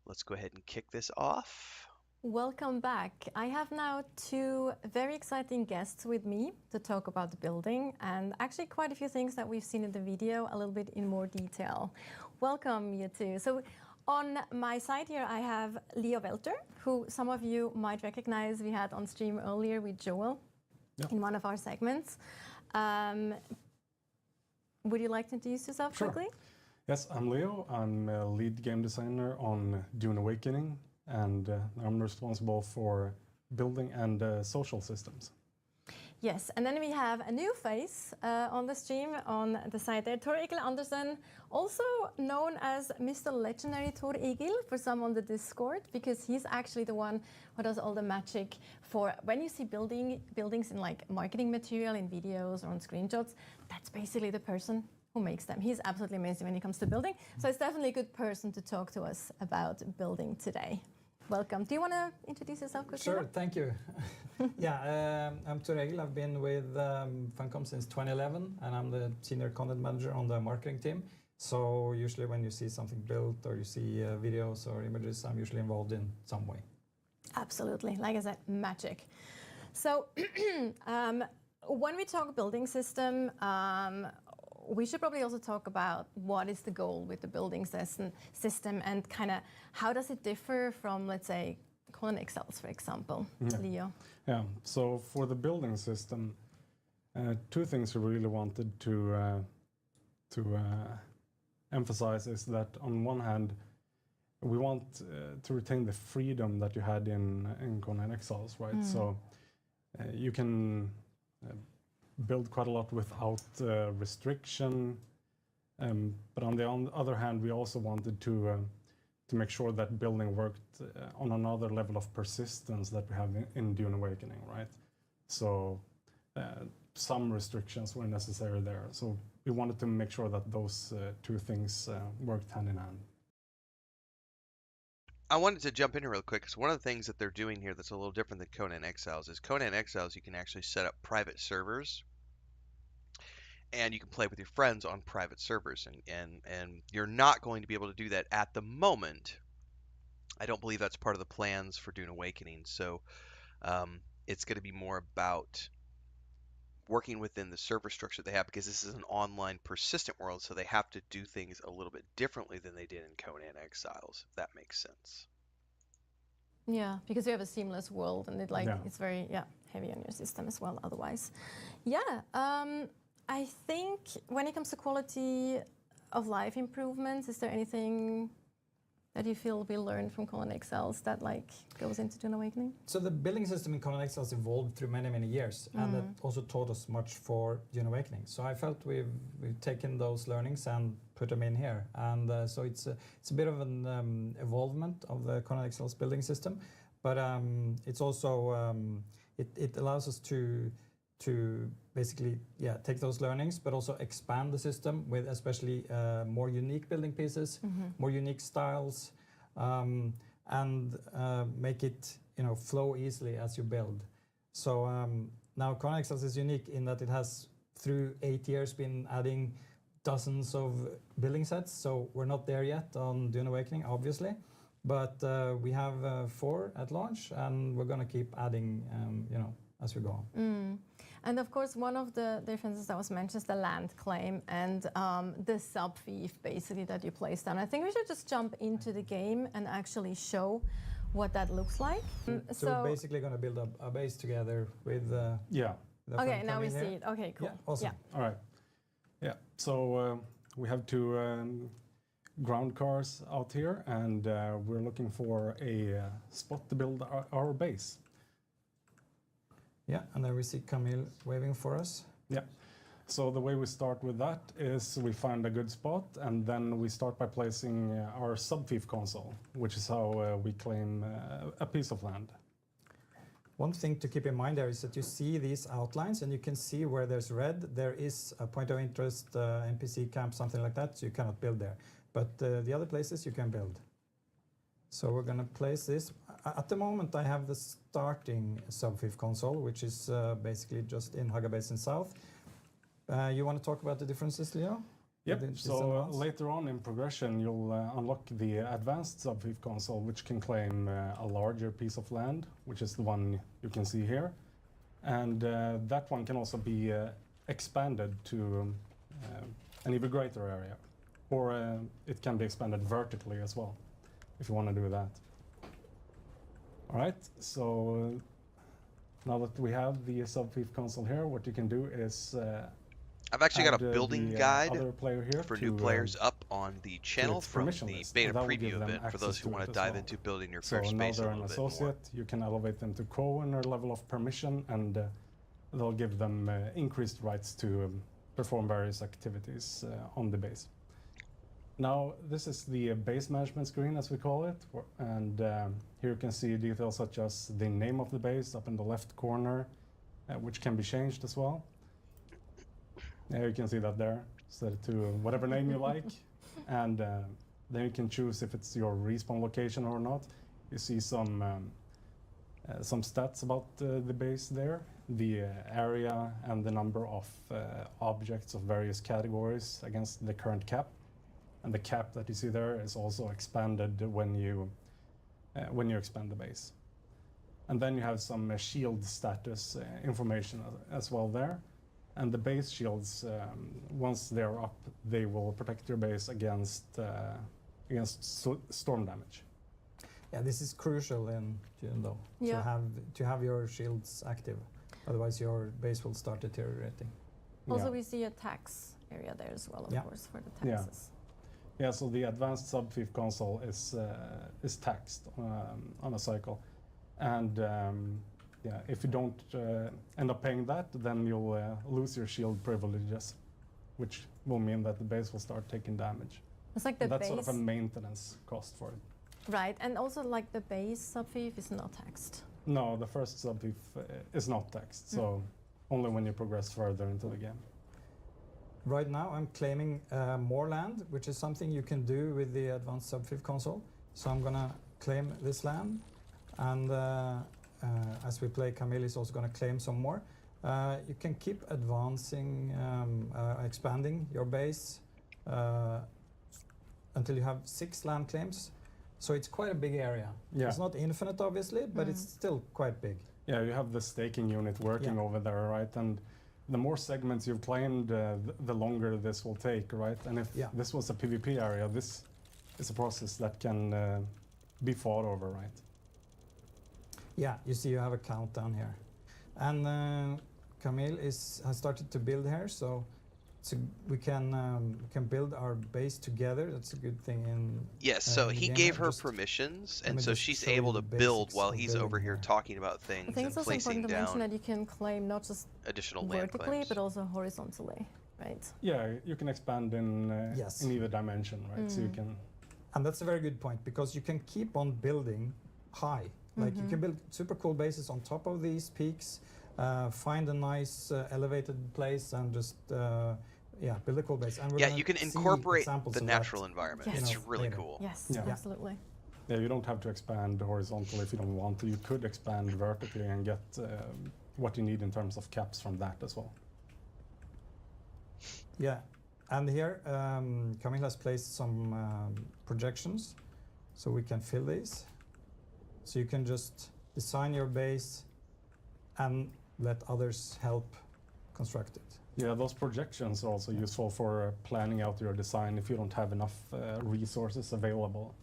let's go ahead and kick this off. Welcome back. I have now two very exciting guests with me to talk about the building and actually quite a few things that we've seen in the video a little bit in more detail. Welcome, you two. So on my side here, I have Leo Welter, who some of you might recognize we had on stream earlier with Joel in one of our segments. Would you like to introduce yourself quickly? Yes, I'm Leo. I'm a lead game designer on Dune Awakening, and I'm responsible for building and social systems. Yes, and then we have a new face on the stream on the side there, Tor Egil Andersen, also known as Mr. Legendary Tor Egil for some on the Discord, because he's actually the one who does all the magic for when you see buildings in like marketing material, in videos or on screenshots, that's basically the person who makes them. He's absolutely amazing when it comes to building, so it's definitely a good person to talk to us about building today. Welcome. Do you want to introduce yourself quickly? Sure, thank you. I'm Tor Egil. I've been with Funcom since 2011, and I'm the senior content manager on the marketing team. So usually when you see something built or you see videos or images, I'm usually involved in some way. Absolutely. Like I said, magic. So when we talk building system, we should probably also talk about what is the goal with the building system and kind of how does it differ from, let's say, Conan Exiles, for example. Leo? Yeah, so for the building system, two things we really wanted to emphasize is that on one hand, we want to retain the freedom that you had in Conan Exiles, right? So you can build quite a lot without restriction, but on the other hand, we also wanted to make sure that building worked on another level of persistence that we have in Dune Awakening, right? So some restrictions were necessary there. So we wanted to make sure that those two things worked hand in hand. I wanted to jump in here real quick because one of the things that they're doing here that's a little different than Conan Exiles is Conan Exiles you can actually set up private servers and you can play with your friends on private servers, and you're not going to be able to do that at the moment. I don't believe that's part of the plans for Dune Awakening, so it's going to be more about working within the server structure they have, because this is an online persistent world, so they have to do things a little bit differently than they did in Conan Exiles, if that makes sense. Yeah, because you have a seamless world and it's very heavy on your system as well otherwise. I think when it comes to quality of life improvements, is there anything that you feel we learned from Conan Exiles that goes into Dune Awakening? So the building system in Conan Exiles evolved through many, many years, and that also taught us much for Dune Awakening. So I felt we've taken those learnings and put them in here, and so it's a bit of an evolvement of the Conan Exiles building system, but it's also it allows us to basically take those learnings, but also expand the system with especially more unique building pieces, more unique styles, and make it flow easily as you build. So now Conan Exiles is unique in that it has through 8 years been adding dozens of building sets. So we're not there yet on Dune Awakening, obviously, but we have 4 at launch, and we're going to keep adding as we go on. And of course, one of the differences that was mentioned is the land claim and the sub-fief basically that you place down. I think we should just jump into the game and actually show what that looks like. So we're basically going to build a base together with okay, now we see it. Okay, cool. Yeah, awesome. All right. Yeah, so we have 2 ground cars out here, and we're looking for a spot to build our base. Yeah, and then we see Camille waving for us. Yeah. So the way we start with that is we find a good spot, and then we start by placing our sub-fief console, which is how we claim a piece of land. One thing to keep in mind there is that you see these outlines, and you can see where there's red, there is a point of interest, NPC camp, something like that, so you cannot build there. But the other places you can build. So we're going to place this. At the moment, I have the starting sub-fief console, which is basically just in Haga Basin South. You want to talk about the differences, Leo? Yep, With this so advance? later on in progression, you'll unlock the advanced subfief console, which can claim a larger piece of land, which is the one you can see here. And that one can also be expanded to an even greater area. Or it can be expanded vertically as well, if you want to do that. All right, so now that we have the subfief console here, what you can do is I've actually got a add building the guide other player here for to, new players up on the channel its from permission the list, beta and that will give preview them event for those access who to want it to as dive well. into building your So first now base a they're an little bit more. associate, you can elevate them to co-owner level of permission, and they'll give them increased rights to perform various activities on the base. Now, this is the base management screen, as we call it, and here you can see details such as the name of the base up in the left corner, which can be changed as well. You can see that there, set it to whatever name you like, and then you can choose if it's your respawn location or not. You see some stats about the base there, the area and the number of objects of various categories against the current cap. And the cap that you see there is also expanded when you expand the base. And then you have some shield status information as well there. And the base shields, once they're up, they will protect your base against storm damage. Yeah, this is crucial in Dune, though, to have your shields active. Otherwise, your base will start deteriorating. Also, we see a tax area there as well, of course, for the taxes. Yeah, so the advanced subfief console is taxed on a cycle, and if you don't end up paying that, then you'll lose your shield privileges, which will mean that the base will start taking damage. It's like the that's base, sort of a maintenance cost for it. Right, and also like the base subfief is not taxed. No, the first subfief is not taxed, so only when you progress further into the game. Right now, I'm claiming more land, which is something you can do with the advanced subfief console. So I'm gonna claim this land, and as we play, Camille is also gonna claim some more. You can keep advancing, expanding your base until you have 6 land claims. So it's quite a big area. Yeah. It's not infinite, obviously, but it's still quite big. Yeah, you have the staking unit working over there, right? And the more segments you've claimed, the longer this will take, right? And if this was a PvP area, this is a process that can be fought over, right? Yeah, you see you have a countdown here. And Camille has started to build here, so we can build our base together. That's a good thing in Yes, so he gave her permissions, and so she's able to build while he's over here talking about things I think it's and also placing important to mention down that you can claim not just additional land vertically, claims. but also horizontally, right? Yeah, you can expand in either dimension, right? So you can. And that's a very good point, because you can keep on building high. Like you can build super cool bases on top of these peaks, find a nice elevated place, and just build a cool base. And we're you can incorporate the natural environment. It's really cool. Yes, absolutely. Yeah, you don't have to expand horizontally if you don't want to. You could expand vertically and get what you need in terms of caps from that as well. Yeah, and here Camille has placed some projections, so we can fill these. So you can just design your base and let others help construct it. Yeah, those projections are also useful for planning out your design if you don't have enough resources available.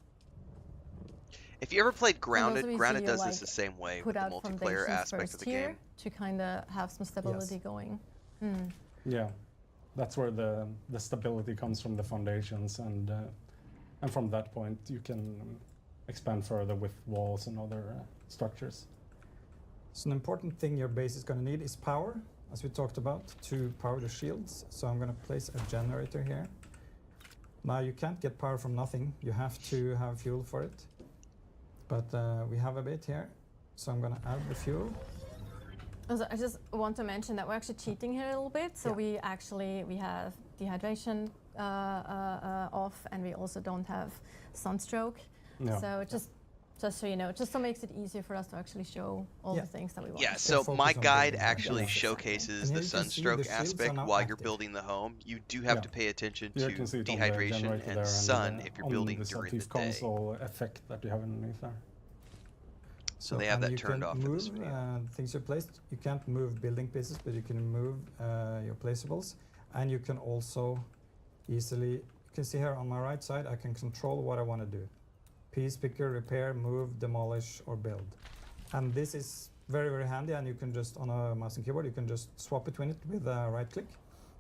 If you ever played Grounded, Also, Grounded does like this the same way put with the out multiplayer foundations aspect first of the here game. to kind of have some stability going. Yeah, that's where the stability comes from, the foundations, and from that point you can expand further with walls and other structures. So an important thing your base is going to need is power, as we talked about, to power the shields. So I'm going to place a generator here. Now you can't get power from nothing, you have to have fuel for it. But we have a bit here, so I'm going to add the fuel. Also, I just want to mention that we're actually cheating here a little bit. So we have dehydration off, and we also don't have sunstroke. Yeah. So just Just so you know, just so makes it easier for us to actually show all the things that we want. Yeah, to so show. my guide building. actually Yes. showcases And the here you can see sunstroke the shields are aspect now while you're active. building the home. You do have Yeah. to pay attention You to can see it on the dehydration generator there and sun the- if you're on building the during the Thief day. console effect that you have underneath there. So they have and that you turned can off in move, this video. things you placed. You can't move building pieces, but you can move your placeables. And you can also easily, you can see here on my right side, I can control what I want to do. Piece picker, repair, move, demolish, or build. And this is very, very handy, and you can just, on a mouse and keyboard, you can just swap between it with a right click.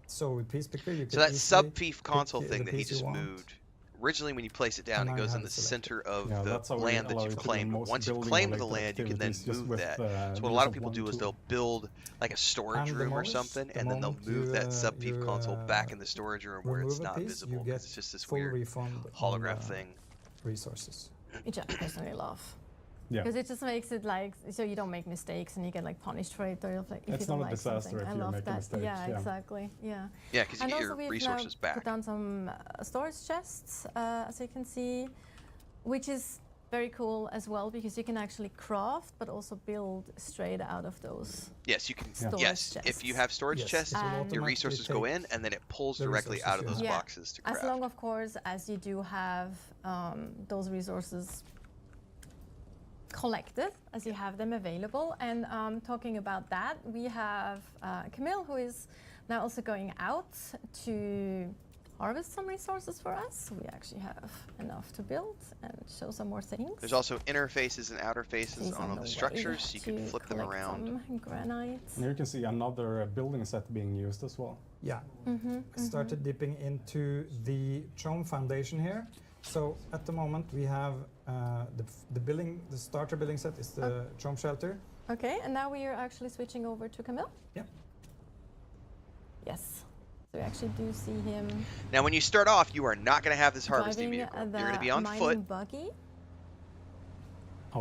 So with piece picker, you can So that easily sub-thief console pick thing the that he piece you just want. moved, originally when you place it down, And it now you goes in have the it selected. center of Yeah, the that's how we land that allow you've you to do claimed. But most once you've building claimed the related land, you can then activities just move with, that. So what a use lot of of people one do is tool. they'll build like a storage And room or demolish something, the and then they'll moment move you, that sub-thief you, console back in the storage room where remove it's a not piece, visible you because get it's just this full weird refund on holograph the thing. resources. Which I personally love. Yeah. Because it just makes it like so you don't make mistakes and you get like punished for it, or like if It's you don't not a like disaster something. if I you love make a that. mistake, Yeah, yeah. exactly. Yeah. Yeah, 'cause you And get also your we've resources now back. put down some storage chests, as you can see, which is very cool as well because you can actually craft but also build straight out of those. Yes, you can. Storage Yes, chests. if you have storage Yes, chests, it will And- your automatically resources go take in, and then it pulls the directly out of resources those you Yeah. boxes to As craft. long, of course, as you do have those resources collected, as you have them available. And talking about that, we have Camille, who is now also going out to harvest some resources for us. So we actually have enough to build and show some more things. There's also inner faces and outer faces He's on all the the way structures, so you can to flip them collect around. some granite. And here you can see another building set being used as well. Yeah. I started dipping into the Chom foundation here. So at the moment we have the starter building set is the Chom shelter. Okay, and now we are actually switching over to Camille. Yep. Yes. So we actually do see him Now, when you start off, you are not going to have this harvesting driving vehicle. the You're going to be on mining foot, buggy.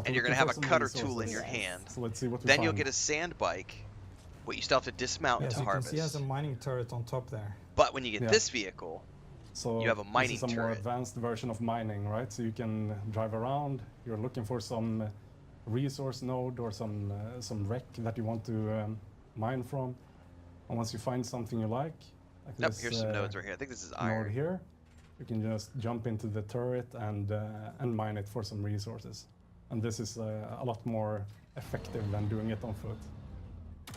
and you're going to have a cutter tool in your Yes. hand. So let's see what we Then find. you'll get a sand bike, what you still have to dismount Yes, to you can harvest. see he has a mining turret on top there. But when you get Yeah. this vehicle, So you have a mining this is a more turret. advanced version of mining, right? So you can drive around. You're looking for some resource node or some wreck that you want to mine from. And once you find something you like Yep, this here's some nodes right here. I think this is node iron. here, you can just jump into the turret and mine it for some resources. And this is a lot more effective than doing it on foot.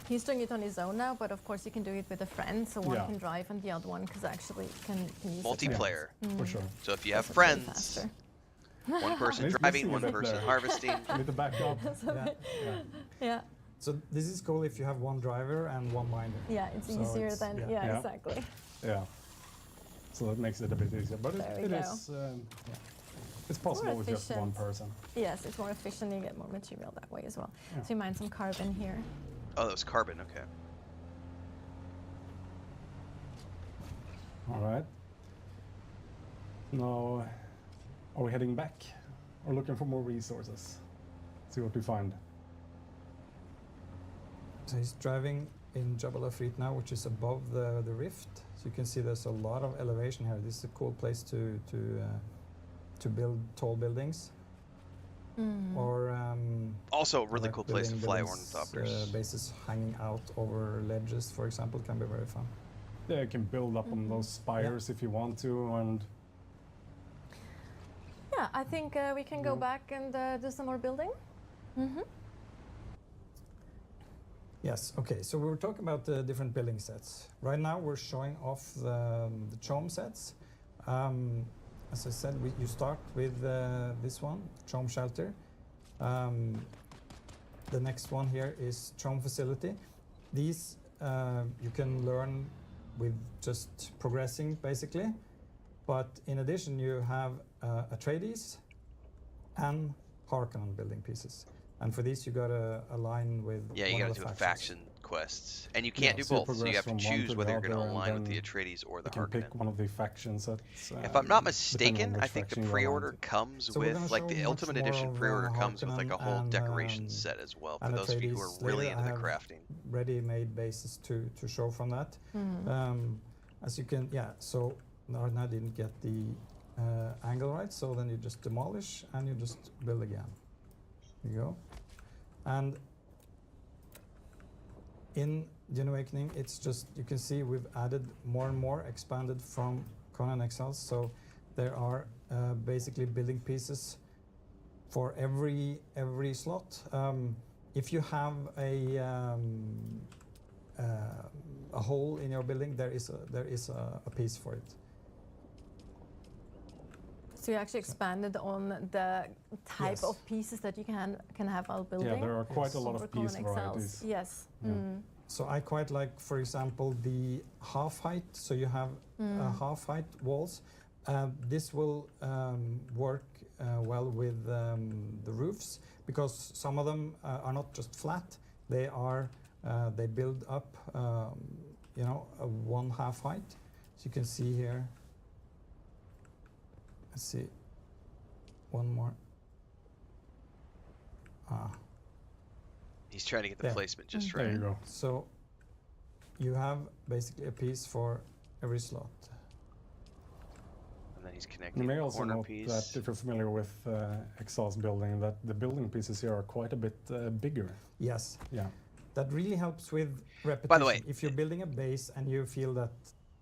He's doing it on his own now, but of course you can do it with a friend, so one Yeah. can drive and the other one can use Multiplayer. For sure. So if you have That's way friends, faster. one person Let's driving, see a one bit person there. harvesting. I need to back up. Yeah, So this is cool if you have one driver and one miner. yeah, it's So easier it's- than yeah. Yeah. exactly. Yeah. So that makes it a bit easier, but There we it go. is it's possible with just one efficient. person. Yes, it's more efficient. You get more material that way as well. Yeah. So you mine some carbon here. Oh, that was carbon. Okay. All right. Now, are we heading back or looking for more resources? See what we find. So he's driving in Jabal Afrit now, which is above the rift. So you can see there's a lot of elevation here. This is a cool place to build tall buildings. Or Also, a really like cool place to building fly buildings, ornithopters. bases hanging out over ledges, for example, can be very fun. Yeah, you can build up on those spires if you want to, and Yeah, I think we can go back and do some more building. Yes, okay, so we were talking about the different building sets. Right now we're showing off the Chom sets. As I said, you start with this one, Chom Shelter. The next one here is Chom Facility. These you can learn with just progressing, basically. But in addition, you have Atreides and Harkonnen building pieces. And for these, you got to align with Yeah, you one gotta of do the a factions. faction quests, and you can't do so you both. So you progress have to from one choose to the whether you're gonna other, and align with the then Atreides or the you can pick Harkonnen. one of the factions that's. If I'm not depending on mistaken, I which think the faction you pre-order align to. comes So we're gonna with, like, show the much Ultimate more Edition of, pre-order comes with like a Harkonnen whole and, decoration set as well. For and those of you who are Atreides. really Later, into I the have crafting. ready-made bases to show from that. As you can, yeah, so Narna didn't get the angle right, so then you just demolish and you just build again. There you go. And in Dune Awakening, it's just, you can see we've added more and more, expanded from Conan Exiles. So there are basically building pieces for every slot. If you have a hole in your building, there is a piece for it. So you actually expanded on the type of pieces that you can have while building. Yeah, there are quite a lot of piece varieties. Yes. Yeah. So I quite like, for example, the half height. So you have half height walls. This will work well with the roofs, because some of them are not just flat. They are they build up, you know, one half height. So you can see here. Let's see. One more. He's trying to get the placement just right. There you go. So you have basically a piece for every slot. And then he's connecting You may the also corner note piece. that if you're familiar with Exile's building, that the building pieces here are quite a bit bigger. Yes. Yeah. That really helps with repetition. By the way, if you're building a base and you feel that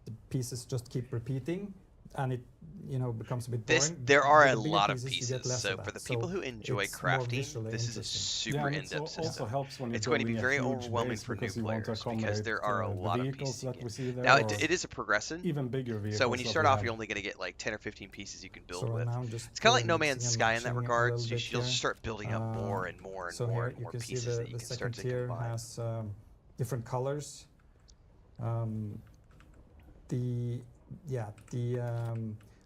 the pieces just keep repeating and it, you know, becomes a bit boring. There are with a the bigger lot of you pieces, get less so of for that. the people who enjoy it's more crafting, visually this is a interesting. super Yeah, in-depth also system. helps when you're It's going to be building a very huge overwhelming base for new because you want to players because there accommodate, are a the lot of vehicles pieces. You that can we see there, now or it is a progression. even bigger vehicles. So when you that start we off, have. you're only going to get like 10 or 15 pieces you can build So with. now I'm just It's kind of like No mixing Man's and Sky in that matching a regard. little So bit you'll here. just start building up more and more and So more here and you more can see pieces that the you can start second to tier combine. has different colors. The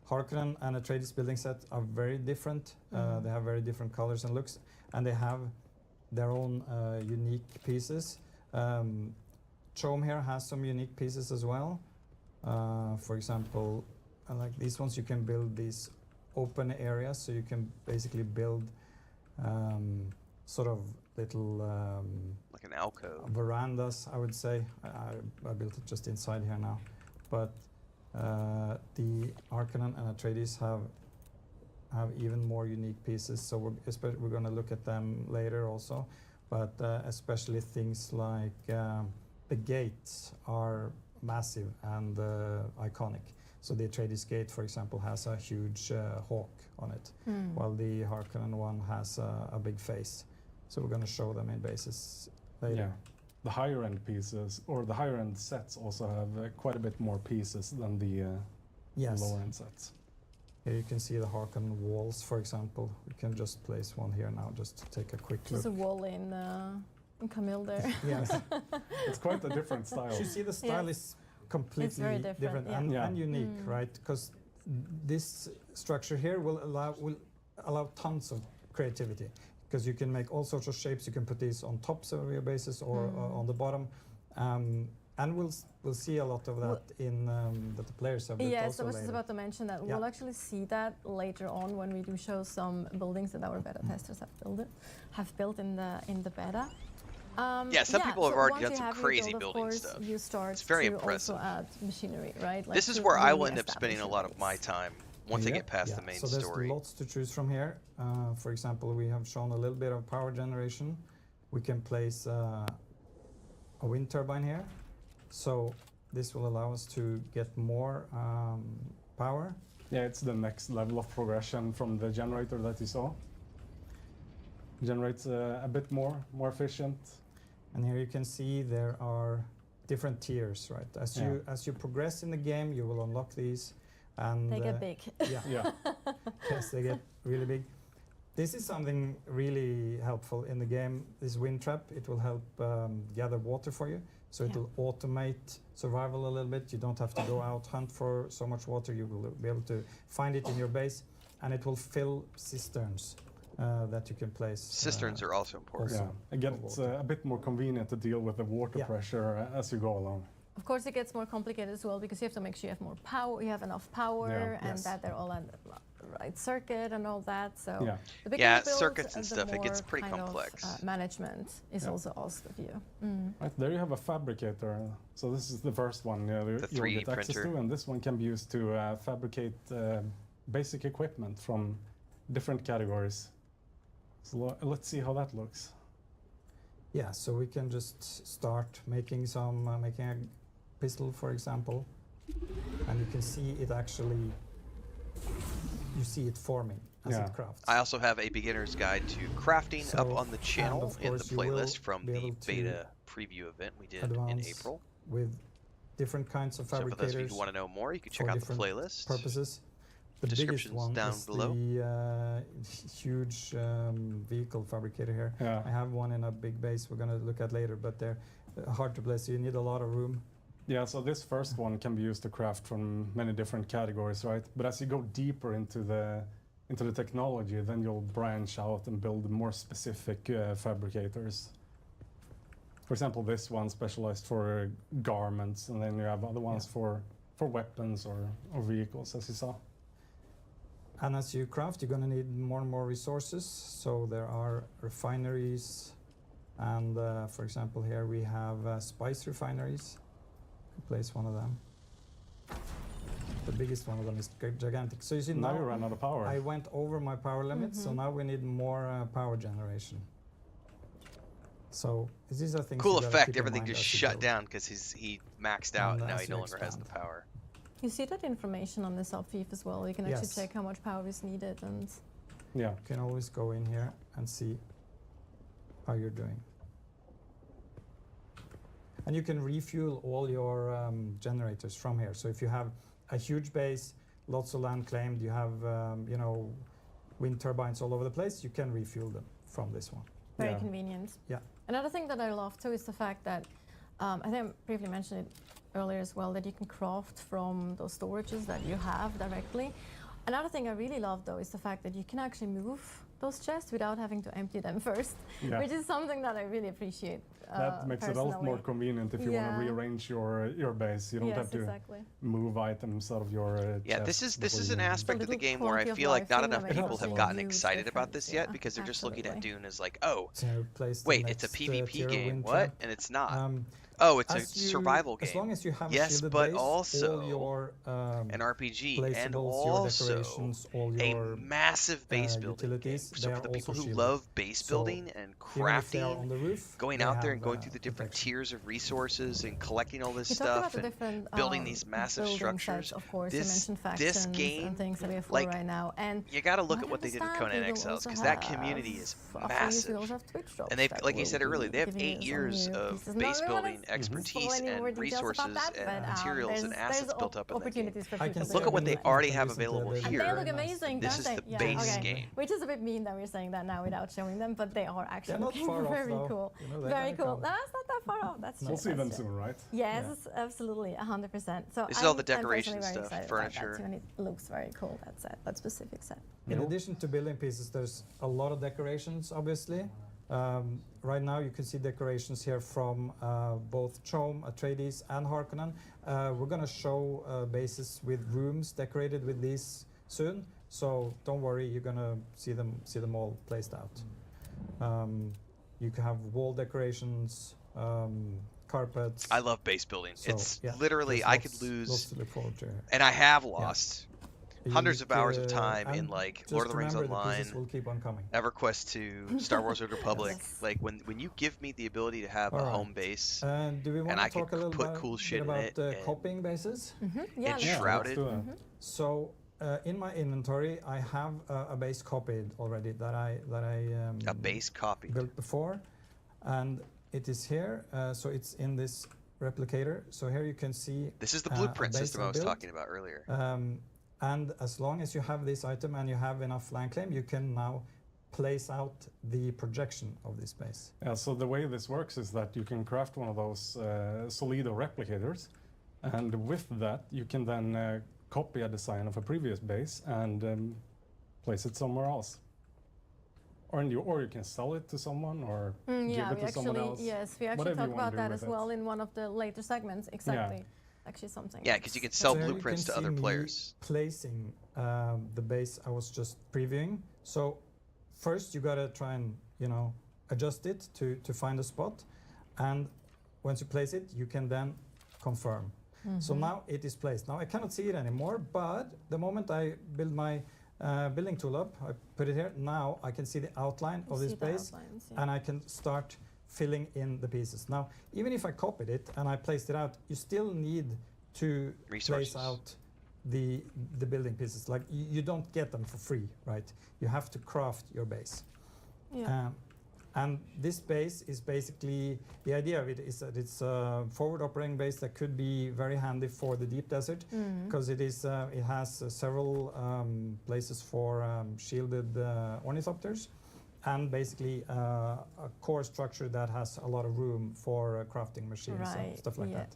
Harkonnen and Atreides building set are very different. They have very different colors and looks, and they have their own unique pieces. Chom here has some unique pieces as well. For example, like these ones, you can build these open areas, so you can basically build sort of little like an alcove verandas, I would say. I built it just inside here now, but the Harkonnen and Atreides have even more unique pieces. So we're going to look at them later also, but especially things like the gates are massive and iconic. So the Atreides gate, for example, has a huge hawk on it, while the Harkonnen one has a big face. So we're going to show them in bases later. Yeah. The higher end pieces, or the higher end sets, also have quite a bit more pieces than the lower end sets. Here you can see the Harkonnen walls, for example. We can just place one here now, just to take a quick look. There's a wall in Camille there. Yes. It's quite a different style. You see the style is completely different and unique, right? Because this structure here will allow tons of creativity. Because you can make all sorts of shapes. You can put these on tops of your bases or on the bottom, and we'll see a lot of that in that the players have built yes, also I was later. just about to mention that we'll actually see that later on when we do show some buildings that our beta testers have built in the beta. Yeah, some people have already done some have crazy build, building course, stuff. You start It's very to impressive. also add machinery, right? Like This is to where I will really end up spending a establish lot your of my base. time once I get past the main so story. there's lots to choose from here. For example, we have shown a little bit of power generation. We can place a wind turbine here. So this will allow us to get more power. Yeah, it's the next level of progression from the generator that you saw. Generates a bit more efficient. And here you can see there are different tiers, right? As you progress in the game, you will unlock these. And they get big. Yes, they get really big. This is something really helpful in the game. This wind trap, it will help gather water for you. So it will automate survival a little bit. You don't have to go out hunt for so much water. You will be able to find it in your base, and it will fill cisterns that you can place. Cisterns are also important. Yeah, again, it's a bit more convenient to deal with the water pressure as you go along. Of course, it gets more complicated as well because you have to make sure you have more power, you have enough power, and that they're all on the right circuit and all that. So the bigger you build, circuits and the stuff, it gets more pretty kind complex. Of, management is also asked of you. Right there, you have a fabricator. So this is the first one you'll get access to, and this one can be used to fabricate basic equipment from different categories. So let's see how that looks. Yeah, so we can just start making some, making a pistol, for example, and you can see it actually, you see it forming as it crafts. I also have a beginner's guide to crafting So, up on the channel and of in the course you will playlist from be the able to beta preview event we did in advance April. with different kinds of So for fabricators. those of you who want to know more, you can check for out the different playlist. Purposes. The biggest Descriptions one down is below. the huge vehicle fabricator here. Yeah. I have one in a big base we're going to look at later, but they're hard to place. So you need a lot of room. Yeah, so this first one can be used to craft from many different categories, right? But as you go deeper into the technology, then you'll branch out and build more specific fabricators. For example, this one specialized for garments, and then you have other ones for weapons or vehicles, as you saw. And as you craft, you're going to need more and more resources. So there are refineries, and for example, here we have spice refineries. Place one of them. The biggest one of them is gigantic. So you see Now you ran out of power. I went over my power limit, so now we need more power generation. So these are things. Cool you gotta effect. keep in Everything mind just as you shut go. down because he maxed out and now as he you no longer has the expand. power. You see that information on the self-thief as well. You can actually Yes. check how much power is needed and... Yeah. You can always go in here and see how you're doing. And you can refuel all your generators from here. So if you have a huge base, lots of land claimed, you have you know, wind turbines all over the place, you can refuel them from this one. Very convenient. Yeah. Another thing that I love too is the fact that, I think I briefly mentioned it earlier as well, that you can craft from those storages that you have directly. Another thing I really love though is the fact that you can actually move those chests without having to empty them first, which is something that I really appreciate. That makes it a lot more convenient if you want to rearrange your base. You don't have to move items out of your chest this is an aspect of the game where I feel like not enough people have gotten excited about this yet because they're just looking at Dune as like, oh, wait, it's a PvP game, what? And it's not. Oh, it's a survival game. As long as you have yes, a but base, also all your, an RPG and your decorations, all your a massive base building game. So for the people who love base building and crafting, on the roof, going out there and going through the different tiers of resources and collecting all this stuff and building these massive structures. Of course, you mentioned factions game, and things that we have like, right now. And you got to look at what they did in Conan Exiles because that community is massive. And they've, like you said earlier, they have 8 years of base building expertise and resources and materials and assets built up in that game. Look at what they already have available here. They look amazing, this is don't the base game. Which is a bit mean that we're saying that now without showing them, but they are actually looking very cool. You know, very cool. No, it's not that far off. That's true. We'll see them soon, right? Yes, absolutely, 100%. So this is all the decoration stuff, furniture. And it looks very cool. That specific set. In addition to building pieces, there's a lot of decorations, obviously. Right now you can see decorations here from both Chom, Atreides and Harkonnen. We're going to show bases with rooms decorated with these soon, so don't worry, you're going to see them all placed out. You can have wall decorations, carpets. I love base building. So, it's literally, I could lose, lots to look forward to. And I have lost hundreds of hours of time in like Lord of the Rings Online, will keep on coming. EverQuest 2, Star Wars: Old Republic. Like when you give me the ability to have a home base, do we want and to I talk can a little put cool shit in about it, copying bases? Yeah, shrouded. So in my inventory, I have a base copied already that I a base copy built before, and it is here. So it's in this replicator. So here you can see. This is the blueprint system I was talking about earlier. And as long as you have this item and you have enough land claim, you can now place out the projection of this base. Yeah, so the way this works is that you can craft one of those Solido replicators, and with that you can then copy a design of a previous base and place it somewhere else. Or you can sell it to someone or give it to someone else. Yes, we actually talked about that as well in one of the later segments. Exactly. Yeah. Actually something. Yeah, because you can sell blueprints to other players. Placing the base I was just previewing. So first you gotta try and adjust it to find a spot, and once you place it, you can then confirm. So now it is placed. Now I cannot see it anymore, but the moment I build my building tool up. I put it here. Now I can see the outline of this base, and I can start filling in the pieces. Now, even if I copied it and I placed it out, you still need to place out the building pieces. Like you don't get them for free, right? You have to craft your base. Yeah. And this base is basically, the idea of it is that it's a forward operating base that could be very handy for the deep desert, because it has several places for shielded ornithopters, and basically a core structure that has a lot of room for crafting machines and stuff like that.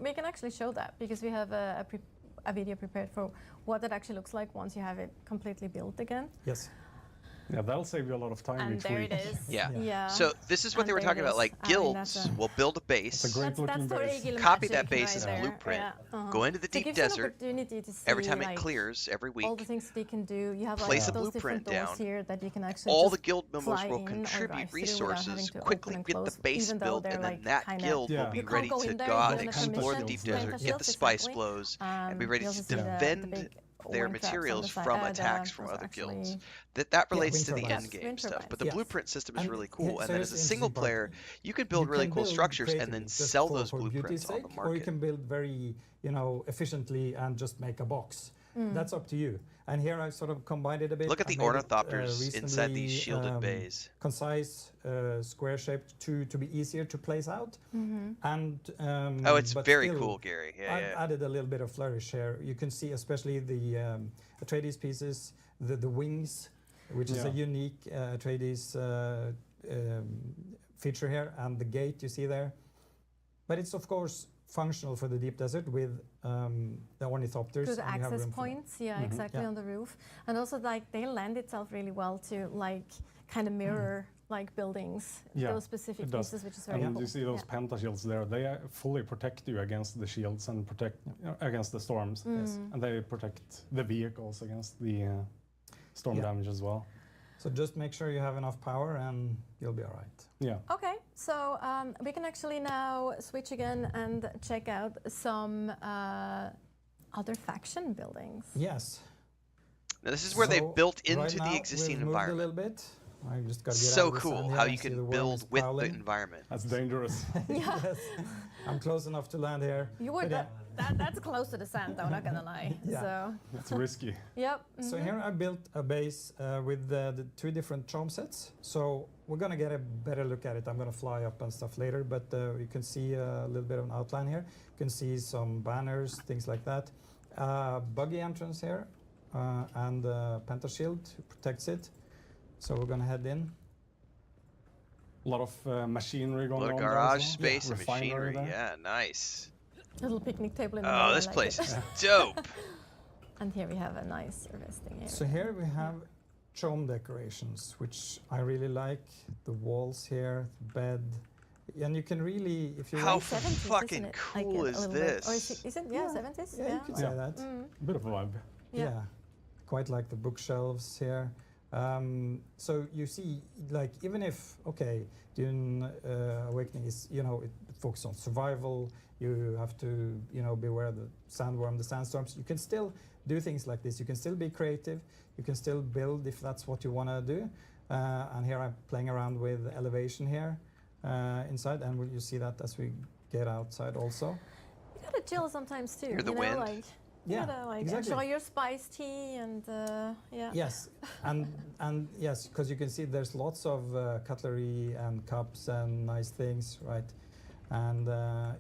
We can actually show that, because we have a video prepared for what it actually looks like once you have it completely built again. Yes. Yeah, that'll save you a lot of time And each there week. it is. Yeah. So this is what they were talking about. Like guilds will build a base, It's a great looking base. copy that base as a blueprint, go into the deep desert. Every time it clears, every week, all the things that you can do. You have place a those blueprint different doors down. here that you can actually All just the guild members fly will in or contribute drive through without having resources, to quickly open and get the close, base even though built, they're and then like that kinda- guild will be You ready can't go to in there, go you out don't and have explore the permission, deep plant desert, the get the shields, spice exactly. flows, and be ready You to also see the defend big their wind traps on materials the side. from attacks from those other actually- guilds. That relates wind to the turbines. end game Wind stuff. turbines. But the Yes. blueprint system is And really cool. so And then here's as a the single interesting part. player, you can build really can cool build structures and creatively then just sell for those beauty's blueprints on the sake, or you market. can build very, efficiently and just make a box. That's up to you. And here I've sort of combined it a bit. Look at I the made it, ornithopters inside these reasonably, shielded bays. Concise, square-shaped to be easier to place out. And Oh, it's but very still, cool, Gary. I've Yeah. added a little bit of flourish here. You can see especially the Atreides pieces, the wings, which is a unique Atreides feature here, and the gate you see there. But it's of course functional for the deep desert with the ornithopters. Good and you have access room for them. points, exactly, Yeah. on the roof. And also like they lend itself really well to like kind of mirror like buildings, those specific it does. pieces, which is very And cool. you see those pentashields there, they fully protect you against the shields and protect against the storms. Yes. And they protect the vehicles against the storm damage as well. So just make sure you have enough power and you'll be all right. Yeah. Okay, so we can actually now switch again and check out some other faction buildings. Yes. Now, this is where they built into right now, the existing we've moved environment. a little bit. I just got to get So out of the cool sand how here you and see the can worm build is with the prowling. environment. That's dangerous. Yes. I'm close enough to land here. You were But that's close to the sand, though. Not gonna lie. Yeah. So. It's risky. Yep. So here I built a base with the two different chome sets. So we're gonna get a better look at it. I'm gonna fly up and stuff later, but you can see a little bit of an outline here. You can see some banners, things like that. Buggy entrance here, and pentashield protects it. So we're gonna head in. A lot of machinery going A on little there as garage well. space and Refinery machinery. there. Yeah, nice. Little picnic table in the Oh, middle. this I like place it. is dope. And here we have a nice resting area. So here we have chome decorations, which I really like. The walls here, bed, and you can really, if you How like, 70s, fucking isn't it? cool like is a little bit. this? Or is it? Yeah, 70s. Yeah, you could say that. Bit of a vibe. Yeah. Quite like the bookshelves here. So you see, like, even if, okay, Dune Awakening is, it focuses on survival, you have to, beware the sandworm, the sandstorms, you can still do things like this. You can still be creative, you can still build if that's what you want to do. And here I'm playing around with elevation here inside, and you see that as we get outside also. You gotta chill sometimes too. Hear the wind? Like, Yeah, you gotta, like, exactly. enjoy your spiced tea and yeah. Yes, and yes, because you can see there's lots of cutlery and cups and nice things, right? And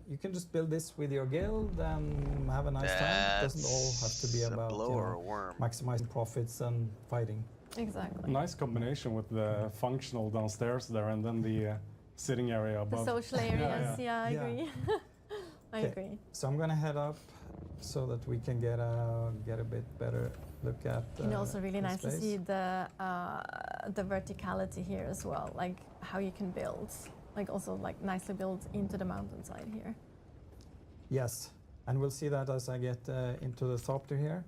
you can just build this with your guild and have a nice time. It doesn't all have to be That's a about blow or a worm. maximizing profits and fighting. Exactly. Nice combination with the functional downstairs there and then the sitting area The above. social areas, I Yeah. agree. I Okay, agree. So I'm gonna head up so that we can get a bit better look at. And also really the nice to space. see the verticality here as well, like how you can build, like also like nicely built into the mountainside here. Yes, and we'll see that as I get into the thopter here.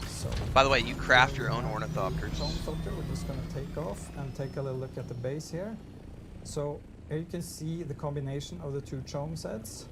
So, By the way, you craft your own ornithopters. Thopter, we're just going to take off and take a little look at the base here. So here you can see the combination of the two chome sets.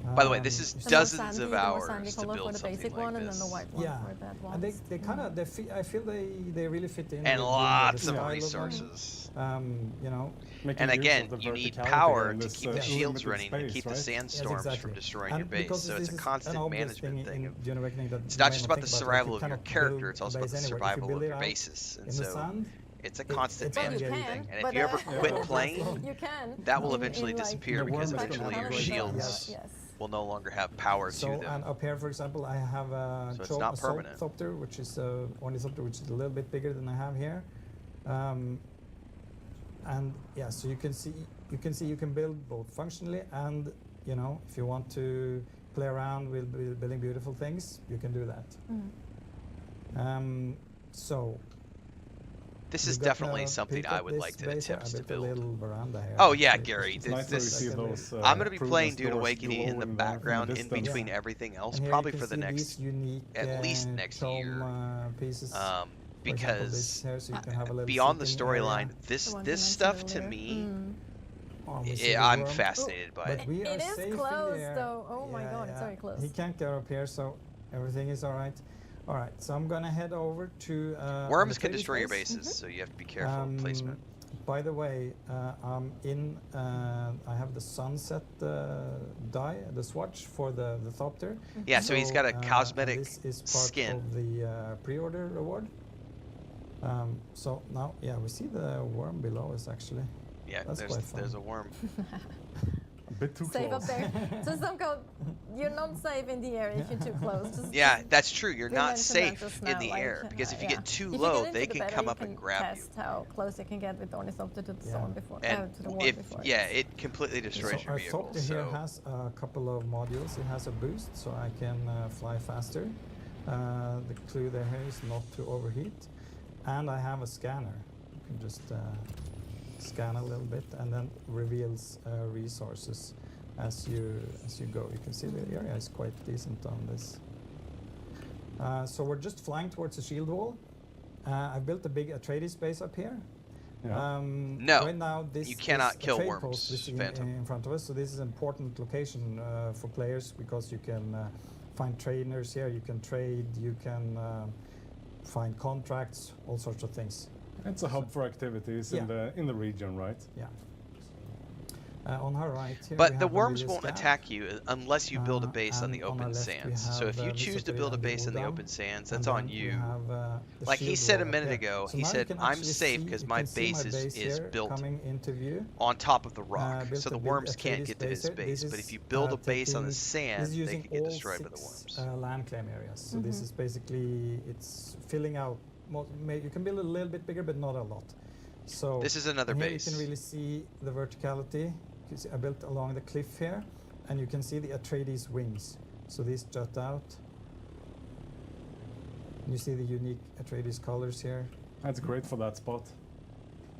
By the way, this is The more dozens sandy, of the more hours sandy to color for build the something basic like one, and then the this. white one Yeah, for the and advanced. they kind of I feel they really fit in And with lots the of style them. resources. You know, Making And use again, of the you need verticality power in to this, keep the yes. shields limited running, to space, keep right? the sandstorms exactly. from destroying And your base. because So this it's a is an constant obvious management thing. in Dune Awakening that It's you not may just not about the think survival you of your cannot character, build it's also a about the base anywhere. If you survival build of it your out bases. And in the so sand, it's a constant it's Well, you management can, thing. And if but you ever quit Yeah. playing, you can. that will in eventually like disappear The because worm is eventually your gonna Yes. shields Yes. will no longer have power So to them. and up here, for example, I have a So it's not permanent. ornithopter, which is ornithopter, which is a little bit bigger than I have here. And yeah, so you can see you can build both functionally and, you know, if you want to play around with building beautiful things, you can do that. So This you is got definitely a something peek I at would this like to base here. attempt I to built a build. little veranda here. Oh yeah, actually, Gary. which It's nice to This, see those. I'm going to be playing Prudence Dune doors Awakening in the glowing background in distance. between Yeah. everything else, And here probably you for can the see next, these unique, at least next chrome, year. pieces. For example, Because this here, so you can have a little beyond the seating storyline, area. this The one this you stuff mentioned to earlier. me, Oh, we see the I'm worm. fascinated by But it. we are It is safe in close, there. though. Oh my God, it's very close. He can't get up here, so everything is all right. All right, so I'm gonna head over to. Worms the can trading destroy your space. bases, so you have to be careful of placement. By the way, I'm in. I have the sunset die, the swatch for the thopter. Yeah, so he's got a cosmetic this is part skin. of the pre-order reward. So now, yeah, we see the worm below us actually. Yeah, That's quite fun. there's a worm. A bit too Safe close. up there. Just don't go. You're not safe in the air if you're too close. Just Yeah, that's true. You're we not mentioned that safe just in now, the like, air because if you yeah. get too If you low, get they into the can beta, come you up and can grab you. test how close you can get with the ornithopter to the Yeah. storm before, And to the wall if before. yeah, it completely destroys So your our vehicle. thopter here So has a couple of modules. It has a boost, so I can fly faster. The clue there is not to overheat, and I have a scanner. You can just scan a little bit, and then reveals resources as you go. You can see the area is quite decent on this. So we're just flying towards the shield wall. I've built a big Atreides base up here. Yeah. No, right now this you cannot is a kill trade worms, post listing Phantom. in front of us. So this is an important location for players because you can find trainers here. You can trade. You can find contracts, all sorts of things. It's a hub for activities Yeah. in the region, right? Yeah. On her right here, we But the have worms Amelia's won't Gap. attack you unless you build a base on and the on our open left we sands. So have, if you choose to build a base on the Udam, open sands, and that's on then we you. have, the Like he shield said a wall up minute there. ago, So he now you said, can I'm actually safe see- because you my can see base is here built coming into view. on top of the rock, built so a the big worms can't Atreides get to his here. base. This But is, if you build a base on the this sand, is they using can get all destroyed by the 6 worms. land claim areas. So this is basically, it's filling out, you can build a little bit bigger, but not a lot. So This is another and here base. you can really see the verticality. You see I built along the cliff here, and you can see the Atreides wings. So these jut out. And you see the unique Atreides colors here. That's great for that spot.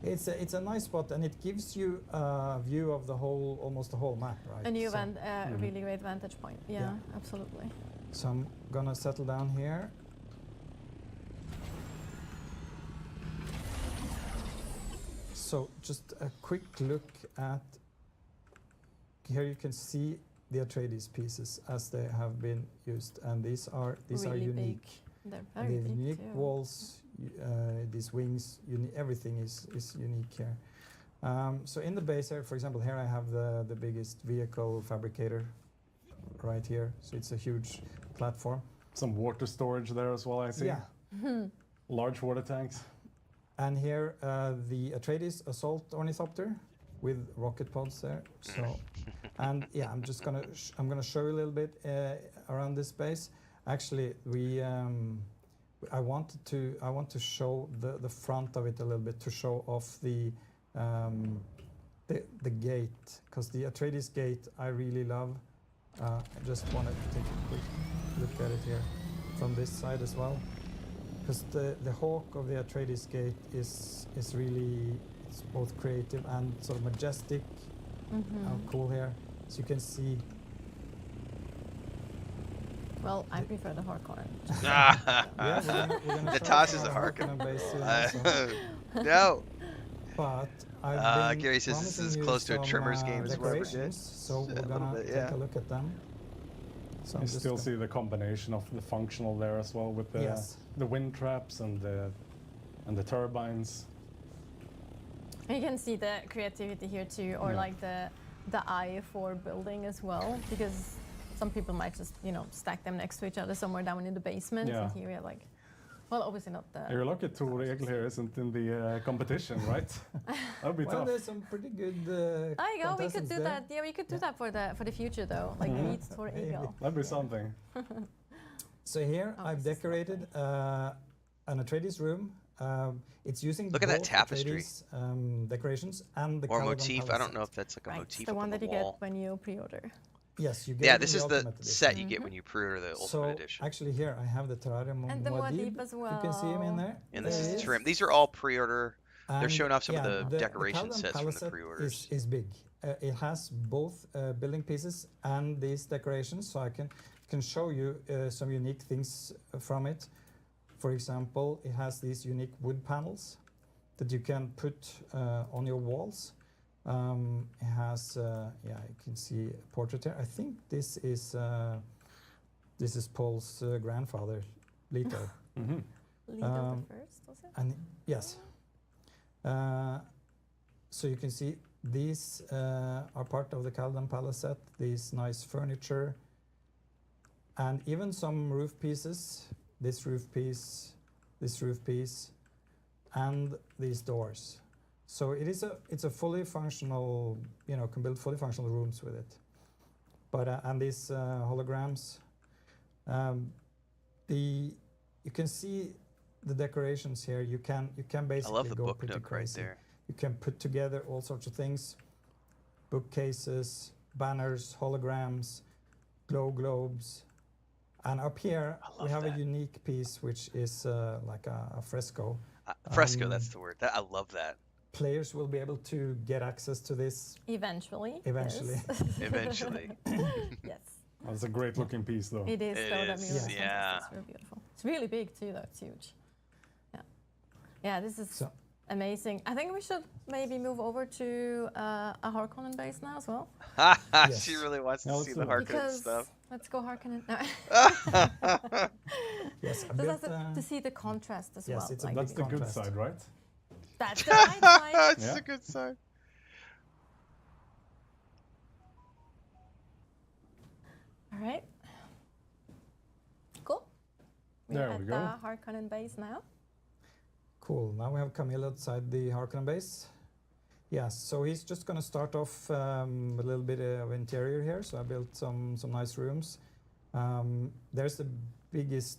It's a nice spot, and it gives you a view of the whole, almost the whole map, right? A new So- really great vantage point. Yeah, absolutely. So I'm gonna settle down here. So just a quick look at, here you can see the Atreides pieces as they have been used, and these are Really unique. big. They're They very have big unique too. walls, these wings, everything is unique here. So in the base here, for example, here I have the biggest vehicle fabricator right here. So it's a huge platform. Some water storage there as well, I see. Yeah. Large water tanks. And here the Atreides assault ornithopter with rocket pods there. So, and yeah, I'm just gonna I'm gonna show you a little bit around this space. Actually, I want to show the front of it a little bit to show off the gate, because the Atreides gate I really love. I just want to take a quick look at it here from this side as well, because the hawk of the Atreides gate is really, it's both creative and sort of majestic. How cool here, so you can see. Well, I prefer the Harkonnen. We're gonna The show toss some is a of Harkonnen. base soon also. No. But I've been Gary says this is promising close to you a Trimmers some, game as well. decorations, so we're gonna take a look at them. So You I'm just still gonna- see the combination of the functional there as well with the Yes. the wind traps and the turbines. You can see the creativity here too, or Yeah. like the eye for building as well, because some people might just stack them next to each other somewhere down in the basement. Yeah. And here we have like, well, obviously not the. You're lucky Tor Egil here isn't in the competition, right? That'd be Well, tough. there's some pretty good. There you go. We could contestants do there. that. Yeah, we could do that for the future though. Like Mhm. meet Tor Egil. That'd be something. So here Oh, I've this is decorated an Atreides room. It's using Look at that both tapestry. Atreides, decorations and the Or Caliban motif. I Palace don't know set. if that's like a Right, motif the up one on that the you wall. get when you pre-order. Yes, you get Yeah, it in this the is the Ultimate Edition. set you get when you pre-order the So Ultimate Edition. actually here I have the Terrarium And the Muad'Dib. Muad'Dib as You can see him in well. there. And this There he is is. trim. These are all pre-order. They're And, showing off some yeah, of the decoration Caliban sets from Palace the set pre-orders. is big. It has both building pieces and these decorations, so I can show you some unique things from it. For example, it has these unique wood panels that you can put on your walls. It has, yeah, you can see a portrait here. I think this is Paul's grandfather, Leto. Mhm. Leto the first, was it? And yes. So you can see these are part of the Caliban Palace set, these nice furniture, and even some roof pieces, this roof piece, this roof piece, and these doors. So it's a fully functional, can build fully functional rooms with it. But and these holograms, you can see the decorations here. You can I basically love the go book pretty nook right crazy. there. You can put together all sorts of things: bookcases, banners, holograms, glow globes, and up here we have a unique piece which is like a fresco. Fresco, that's the word. I love that. Players will be able to get access to this Eventually. eventually. Yes. Eventually. Yes. That's a great looking piece though. It is, It though. That is, mirror is yeah. fantastic. It's really beautiful. It's really big too, though. It's huge. Yeah. Yeah, this is So- amazing. I think we should maybe move over to a Harkonnen base now as well. She really wants Yeah, to let's see do the it. Harkonnen Because stuff. let's go Harkonnen. No. Yes, a Just bit, has to see the contrast as yes, well. it's a like- That's the good contrast. side, right? That's the right side. It's Yeah. a good sign. All right. Cool. There We're we at go. the Harkonnen base now. Cool. Now we have Camille outside the Harkonnen base. Yes, so he's just going to start off a little bit of interior here. So I built some nice rooms. There's the biggest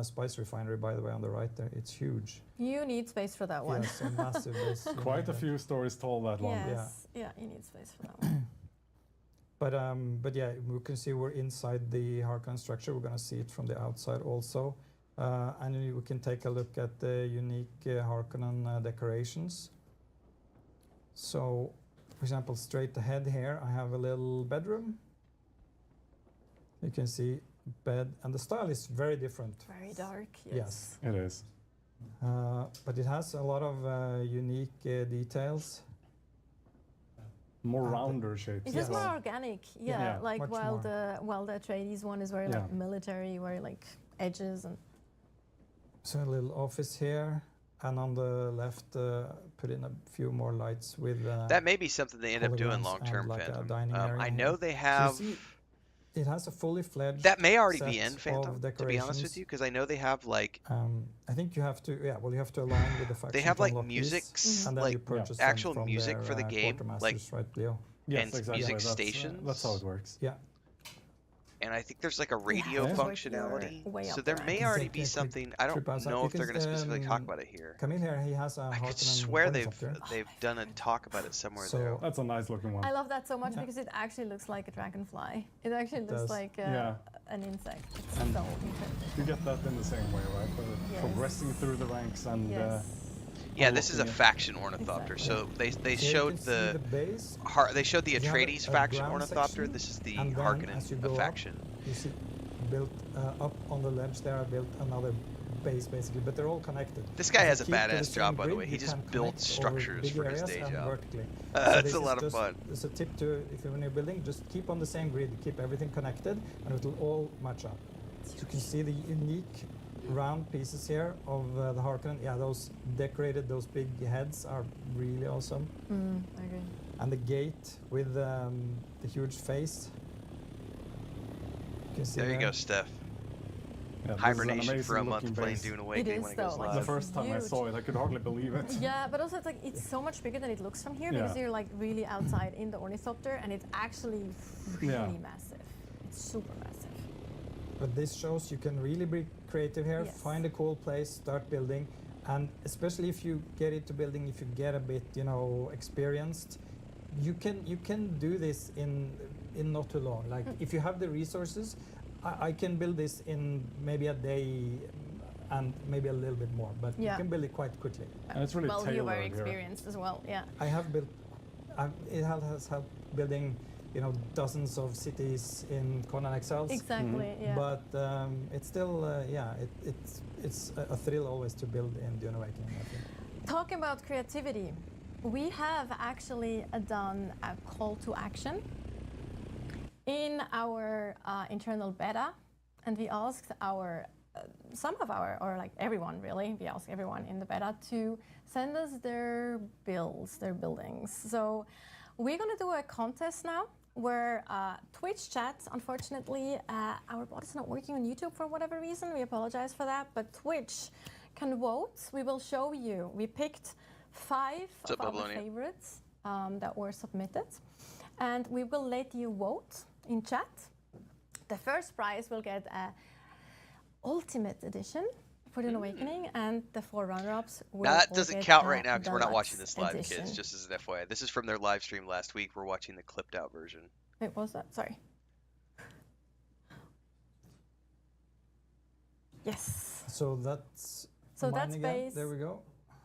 spice refinery, by the way, on the right there. It's huge. You need space for that one. Yes, a massive base. Quite a few stories told that one. Yes. Yeah, you need space for that one. But yeah, we can see we're inside the Harkonnen structure. We're going to see it from the outside also. And we can take a look at the unique Harkonnen decorations. So, for example, straight ahead here, I have a little bedroom. You can see bed, and the style is very different. Very dark. Yes. It is. But it has a lot of unique details. More And the- rounder shapes. It's as just more well. organic. Yeah, Yeah, like much while more. the Atreides one is very like Yeah. military, very like edges and So a little office here, and on the left, put in a few more lights with. That may be something they end up doing holograms long and term, like a Phantom. dining area I in know here. they So you have. see, it has a fully fledged. That may already be set in of Phantom, to be honest with decorations. you, because I know they have like I think you have to, you have to align with the faction. they have to like unlock these, musics, and then you like purchase them actual from music their, for the game, like quartermasters, right, Leo? Yes, and exactly. music That's, stations. that's how it works. Yeah. and I think there's like a radio Yeah. functionality. Way So up there there. may Can already take be a quick something. I don't trip outside, know if they're going to because, specifically talk about it here. Camille here, he has a I could Harkonnen swear they've helicopter. done a talk about it somewhere So- there. That's a nice looking one. I love that so much Yeah. because it actually looks like a dragonfly. It actually It looks does. like Yeah. an insect. It's And so incredible. You get that in the same way, right? Yes. Progressing through the ranks and Yes. Yeah, this is a unlocking it. faction ornithopter. Exactly. So they So you showed can see the base, they showed the You have Atreides a faction ground ornithopter. section, This is the and then as you Harkonnen go up, faction. you see built up on the ledge there. I built another base basically, but they're all connected. This guy If you has a keep to the badass same job, by the grid, way. He you just can builds connect over structures big for his areas day and job. vertically. That's this a is lot of just, fun. It's a tip to, if you're when you're building, just keep on the same grid, keep everything connected, and it will all match up. So you can see the unique round pieces here of the Harkonnen. Yeah, those decorated, those big heads are really awesome. I agree. And the gate with the huge face. You can see There you there. go, Steph. Yeah, this is an Hibernation for a amazing month looking playing base. Dune Awakening is, when it goes though, like, live. The first time I huge. saw it, I could hardly believe it. Yeah, but also it's so much bigger than it looks from here because Yeah. you're like really outside in the ornithopter, and it's actually really Yeah. massive. It's super massive. But this shows you can really be creative here, Yes. find a cool place, start building, and especially if you get into building, if you get a bit, experienced, you can do this in not too long. Like if you have the resources, I can build this in maybe a day and maybe a little bit more, but you Yeah. can build it quite quickly. And it's really Well, you're very tailored here. experienced as well. Yeah. I have built, it has helped building, dozens of cities in Conan Exiles. Exactly. Yeah. But it's still, it's a thrill always to build in Dune Awakening, I think. Talking about creativity, we have actually done a call to action in our internal beta, and we asked everyone really, we asked everyone in the beta to send us their buildings. So we're gonna do a contest now where Twitch chat, unfortunately, our bot is not working on YouTube for whatever reason, we apologize for that, but Twitch can vote. We will show you. We picked 5 of our Babylonian? favorites that were submitted, and we will let you vote in chat. The first prize will get a Ultimate Edition for Dune Awakening, and the 4 runner-ups will That all doesn't get count a right now because we're not watching Deluxe this live, Edition. kids, just as an FYI. This is from their live stream last week. We're watching the clipped out version. Wait, what was that? Sorry. Yes. So that's So mine that's again. base There we go.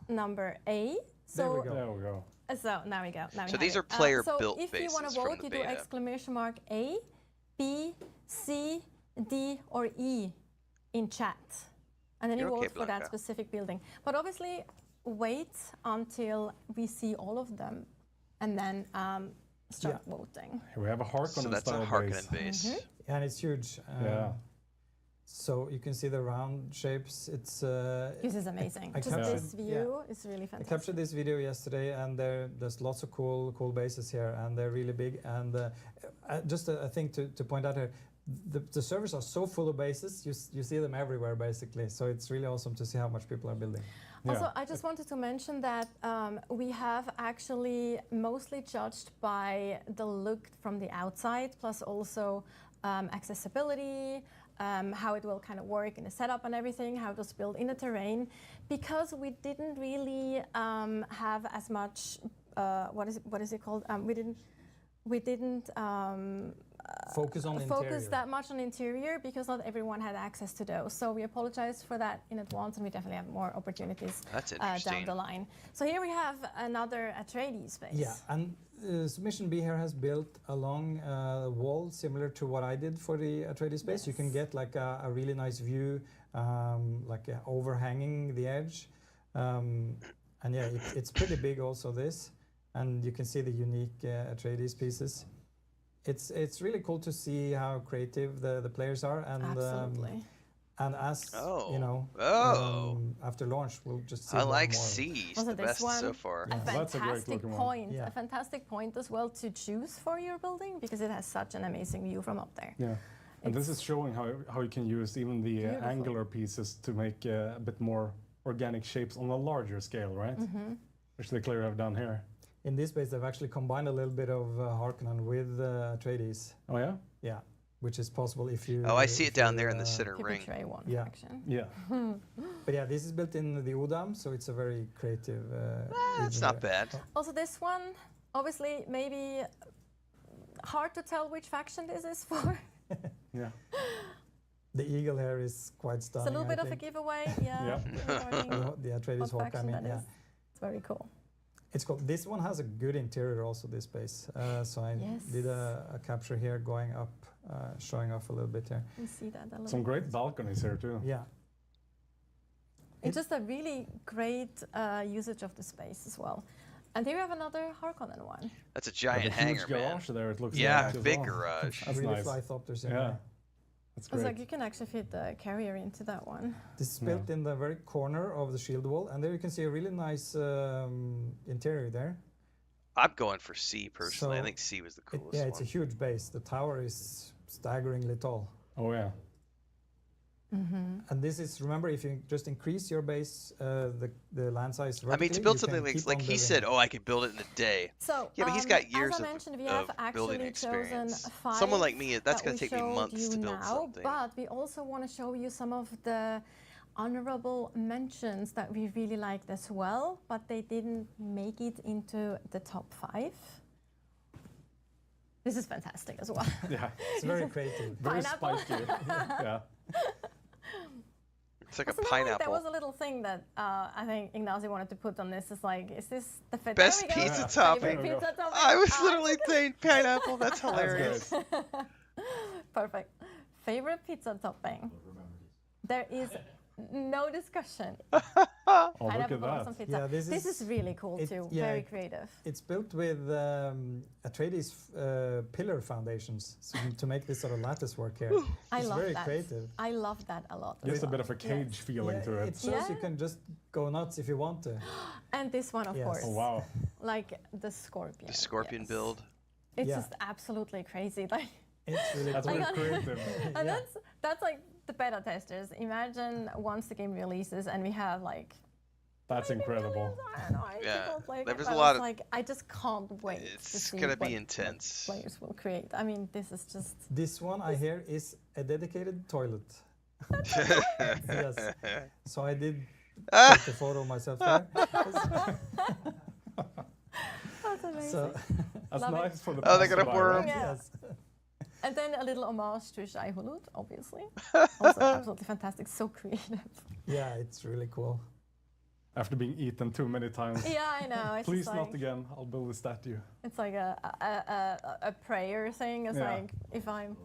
number A. There we So go. There we go. So now we go. Now we So have these it. are player-built So if you want bases to from vote, the you do beta. exclamation mark A, B, C, D, or E in chat, and then you You're okay, vote for that Blanca. specific building. But obviously, wait until we see all of them, and then start voting. Here we have a Harkonnen So that's a style Harkonnen base. base. And it's huge. Yeah. So you can see the round shapes. It's This is amazing. I Just captured- this view is really I fantastic. captured this video yesterday, and there's lots of cool bases here, and they're really big. And just a thing to point out here, the servers are so full of bases. You see them everywhere basically. So it's really awesome to see how much people are building. Also, I just wanted to mention that we have actually mostly judged by the look from the outside, plus also accessibility, how it will kind of work in the setup and everything, how it was built in the terrain, because we didn't really have as much, what is it called? We didn't Focus on focus interior. that much on interior because not everyone had access to those. So we apologize for that in advance, and we definitely have more opportunities That's down interesting. the line. So here we have another Atreides space. Yeah, and Submission B here has built a long wall similar to what I did for the Atreides space. You can get like a really nice view, like overhanging the edge. And yeah, it's pretty big also this. And you can see the unique Atreides pieces. It's really cool to see how creative the players are. And Absolutely. And as you know, after launch, we'll just see I more like and more. C. Also The this best one, so far. a fantastic point, Yeah. a fantastic point as well to choose for your building because it has such an amazing view from up there. Yeah. And this is showing how you can use even the Beautiful. angular pieces to make a bit more organic shapes on a larger scale, right? Which they clearly have done here. In this base, they've actually combined a little bit of Harkonnen with Atreides. Oh yeah? Yeah, which is possible if you... Oh, I see it if down you, there in the center People ring. tray one Yeah. faction. Yeah. But yeah, this is built in the Udam, so it's a very creative It's region not there. bad. Also this one, obviously maybe hard to tell which faction this is for. Yeah. The eagle here is quite It's stunning. a little bit I of a think. giveaway, yeah. Yeah. regarding The Atreides what Hawk, I faction mean, that yeah. is. It's very cool. It's cool. This one has a good interior also, this base. So I Yes. did a capture here going up, showing off a little bit here. You see that a little Some bit. great balconies here too. Yeah. It's just a really great usage of the space as well. And here we have another Harkonnen one. That's a giant huge hangar, man. garage there. It looks yeah, like as big well. garage. That's really nice. flythopters in Yeah, there. that's It's great. like you can actually fit the carrier into that one. This is built in the very corner of the shield wall, and there you can see a really nice interior there. I'm going for C personally. I So think C was the It, coolest yeah, it's a one. huge base. The tower is staggeringly tall. Oh yeah. And this is, remember, if you just increase your base, the land size I mean, to vertically, build you something can like, keep like on he building said, it. oh, I could build it in a day. So, Yeah, but he's got years as I of, mentioned, we have building actually chosen experience. 5 Someone like me, that's that going we to take me showed months you to build now, something. But we also want to show you some of the honorable mentions that we really liked as well, but they didn't make it into the top 5. This is fantastic as well. Yeah, it's very creative. Very Pineapple. spiky. Yeah. It's like Wasn't a there, pineapple. like, there was a little thing that I think Ignacy wanted to put on this. It's like, is this the Best there we go. pizza Favorite topping. pizza topping. I was Ah, literally saying pineapple. That's hilarious. Perfect. Favorite pizza topping? There is no discussion. Oh, look Pineapple at on that. pizza. Yeah, this is really cool too. Very creative. It's built with Atreides pillar foundations to make this sort of lattice work here. I It's love very that. creative. I love that a lot. as Just a well. bit of a cage feeling to it. It shows you can just go nuts if you want to. And this one, of Yes. course. Oh wow. Like the scorpion. The scorpion yes. build. It's Yeah. just absolutely crazy. Like, It's really That's cool. very creative. and that's like the beta testers. Imagine once the game releases and we have like That's incredible. I don't know. Yeah, Like, there's I a was lot of. like, I just can't wait to It's see gonna be what intense. players will create. I mean, this is just. This one I hear is a dedicated toilet. Yes. So I did take the photo myself there. That's amazing. So That's Love it. nice for the Oh, they got a passerby, worm. right? Yeah. yes. And then a little homage to Shai Hulud, obviously. Also absolutely fantastic, so creative. Yeah, it's really cool. After being eaten too many times. Yeah, I know. It's Please just not like, again. I'll build a statue. It's like a prayer thing. It's Yeah. like if I'm.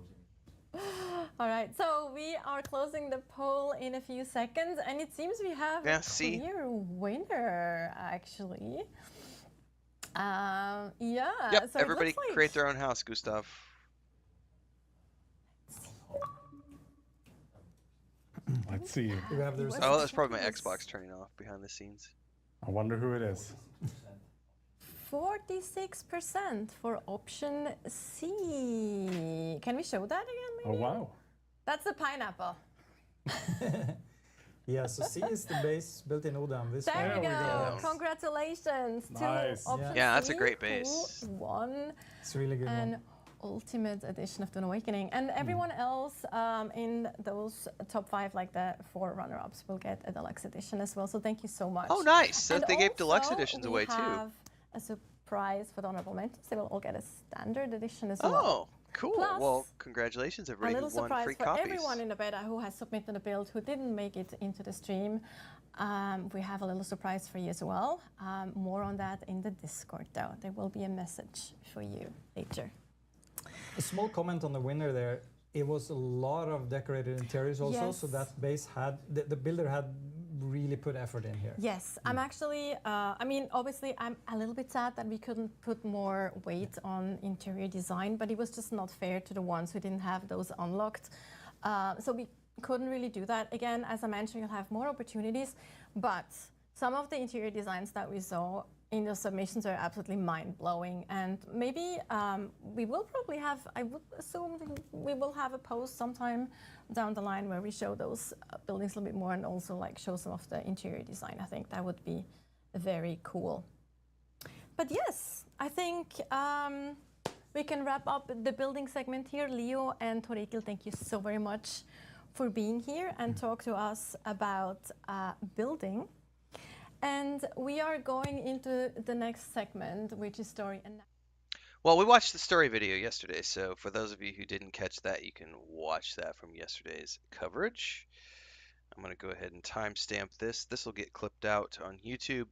All right, so we are closing the poll in a few seconds, and it seems we have a clear winner actually. Yeah. Yep, So everybody it looks like create their own house, Gustav. Let's see. Do you have the results? Oh, that's probably my Xbox turning off behind the scenes. I wonder who it is. 46% for option C. Can we show that again, Oh maybe? wow. That's the pineapple. Yeah, so C is the base built in Odam. This There one. we go. go. Congratulations Nice. to option Yeah, that's a C, great who base. won It's a really good an one. ultimate edition of Dune Awakening. And everyone else in those top 5, like the 4 runner-ups, will get a deluxe edition as well. So thank you so much. Oh, nice. So And they gave deluxe also, editions we away too. have a surprise for the honorable mentions. They will all get a standard edition as well. Oh, cool. Plus, Well, congratulations, A everybody little who won surprise free for copies. everyone in the beta who has submitted a build who didn't make it into the stream. We have a little surprise for you as well. More on that in the Discord though. There will be a message for you later. A small comment on the winner there. It was a lot of decorated interiors also, Yes. so that base had, the builder had really put effort in here. Yes, I'm actually, I mean, obviously I'm a little bit sad that we couldn't put more weight on interior design, but it was just not fair to the ones who didn't have those unlocked. So we couldn't really do that. Again, as I mentioned, you'll have more opportunities, but some of the interior designs that we saw in the submissions are absolutely mind-blowing, and maybe we will probably have, I would assume we will have a post sometime down the line where we show those buildings a little bit more and also like show some of the interior design. I think that would be very cool. But yes, I think we can wrap up the building segment here. Leo and Torikil, thank you so very much for being here and talk to us about building. And we are going into the next segment, which is story and. Well, we watched the story video yesterday, so for those of you who didn't catch that, you can watch that from yesterday's coverage. I'm going to go ahead and timestamp this. This will get clipped out on YouTube.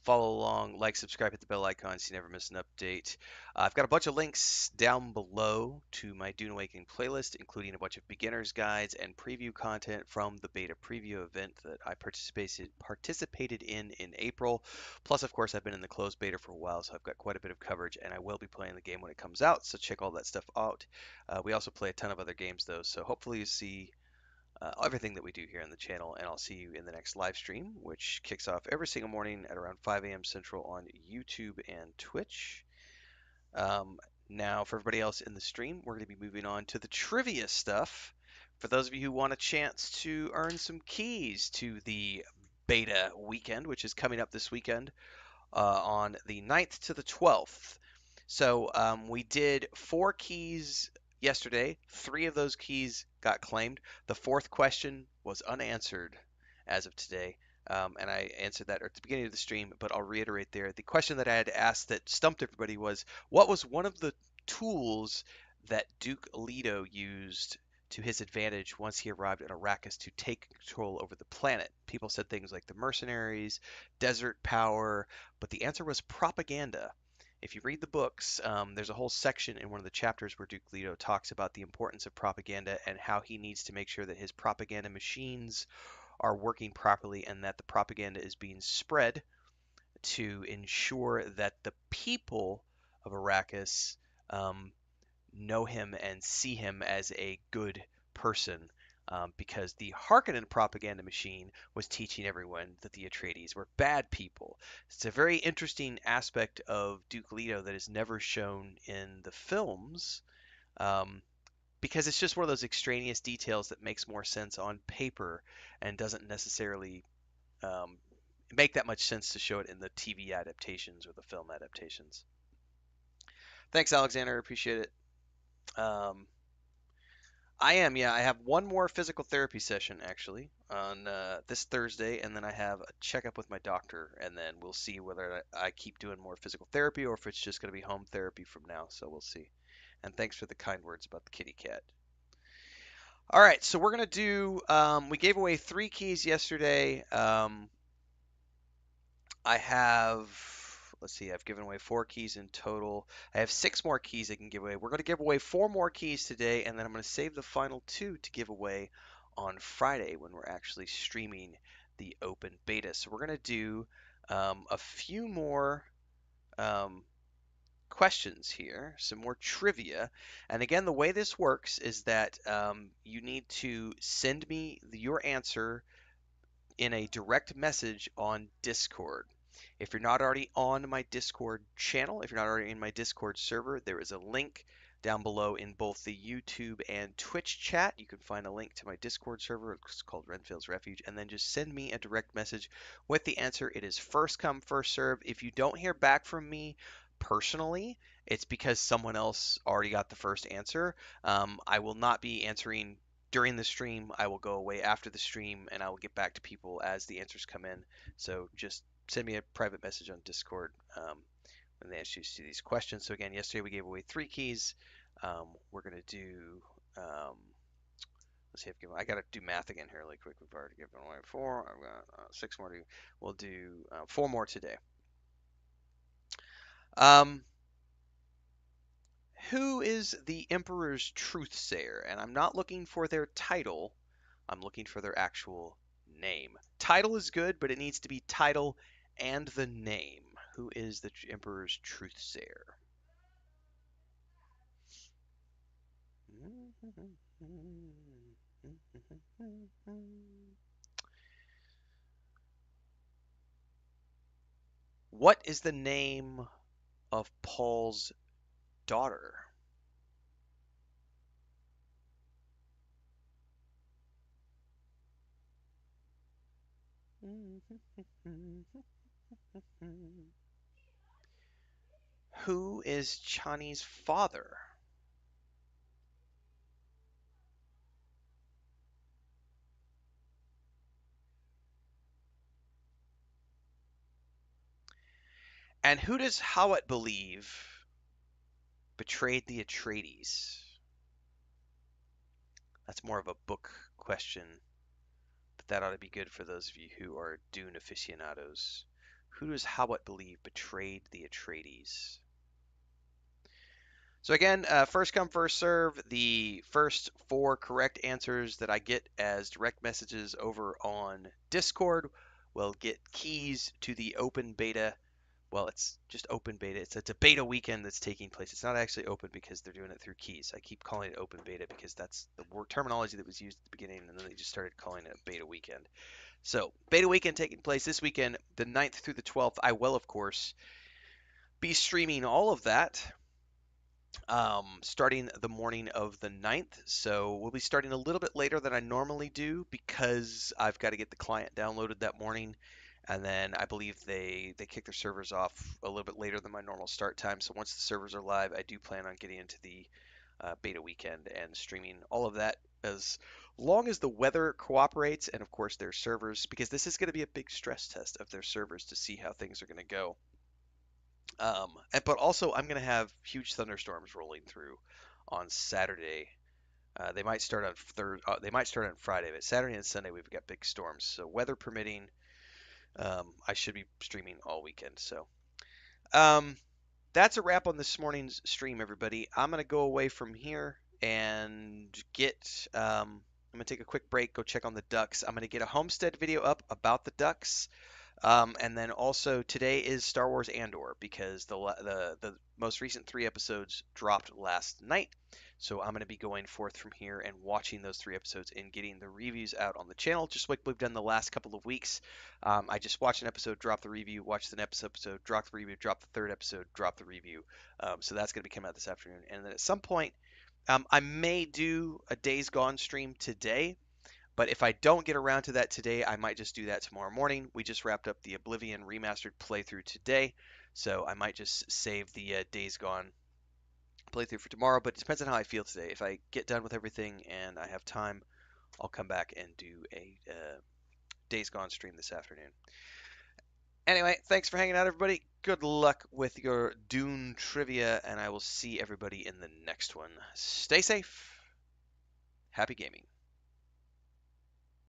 Follow along, like, subscribe, hit the bell icon so you never miss an update. I've got a bunch of links down below to my Dune Awakening playlist, including a bunch of beginner's guides and preview content from the beta preview event that I participated in April. Plus, of course, I've been in the closed beta for a while, so I've got quite a bit of coverage, and I will be playing the game when it comes out, so check all that stuff out. We also play a ton of other games, though, so hopefully you see everything that we do here on the channel, and I'll see you in the next live stream, which kicks off every single morning at around 5 a.m. Central on YouTube and Twitch. Now, for everybody else in the stream, we're going to be moving on to the trivia stuff. For those of you who want a chance to earn some keys to the beta weekend, which is coming up this weekend on the 9th to the 12th. So we did 4 keys yesterday. 3 of those keys got claimed. The 4th question was unanswered as of today. And I answered that at the beginning of the stream, but I'll reiterate there. The question that I had asked that stumped everybody was, what was one of the tools that Duke Leto used to his advantage once he arrived at Arrakis to take control over the planet? People said things like the mercenaries, desert power, but the answer was propaganda. If you read the books, there's a whole section in one of the chapters where Duke Leto talks about the importance of propaganda and how he needs to make sure that his propaganda machines are working properly and that the propaganda is being spread to ensure that the people of Arrakis know him and see him as a good person. Because the Harkonnen propaganda machine was teaching everyone that the Atreides were bad people. It's a very interesting aspect of Duke Leto that is never shown in the films, because it's just one of those extraneous details that makes more sense on paper and doesn't necessarily make that much sense to show it in the TV adaptations or the film adaptations. Thanks, Alexander. Appreciate it. I have one more physical therapy session actually on this Thursday, and then I have a checkup with my doctor, and then we'll see whether I keep doing more physical therapy or if it's just going to be home therapy from now. So we'll see. And thanks for the kind words about the kitty cat. All right, so we're going to do, we gave away 3 keys yesterday. I have, let's see, I've given away 4 keys in total. I have 6 more keys I can give away. We're going to give away 4 more keys today, and then I'm going to save the final 2 to give away on Friday when we're actually streaming the open beta. So we're going to do a few more questions here, some more trivia. And again, the way this works is that you need to send me your answer in a direct message on Discord. If you're not already on my Discord channel, if you're not already in my Discord server, there is a link down below in both the YouTube and Twitch chat. You can find a link to my Discord server. It's called Renfail's Refuge. And then just send me a direct message with the answer. It is first come, first serve. If you don't hear back from me personally, it's because someone else already got the first answer. I will not be answering during the stream. I will go away after the stream, and I will get back to people as the answers come in. So just send me a private message on Discord when they answer you to these questions. So again, yesterday we gave away 3 keys. We're going to do, let's see, I got to do math again here really quick. We've already given away 4. I've got 6 more to do. We'll do 4 more today. Who is the Emperor's truthsayer? And I'm not looking for their title. I'm looking for their actual name. Title is good, but it needs to be title and the name. Who is the Emperor's truthsayer? What is the name of Paul's daughter? Who is Chani's father? And who does Hawat believe betrayed the Atreides? That's more of a book question but that ought to be good for those of you who are Dune aficionados. Who does Hawat believe betrayed the Atreides? So again, first come, first serve. The first 4 correct answers that I get as direct messages over on Discord will get keys to the open beta. Well, it's just open beta. It's a beta weekend that's taking place. It's not actually open because they're doing it through keys. I keep calling it open beta because that's the word terminology that was used at the beginning, and then they just started calling it beta weekend. So, beta weekend taking place this weekend, the 9th through the 12th. I will, of course, be streaming all of that starting the morning of the 9th. So we'll be starting a little bit later than I normally do because I've got to get the client downloaded that morning. And then I believe they kick their servers off a little bit later than my normal start time. So once the servers are live, I do plan on getting into the beta weekend and streaming all of that as long as the weather cooperates and, of course, their servers, because this is going to be a big stress test of their servers to see how things are going to go. But also, I'm going to have huge thunderstorms rolling through on Saturday. They might start on they might start on Friday, but Saturday and Sunday we've got big storms. So weather permitting, I should be streaming all weekend. So that's a wrap on this morning's stream, everybody. I'm going to go away from here and get. I'm going to take a quick break, go check on the ducks. I'm going to get a Homestead video up about the ducks. And then also today is Star Wars Andor because the most recent 3 episodes dropped last night. So I'm going to be going forth from here and watching those 3 episodes and getting the reviews out on the channel, just like we've done the last couple of weeks. I just watched an episode, dropped the review, watched the next episode, dropped the review, dropped the 3rd episode, dropped the review. So that's going to be coming out this afternoon. And then at some point, I may do a Days Gone stream today. But if I don't get around to that today, I might just do that tomorrow morning. We just wrapped up the Oblivion Remastered playthrough today, so I might just save the Days Gone playthrough for tomorrow, but it depends on how I feel today. If I get done with everything and I have time, I'll come back and do a Days Gone stream this afternoon. Anyway, thanks for hanging out, everybody. Good luck with your Dune trivia, and I will see everybody in the next one. Stay safe. Happy gaming.